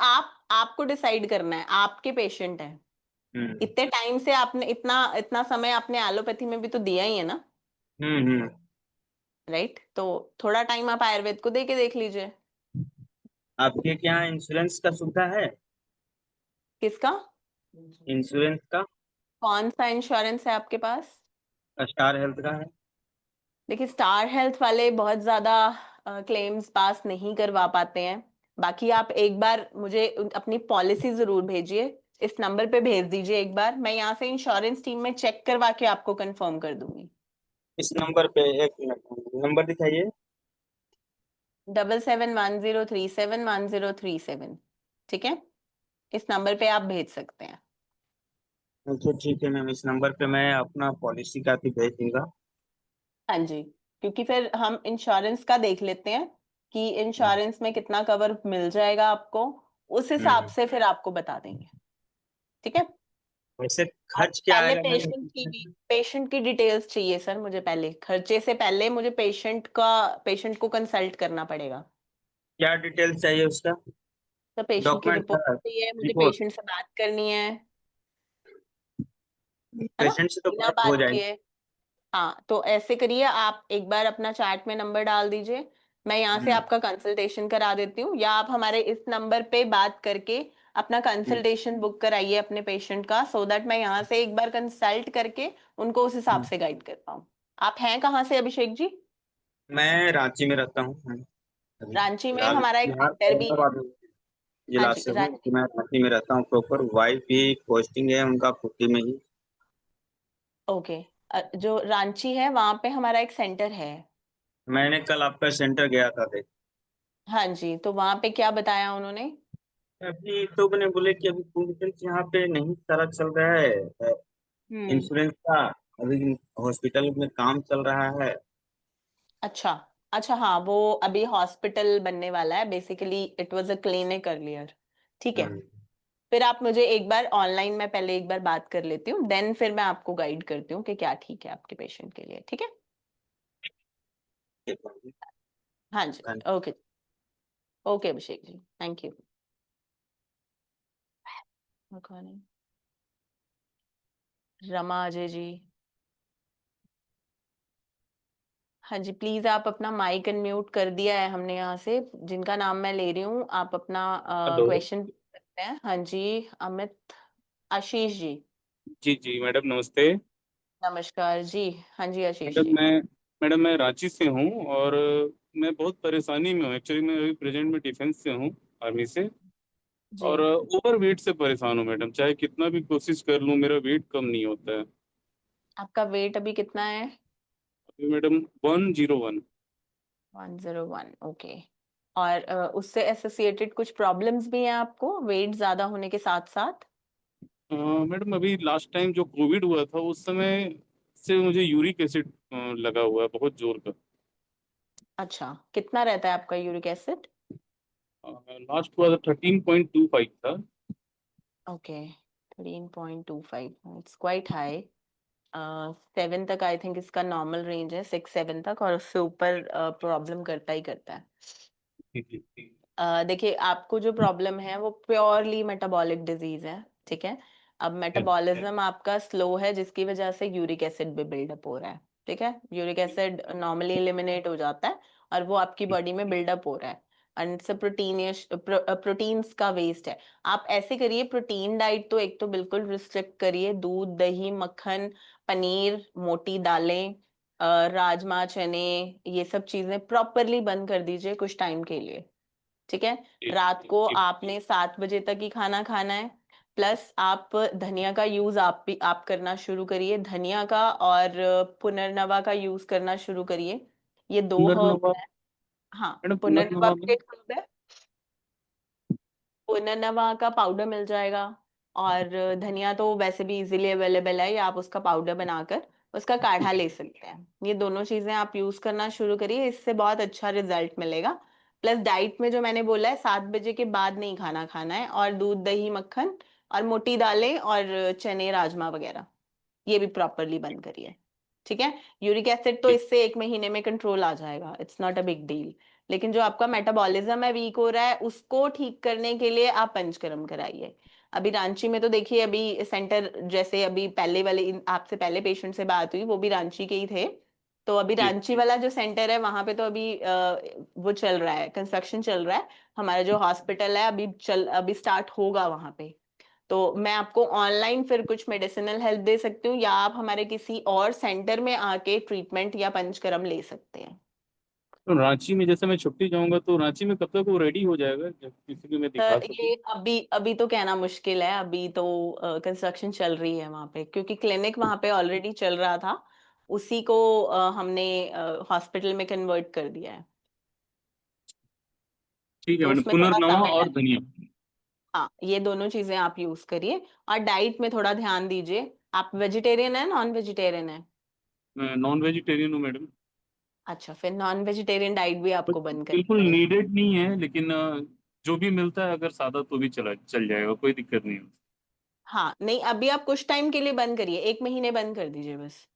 आपको डिसाइड करना है, आपके पेशेंट हैं। हम्म इतने टाइम से आपने इतना इतना समय आपने एलोपैथी में भी तो दिया ही है ना, हम्म। राइट? तो थोड़ा टाइम आप आयुर्वेद को दे के देख लीजिए। आपके क्या इंश्योरेंस का सुविधा है? किसका? इंश्योरेंस का? कौन सा इंश्योरेंस है आपके पास? स्टार हेल्थ का है। देखिए, स्टार हेल्थ वाले बहुत ज्यादा क्लेम्स पास नहीं करवा पाते हैं। बाकी आप एक बार मुझे अपनी पॉलिसी जरूर भेजिए, इस नंबर पे भेज दीजिए एक बार, मैं यहाँ से इंश्योरेंस टीम में चेक करवा के आपको कंफर्म कर दूंगी। इस नंबर पे एक मिनट नंबर दिखाइए। 7710371037, ठीक है, इस नंबर पे आप भेज सकते हैं। अच्छा ठीक है मैम, इस नंबर पे मैं अपना पॉलिसी कॉपी भेज दूंगा। हाँ जी, क्योंकि फिर हम इंश्योरेंस का देख लेते हैं कि इंश्योरेंस में कितना कवर मिल जाएगा आपको, उस हिसाब से फिर आपको बता देंगे, ठीक है। वैसे और खर्च क्या पहले आएगा मैम? पेशेंट की डिटेल्स चाहिए सर मुझे, पहले खर्चे से पहले मुझे पेशेंट को कंसल्ट करना पड़ेगा। क्या डिटेल्स चाहिए उसका? तो पेशेंट की डॉक्यूमेंट रिपोर्ट था? चाहिए मुझे, रिपोर्ट? पेशेंट से बात करनी है ना, पेशेंट से तो बिना बात हो बात जाएगी। किए। हाँ, तो ऐसे करिए, आप एक बार अपना चैट में नंबर डाल दीजिए, मैं यहाँ से आपका कंसल्टेशन करा देती हूँ, या आप हमारे इस नंबर पे बात करके अपना कंसल्टेशन बुक कराइए अपने पेशेंट का, सो दैट मैं यहाँ से एक बार कंसल्ट करके उनको उस हिसाब से गाइड कर पाऊँ। आप हैं कहाँ से अभिषेक जी? मैं रांची में रहता हूँ। अभी रांची में फिलहाल हमारा एक बिहार सेंटर भी है। औरंगाबाद हाँ जिला जी, से हूँ, रांची। तो मैं रांची में रहता हूँ प्रॉपर। वाइफ भी पोस्टिंग है उनका कुट्टी में ही। ओके, जो रांची है वहां पे हमारा एक सेंटर है। मैंने कल आपका सेंटर गया था देख। हाँ जी, तो वहां पे क्या बताया उन्होंने? अभी तो मैंने बोले कि अभी प्रोविडेंस यहाँ पे नहीं सारा चल रहा है हम्म। इंश्योरेंस का। अभी हॉस्पिटल में काम चल रहा है। अच्छा, अच्छा, हाँ, वो अभी हॉस्पिटल बनने वाला है, basically it was a clinic earlier, ठीक है। हम्म, फिर आप मुझे एक बार ऑनलाइन में पहले एक बार बात कर लेती हूँ, देन फिर मैं आपको गाइड करती हूँ कि क्या ठीक है आपके पेशेंट के लिए, ठीक है। ठीक है। हाँ जी, okay, okay Abhishek ji, thank you. कौन है? रमा अजय जी। हाँ जी, प्लीज आप अपना माइक अनम्यूट कर दिया है हमने यहाँ से, जिनका नाम मैं ले रही हूँ आप अपना हेलो। क्वेश्चन पूछ सकते हैं। हाँ जी, अमित, आशीष जी। जी जी मैडम नमस्ते। नमस्कार जी। हाँ जी आशीष मैडम जी। मैं मैडम मैं रांची से हूँ और मैं बहुत परेशानी में हूँ। एक्चुअली मैं अभी प्रेजेंट में डिफेंस से हूँ, आर्मी से। जी, और ओवर वेट से परेशान हूँ मैडम, चाहे कितना भी कोशिश कर लूँ मेरा वेट कम नहीं होता है। आपका वेट अभी कितना है? अभी मैडम 101। 101, ओके। और उससे एसोसिएटेड कुछ प्रॉब्लम्स भी हैं आपको वेट ज्यादा होने के साथ साथ? मैडम अभी लास्ट टाइम जो कोविड हुआ था उस समय से मुझे यूरिक एसिड लगा हुआ है बहुत जोर का। अच्छा, कितना रहता है आपका यूरिक एसिड? लास्ट हुआ था 13.25 था। Okay, 13.25, it's quite high. 7 तक आई थिंक इसका नॉर्मल रेंज है, 6-7 तक, और उससे ऊपर प्रॉब्लम करता ही करता है। जी, जी, जी। देखिए, आपको जो प्रॉब्लम है वो प्योरली मेटाबॉलिक डिजीज है, ठीक है। अब मेटाबॉलिज्म आपका स्लो है, जिसकी वजह से यूरिक एसिड भी बिल्डअप हो रहा है, ठीक है। यूरिक एसिड नॉर्मली एलिमिनेट हो जाता है और वो आपकी बॉडी में बिल्डअप हो रहा है, एंड इट्स प्रोटीन्स का वेस्ट है। आप ऐसे करिए, प्रोटीन डाइट तो एक तो बिल्कुल रिस्ट्रिक्ट करिए, दूध दही मक्खन पनीर मोटी दालें राजमा चने, ये सब चीजें प्रॉपरली बंद कर दीजिए कुछ टाइम के लिए, ठीक है। जी, रात को जी, आपने 7 बजे तक ही खाना खाना है। प्लस आप धनिया का यूज आप करना शुरू करिए, धनिया का, और पुनर्नवा का यूज करना शुरू करिए। ये दो पुनर्नवा। हर्ब है। हाँ, मैडम पुनर्नवा पुनर्नवा भी में। एक herb है, पुनर्नवा का पाउडर मिल जाएगा। और धनिया तो वैसे भी इजीली अवेलेबल है, या आप उसका पाउडर बनाकर उसका काढ़ा ले सकते हैं। ये दोनों चीजें आप यूज करना शुरू करिए, इससे बहुत अच्छा रिजल्ट मिलेगा। प्लस डाइट में जो मैंने बोला है, 7 बजे के बाद नहीं खाना खाना है, और दूध दही मक्खन और मोटी दालें और चने राजमा वगैरह ये भी प्रॉपरली बंद करिए, ठीक है। यूरिक एसिड तो जी, इससे 1 महीने में कंट्रोल आ जाएगा, it's not a big deal. लेकिन जो आपका मेटाबॉलिज्म है वीक हो रहा है, उसको ठीक करने के लिए आप पंचकर्म कराइए। अभी रांची में तो देखिए, अभी सेंटर जैसे अभी पहले वाले आपसे पहले पेशेंट से बात हुई, वो भी रांची के ही थे। तो अभी जी, रांची वाला जो सेंटर है वहां पे तो अभी वो चल रहा है, कंस्ट्रक्शन चल रहा है। हमारा जो हॉस्पिटल है अभी स्टार्ट होगा वहां पे। तो मैं आपको ऑनलाइन फिर कुछ मेडिसिनल हेल्प दे सकती हूँ, या आप हमारे किसी और सेंटर में आके ट्रीटमेंट या पंचकर्म ले सकते हैं। तो रांची में जैसे मैं छुट्टी जाऊंगा तो रांची में कब तक वो रेडी हो जाएगा जब किसी को मैं दिखा सर सकूं? ये अभी अभी तो कहना मुश्किल है, अभी तो कंस्ट्रक्शन चल रही है वहां पे, क्योंकि क्लिनिक वहां पे ऑलरेडी चल रहा था, उसी को हमने हॉस्पिटल में कन्वर्ट कर दिया है, ठीक है तो मैडम, उसमें थोड़ा पुनर्नवा समय और लगे। धनिया। हाँ, ये दोनों चीजें आप यूज करिए, और डाइट में थोड़ा ध्यान दीजिए। आप वेजिटेरियन है, नॉन वेजिटेरियन है? मैं नॉन वेजिटेरियन हूँ मैडम। अच्छा, फिर नॉन वेजिटेरियन डाइट भी बट आपको बंद करनी बिल्कुल पड़ेगी। नीडेड नहीं है, लेकिन जो भी मिलता है अगर सादा तो भी चल जाएगा, कोई दिक्कत नहीं है। हाँ नहीं, अभी आप कुछ टाइम के लिए बंद करिए, 1 महीने बंद कर दीजिए बस,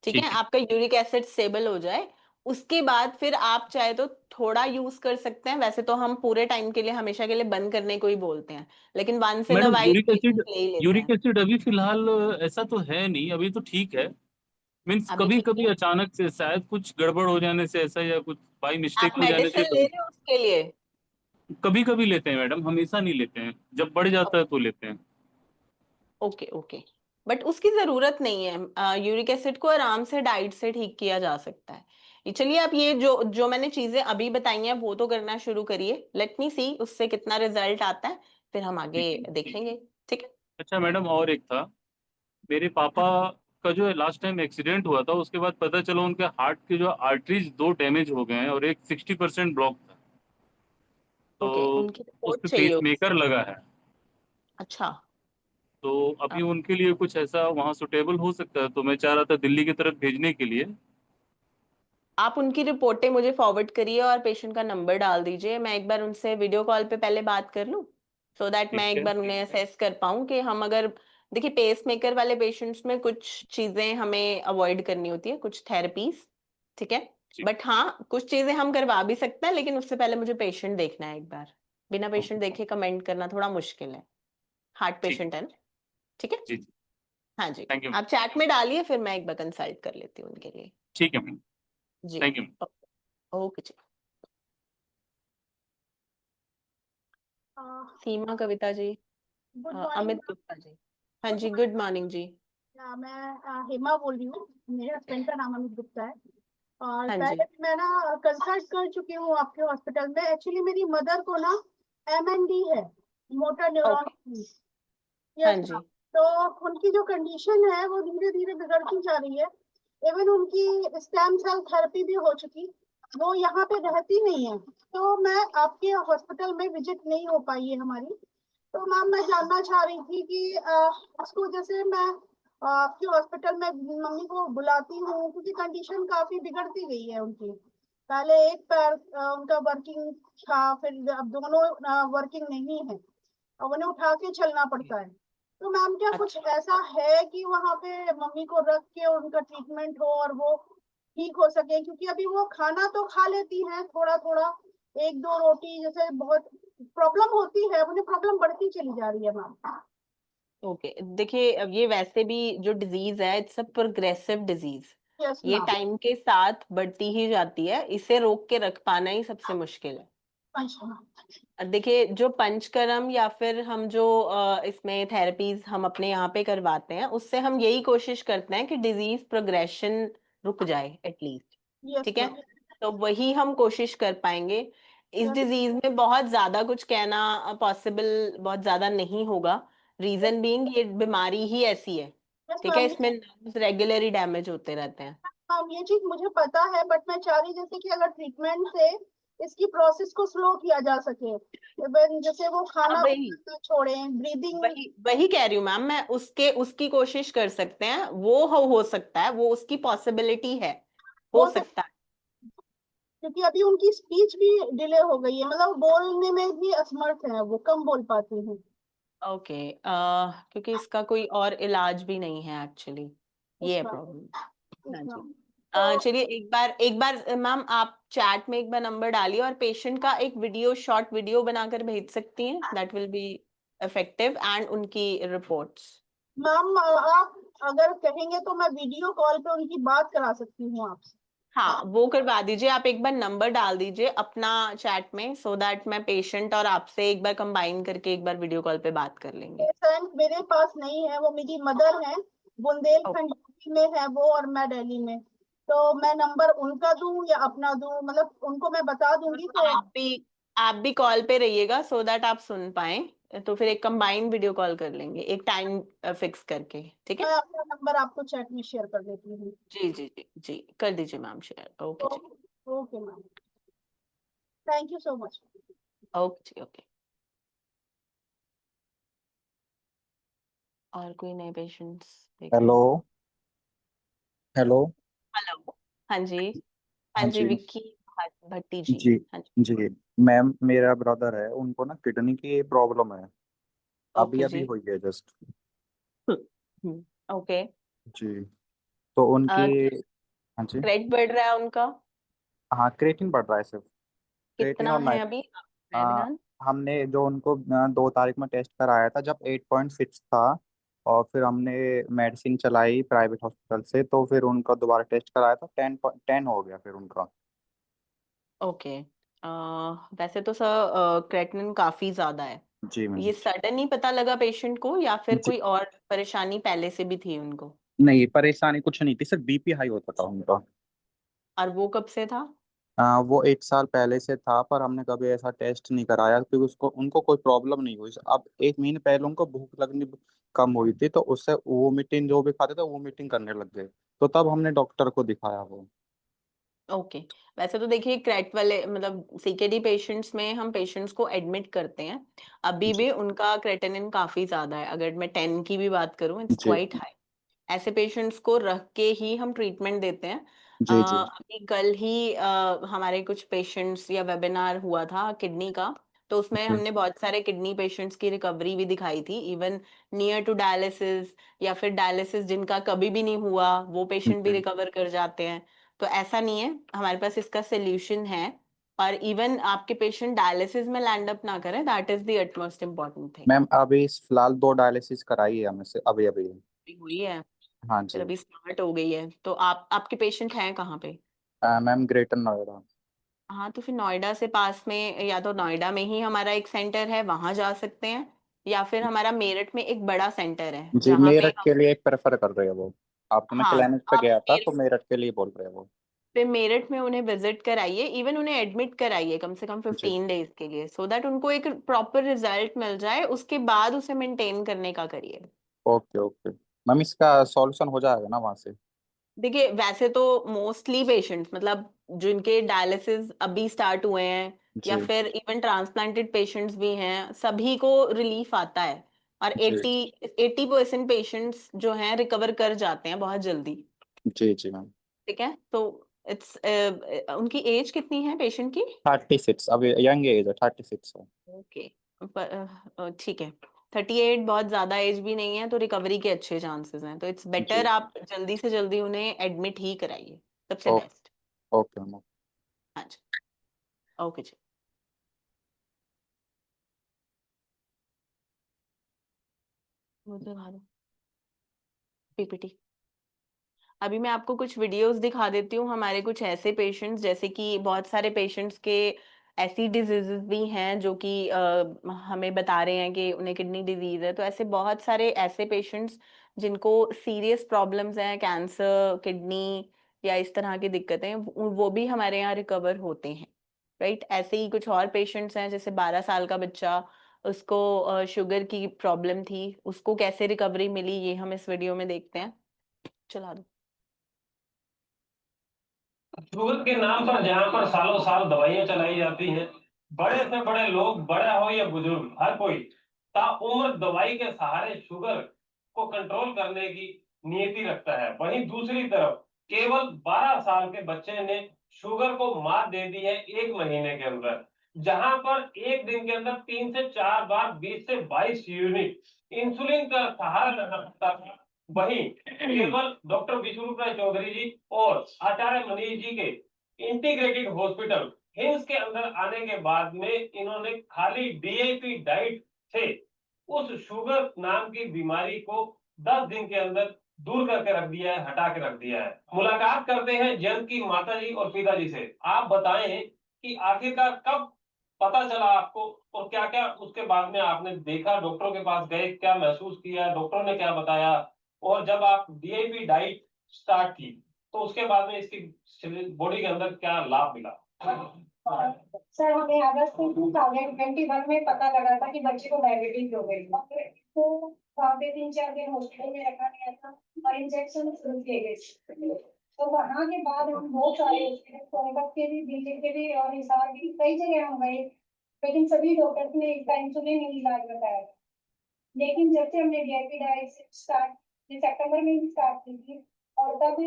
ठीक है? ठीक है। आपका यूरिक एसिड स्टेबल हो जाए, उसके बाद फिर आप चाहे तो थोड़ा यूज कर सकते हैं। वैसे तो हम पूरे टाइम के लिए, हमेशा के लिए बंद करने को ही बोलते हैं, लेकिन once in a madam while patient ले ही लेते यूरिक हैं। एसिड अभी फिलहाल ऐसा तो है नहीं, अभी तो ठीक है। मीन्स अभी कभी ठीक कभी है। अचानक से शायद कुछ गड़बड़ हो जाने से ऐसा, या कुछ बाई मिस्टेक आप हो जाने से मेडिसिन ले कभी रहे हो उसके लिए? कभी कभी लेते हैं मैडम, हमेशा नहीं लेते हैं, जब बढ़ जाता है तो लेते हैं। ओके ओके, बट उसकी जरूरत नहीं है। यूरिक एसिड को आराम से डाइट से ठीक किया जा सकता है। चलिए, आप ये जो जो मैंने चीजें अभी बताई हैं वो तो करना शुरू करिए, लेट मी सी उससे कितना रिजल्ट आता है, फिर हम आगे ठीक है। देखेंगे। ठीक है? अच्छा मैडम, और एक था, मेरे पापा का जो है लास्ट टाइम एक्सीडेंट हुआ था, उसके बाद पता चला उनके हार्ट के जो आर्टरीज दो डैमेज हो गए हैं और एक 60% ब्लॉक था, ओके, तो उनकी उस रिपोर्ट पे चाहिए पेस होगी। मेकर लगा है। अच्छा। तो अभी अ, उनके लिए कुछ ऐसा वहाँ सुटेबल हो सकता है, तो मैं चाह रहा था दिल्ली की तरफ भेजने के लिए। आप उनकी रिपोर्टें मुझे फॉरवर्ड करिए और पेशेंट का नंबर डाल दीजिए, मैं एक बार उनसे वीडियो कॉल पे पहले बात कर लूं, सो दैट ठीक मैं एक है। बार उन्हें असेस कर पाऊं कि हम अगर, देखिए पेस मेकर वाले पेशेंट्स में कुछ चीजें हमें अवॉइड करनी होती है, कुछ थेरेपीज, ठीक है? ठीक। बट हाँ, कुछ चीजें हम करवा भी सकते हैं, लेकिन उससे पहले मुझे पेशेंट देखना है एक बार। बिना पेशेंट ओके। देखे कमेंट करना थोड़ा मुश्किल है। हार्ट ठीक। पेशेंट है ना? ठीक है। जी जी। हाँ जी, थैंक यू। आप चैट में डालिए, फिर मैं एक बार कंसल्ट कर लेती हूँ उनके लिए। ठीक है मैम। जी। Thank you. ओके जी। Seema Kavita ji, good morning. अमित गुप्ता जी। हाँ जी, गुड मॉर्निंग जी। मैं हेमा बोल रही हूँ, मेरे हस्बैंड का नाम अमित गुप्ता है। और हाँ जी। पहले भी मैं ना कंसल्ट कर चुकी हूँ आपके हॉस्पिटल में। एक्चुअली मेरी मदर को ना MND है, मोटर न्यूरॉन ओके। डिजीज। हाँ यस जी। मैम। तो उनकी जो कंडीशन है वो धीरे धीरे बिगड़ती जा रही है। इवन उनकी स्टेम सेल थेरेपी भी हो चुकी, वो यहाँ पे रहती नहीं है, तो मैं आपके हॉस्पिटल में विजिट नहीं हो पाई है हमारी। तो मैम मैं जानना चाह रही थी कि उसको, जैसे मैं आपके हॉस्पिटल में मम्मी को बुलाती हूँ, क्योंकि कंडीशन काफी बिगड़ती गई है उनकी। पहले एक पैर उनका वर्किंग था, फिर अब दोनों वर्किंग नहीं है, अब उन्हें उठा के चलना पड़ता है। तो मैम क्या कुछ अच्छा, ऐसा है कि वहाँ पे मम्मी को रख के उनका ट्रीटमेंट हो और वो ठीक हो सके? क्योंकि अभी वो खाना तो खा लेती हैं थोड़ा थोड़ा, एक दो रोटी, जैसे बहुत प्रॉब्लम होती है, उन्हें प्रॉब्लम बढ़ती चली जा रही है मैम। ओके, देखिए अब ये वैसे भी जो डिजीज है, it's a progressive disease, yes ये मैम। टाइम के साथ बढ़ती ही जाती है, इसे रोक के रख पाना ही सबसे मुश्किल है। अच्छा। देखिए, जो पंचकर्म या फिर हम जो इसमें थेरेपीज हम अपने यहाँ पे करवाते हैं, उससे हम यही कोशिश करते हैं कि डिजीज प्रोग्रेशन रुक जाए एटलीस्ट, यस ठीक है? मैम। तो वही हम कोशिश कर पाएंगे। इस यस। डिजीज में बहुत ज्यादा कुछ कहना पॉसिबल बहुत ज्यादा नहीं होगा, रीजन बीइंग ये बीमारी ही ऐसी है, यस ठीक है? मैम। इसमें रेगुलरली डैमेज होते रहते हैं। मैम ये चीज मुझे पता है, बट मैं चाह रही जैसे कि अगर ट्रीटमेंट से इसकी प्रोसेस को स्लो किया जा सके, जैसे वो खाना अब वही छोड़ें, ब्रीदिंग। वही वही कह रही हूँ मैम, मैं उसकी कोशिश कर सकते हैं, वो हो सकता है, वो उसकी पॉसिबिलिटी है, हो हो सकता, सकता है। क्योंकि अभी उनकी स्पीच भी डिले हो गई है, मतलब बोलने में भी असमर्थ है, वो कम बोल पाती हैं। ओके, क्योंकि इसका कोई और इलाज भी नहीं है एक्चुअली, ये इस है बार प्रॉब्लम। हाँ इस जी। तो चलिए, एक बार मैम आप चैट में एक बार नंबर डालिए और पेशेंट का एक वीडियो, शॉर्ट वीडियो बनाकर भेज सकती हैं, that will be effective, and उनकी रिपोर्ट्स। मैम आप अगर कहेंगे तो मैं वीडियो कॉल पे उनकी बात करा सकती हूँ आपसे। हाँ, वो करवा दीजिए, आप एक बार नंबर डाल दीजिए अपना चैट में, सो दैट मैं पेशेंट और आपसे एक बार कंबाइन करके एक बार वीडियो कॉल पे बात कर लेंगे। पेशेंट मेरे पास नहीं है, वो मेरी मदर है, ओके। बुंदेलखंड में है वो, और मैं दिल्ली में। तो मैं नंबर उनका दूं या अपना दूं, मतलब उनको मैं बता दूंगी तो आप भी कॉल पे रहिएगा सो दैट आप सुन पाए, तो फिर एक कंबाइंड वीडियो कॉल कर लेंगे एक टाइम फिक्स करके, ठीक मैं है? अपना नंबर आपको चैट में शेयर कर देती हूँ। जी जी जी जी, कर दीजिए मैम शेयर। ओके जी, okay ma'am, thank you so much. Okay जी, ओके। और कोई नए पेशेंट्स देख रहे हेलो हैं? हेलो। हेलो, हाँ जी, हाँ हाँ जी, जी विक्की भट्टी जी, जी हाँ जी। जी। मैम मेरा ब्रदर है, उनको ना किडनी की प्रॉब्लम है, अभी ओके अभी जी, हुई है जस्ट। ओके। जी, तो उनकी, हाँ जी, क्रेट बढ़ रहा है उनका? हाँ क्रेटिन बढ़ रहा है सिर्फ, क्रेटिन कितना और है नाइट। अभी आ, ध्यान? हमने जो उनको 2 तारीख में टेस्ट कराया था जब 8.6 था, और फिर हमने मेडिसिन चलाई प्राइवेट हॉस्पिटल से, तो फिर उनका दोबारा टेस्ट कराया था 10 हो गया फिर उनका। ओके। वैसे तो सर क्रेटिनिन काफी ज्यादा है। जी मैम। ये सडन ही पता लगा पेशेंट को या फिर जी कोई और परेशानी पहले से भी थी उनको? नहीं, परेशानी कुछ नहीं थी, सिर्फ बीपी हाई होता था उनका। और वो कब से था? वो 1 साल पहले से था, पर हमने कभी ऐसा टेस्ट नहीं कराया क्योंकि उसको उनको कोई प्रॉब्लम नहीं हुई। अब 1 महीने पहले उनको भूख लगनी कम हुई थी, तो उससे वोमिटिंग जो भी खाते थे वोमिटिंग करने लग गए, तो तब हमने डॉक्टर को दिखाया वो। ओके। वैसे तो देखिए क्रेट वाले मतलब सीकेडी पेशेंट्स में हम पेशेंट्स को एडमिट करते हैं, अभी जी भी उनका क्रेटिनिन काफी ज्यादा है। अगर मैं 10 की भी बात करूं, इट्स जी क्वाइट हाई। ऐसे पेशेंट्स को रख के ही हम ट्रीटमेंट देते हैं। जी जी अभी कल ही हमारे कुछ पेशेंट्स या वेबिनार हुआ था किडनी का, तो उसमें जी हमने बहुत सारे किडनी पेशेंट्स की रिकवरी भी दिखाई थी, इवन नियर टू डायलिसिस या फिर डायलिसिस जिनका कभी भी नहीं हुआ वो पेशेंट भी जी। रिकवर कर जाते हैं। तो ऐसा नहीं है, हमारे पास इसका सोल्यूशन है। और इवन आपके पेशेंट डायलिसिस में लैंड अप ना करें, that is the utmost important thing. Ma'am अभी फिलहाल 2 डायलिसिस कराई है हमने से अभी अभी। हुई है? हाँ फिर जी। अभी स्टार्ट हो गई है तो आपके पेशेंट हैं कहाँ पे? Ma'am greater Noida. हाँ, तो फिर नोएडा से पास में या तो नोएडा में ही हमारा एक सेंटर है, वहां जा सकते हैं, या फिर हमारा मेरठ में एक बड़ा सेंटर है जी, जहाँ पे मेरठ हम। के लिए एक प्रेफर कर रहे हैं वो। आपको मैं हाँ, क्लिनिक पे आप गया था मेरठ तो मेरठ के लिए बोल रहे हैं वो। पे मेरठ में उन्हें विजिट कराइए, इवन उन्हें एडमिट कराइए कम से कम जी 15 डेज के लिए, सो दैट उनको एक प्रॉपर रिजल्ट मिल जाए, उसके बाद उसे मेंटेन करने का करिए। Okay okay. मैम इसका सॉल्यूशन हो जाएगा ना वहाँ से? देखिए वैसे तो मोस्टली पेशेंट्स मतलब जिनके डायलिसिस अभी स्टार्ट हुए हैं या जी फिर इवन ट्रांसप्लांटेड पेशेंट्स भी हैं, सभी को रिलीफ आता है। और जी 80% पेशेंट्स जो हैं रिकवर कर जाते हैं बहुत जल्दी। जी जी मैम। ठीक है, तो इट्स उनकी एज कितनी है पेशेंट की? 36, अभी यंग एज है, 36 है। ओके, ठीक है। 38 बहुत ज्यादा एज भी नहीं है, तो रिकवरी के अच्छे चांसेस हैं, तो इट्स बेटर जी। आप जल्दी से जल्दी उन्हें एडमिट ही कराइए, सबसे ओ, बेस्ट। Okay ma'am. हाँ जी, ओके जी। वो दिखा दो पीपीटी। अभी मैं आपको कुछ वीडियोस दिखा देती हूँ, हमारे कुछ ऐसे पेशेंट्स, जैसे कि बहुत सारे पेशेंट्स के ऐसी डिजीजेस भी हैं जो कि हमें बता रहे हैं कि उन्हें किडनी डिजीज है। तो ऐसे बहुत सारे ऐसे पेशेंट्स जिनको सीरियस प्रॉब्लम्स हैं, कैंसर, किडनी या इस तरह की दिक्कतें, वो भी हमारे यहाँ रिकवर होते हैं। राइट, ऐसे ही कुछ और पेशेंट्स हैं, जैसे 12 साल का बच्चा, उसको शुगर की प्रॉब्लम थी, उसको कैसे रिकवरी मिली ये हम इस वीडियो में देखते हैं। चला दो। शुगर के नाम पर जहाँ पर सालों साल दवाइयां चलाई जाती हैं, बड़े से बड़े लोग, बड़ा हो या बुजुर्ग, हर कोई ताउम्र दवाई के सहारे शुगर को कंट्रोल करने की नीति रखता है। वहीं दूसरी तरफ केवल 12 साल के बच्चे ने शुगर को मात दे दी है 1 महीने के अंदर, जहां पर एक दिन के अंदर 3 से 4 बार 20 से 22 यूनिट इंसुलिन का सहारा लेना पड़ता है। वहीं केवल डॉक्टर विष्णु राय चौधरी जी और आचार्य मनीष जी के इंटीग्रेटेड हॉस्पिटल हिम्स के अंदर आने के बाद में इन्होंने खाली डीएपी डाइट से उस शुगर नाम की बीमारी को 10 दिन के अंदर दूर करके रख दिया है, हटा के रख दिया है। मुलाकात करते हैं जयंत की माताजी और पिताजी से। आप बताएं कि आखिरकार कब पता चला आपको, और क्या क्या उसके बाद में आपने देखा, डॉक्टरों के पास गए, क्या महसूस किया, डॉक्टर ने क्या बताया, और जब आप डीएपी डाइट स्टार्ट की तो उसके बाद में इसकी बॉडी के अंदर क्या लाभ मिला? सर हमें अगस्त 2021 में पता लगा था कि बच्चे को डायबिटीज हो गई, तो वहाँ पे 3-4 दिन हॉस्पिटल में रखा गया था और इंजेक्शन शुरू किए गए। तो वहाँ के बाद हम बहुत सारे सोनीपत के भी, बीजे के भी और हिसार भी कई जगह हम गए, लेकिन सभी डॉक्टर्स ने इसका इंसुलिन ही इलाज बताया। लेकिन जब से हमने डीआईपी डाइट स्टार्ट सितंबर में ही स्टार्ट की थी, और तब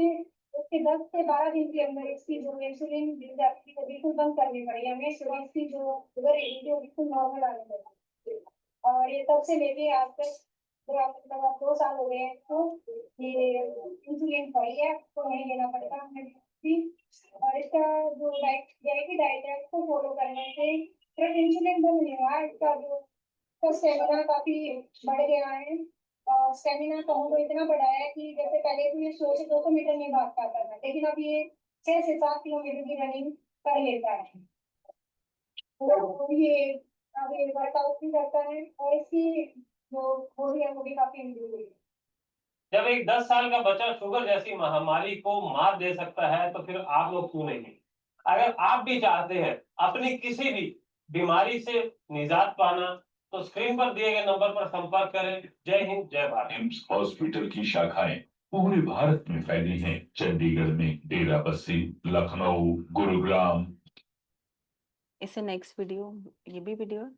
उसके 10 से 12 दिन के अंदर इसकी जो इंसुलिन मिल जाती है वो बिल्कुल बंद करनी पड़ी हमें। सुबह इसकी जो शुगर है वो बिल्कुल नॉर्मल आने लगी, और ये तब से लेके आज तक मतलब 2 साल हो गए हैं, तो ये इंसुलिन फ्री है, तो नहीं लेना पड़ता हमें भी। और इसका जो डाइट है उसको फॉलो करने से सिर्फ इंसुलिन बंद नहीं हुआ, इसका जो स्टेमिना काफी बढ़ गया है। स्टेमिना कहूँ तो इतना बढ़ा है कि जैसे पहले तो ये 100 से 200 मीटर नहीं भाग पाता था, लेकिन अब ये 6 से 7 किलोमीटर की रनिंग कर लेता है। तो ये अब ये वर्कआउट भी करता है और इसकी जो बॉडी है वो भी काफी इम्प्रूव हुई है। जब एक 10 साल का बच्चा शुगर जैसी महामारी को मात दे सकता है, तो फिर आप लोग क्यों नहीं? अगर आप भी चाहते हैं अपनी किसी भी बीमारी से निजात पाना, तो स्क्रीन पर दिए गए नंबर पर संपर्क करें। जय हिंद, जय भारत। एम्स हॉस्पिटल की शाखाएं पूरे भारत में फैली हैं। चंडीगढ़ में डेराबस्सी, लखनऊ, गुरुग्राम। इससे नेक्स्ट वीडियो, ये भी वीडियो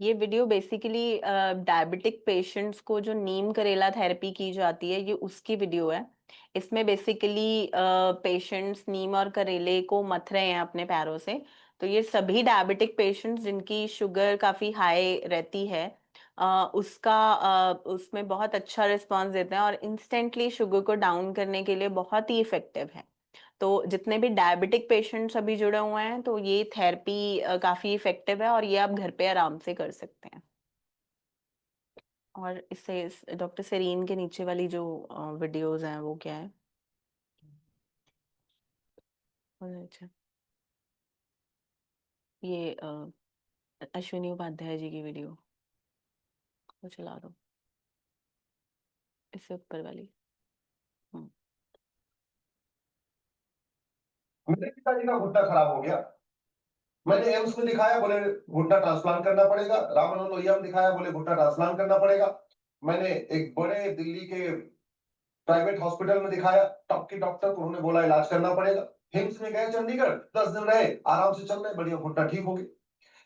ये वीडियो बेसिकली डायबिटिक पेशेंट्स को जो नीम करेला थेरेपी की जाती है, ये उसकी वीडियो है। इसमें बेसिकली पेशेंट्स नीम और करेले को मथ रहे हैं अपने पैरों से। तो ये सभी डायबिटिक पेशेंट्स जिनकी शुगर काफ़ी हाई रहती है, उसमें बहुत अच्छा रिस्पांस देते हैं और इंस्टेंटली शुगर को डाउन करने के लिए बहुत ही इफेक्टिव है। तो जितने भी डायबिटिक पेशेंट्स अभी जुड़े हुए हैं, तो ये थेरेपी काफ़ी इफेक्टिव है और ये आप घर पे आराम से कर सकते हैं। और इससे डॉक्टर सेरीन के नीचे वाली जो वीडियोस हैं वो क्या है? अच्छा, ये अश्विनी उपाध्याय जी की वीडियो वो चला दो, इससे ऊपर वाली। मेरे पिताजी का घुटना खराब हो गया, मैंने एम्स में दिखाया, बोले घुटना ट्रांसप्लांट करना पड़ेगा। राम मनोहर लोहिया में दिखाया, बोले घुटना ट्रांसप्लांट करना पड़ेगा। मैंने एक बड़े दिल्ली के प्राइवेट हॉस्पिटल में दिखाया, टॉप के डॉक्टर को, उन्होंने बोला इलाज करना पड़ेगा। हिम्स में गए चंडीगढ़, 10 दिन रहे, आराम से चल रहे, बढ़िया घुटना ठीक हो गई।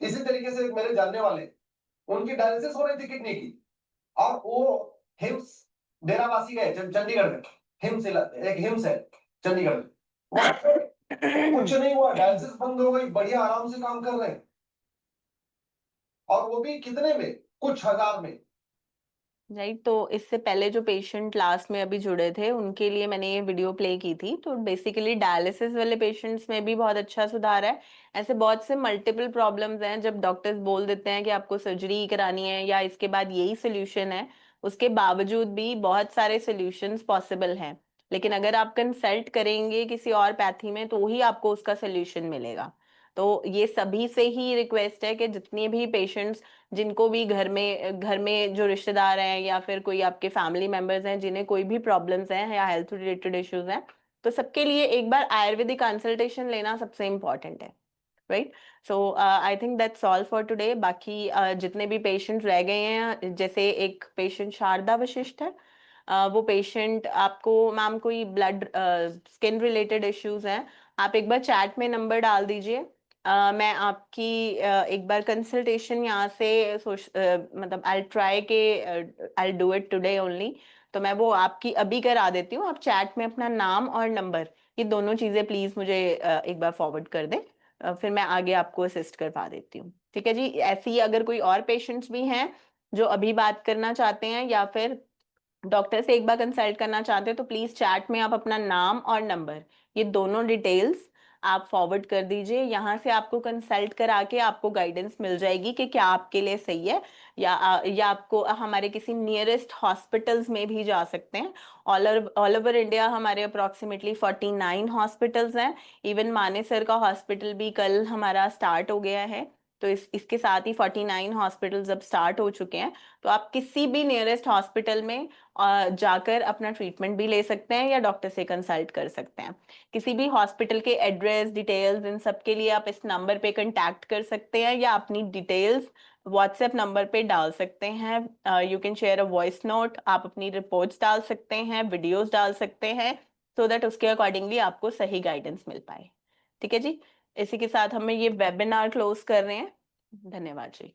इसी तरीके से एक मेरे जानने वाले, उनकी डायलिसिस हो रही थी किडनी की, और वो हिम्स डेरावासी गए चंडीगढ़ में, हिम्स एक हिम्स है चंडीगढ़ में, कुछ नहीं हुआ, डायलिसिस बंद हो गई, बढ़िया आराम से काम कर रहे हैं, और वो भी कितने में, कुछ हजार में। राइट, तो इससे पहले जो पेशेंट लास्ट में अभी जुड़े थे उनके लिए मैंने ये वीडियो प्ले की थी। तो बेसिकली डायलिसिस वाले पेशेंट्स में भी बहुत अच्छा सुधार है। ऐसे बहुत से मल्टीपल प्रॉब्लम्स हैं, जब डॉक्टर्स बोल देते हैं कि आपको सर्जरी करानी है या इसके बाद यही सोल्यूशन है, उसके बावजूद भी बहुत सारे सोल्यूशंस पॉसिबल हैं। लेकिन अगर आप कंसल्ट करेंगे किसी और पैथी में तो ही आपको उसका सोल्यूशन मिलेगा। तो ये सभी से ही रिक्वेस्ट है कि जितने भी पेशेंट्स, जिनको भी घर में जो रिश्तेदार हैं या फिर कोई आपके फैमिली मेंबर्स हैं जिन्हें कोई भी प्रॉब्लम्स हैं या हेल्थ रिलेटेड इश्यूज हैं, तो सबके लिए एक बार आयुर्वेदिक कंसल्टेशन लेना सबसे इम्पोर्टेंट है। Right, so I think that's all for today. बाकी जितने भी पेशेंट्स रह गए हैं, जैसे एक पेशेंट शारदा वशिष्ठ है, वो पेशेंट आपको, मैम कोई ब्लड स्किन रिलेटेड इश्यूज हैं, आप एक बार चैट में नंबर डाल दीजिए। मैं आपकी एक बार कंसल्टेशन यहाँ से मतलब आई ट्राई के I do it today only, तो मैं वो आपकी अभी करा देती हूँ। आप चैट में अपना नाम और नंबर, ये दोनों चीज़ें प्लीज़ मुझे एक बार फॉरवर्ड कर दें, फिर मैं आगे आपको असिस्ट करवा देती हूँ। ठीक है जी। ऐसे ही अगर कोई और पेशेंट्स भी हैं जो अभी बात करना चाहते हैं या फिर डॉक्टर से एक बार कंसल्ट करना चाहते हैं, तो प्लीज़ चैट में आप अपना नाम और नंबर, ये दोनों डिटेल्स आप फॉरवर्ड कर दीजिए। यहाँ से आपको कंसल्ट करा के आपको गाइडेंस मिल जाएगी कि क्या आपके लिए सही है, या आपको हमारे किसी नियरेस्ट हॉस्पिटल्स में भी जा सकते हैं। ऑल ओवर इंडिया हमारे अप्रॉक्सीमेटली 49 हॉस्पिटल्स हैं। इवन मानेसर का हॉस्पिटल भी कल हमारा स्टार्ट हो गया है, तो इसके साथ ही 49 हॉस्पिटल्स अब स्टार्ट हो चुके हैं। तो आप किसी भी नियरेस्ट हॉस्पिटल में जाकर अपना ट्रीटमेंट भी ले सकते हैं या डॉक्टर से कंसल्ट कर सकते हैं। किसी भी हॉस्पिटल के एड्रेस डिटेल्स इन सब के लिए आप इस नंबर पे कांटेक्ट कर सकते हैं या अपनी डिटेल्स व्हाट्सएप नंबर पे डाल सकते हैं। You can share a voice note, आप अपनी रिपोर्ट्स डाल सकते हैं, वीडियोस डाल सकते हैं, सो दैट उसके अकॉर्डिंगली आपको सही गाइडेंस मिल पाए। ठीक है जी, इसी के साथ हमें ये वेबिनार क्लोज कर रहे हैं। धन्यवाद जी।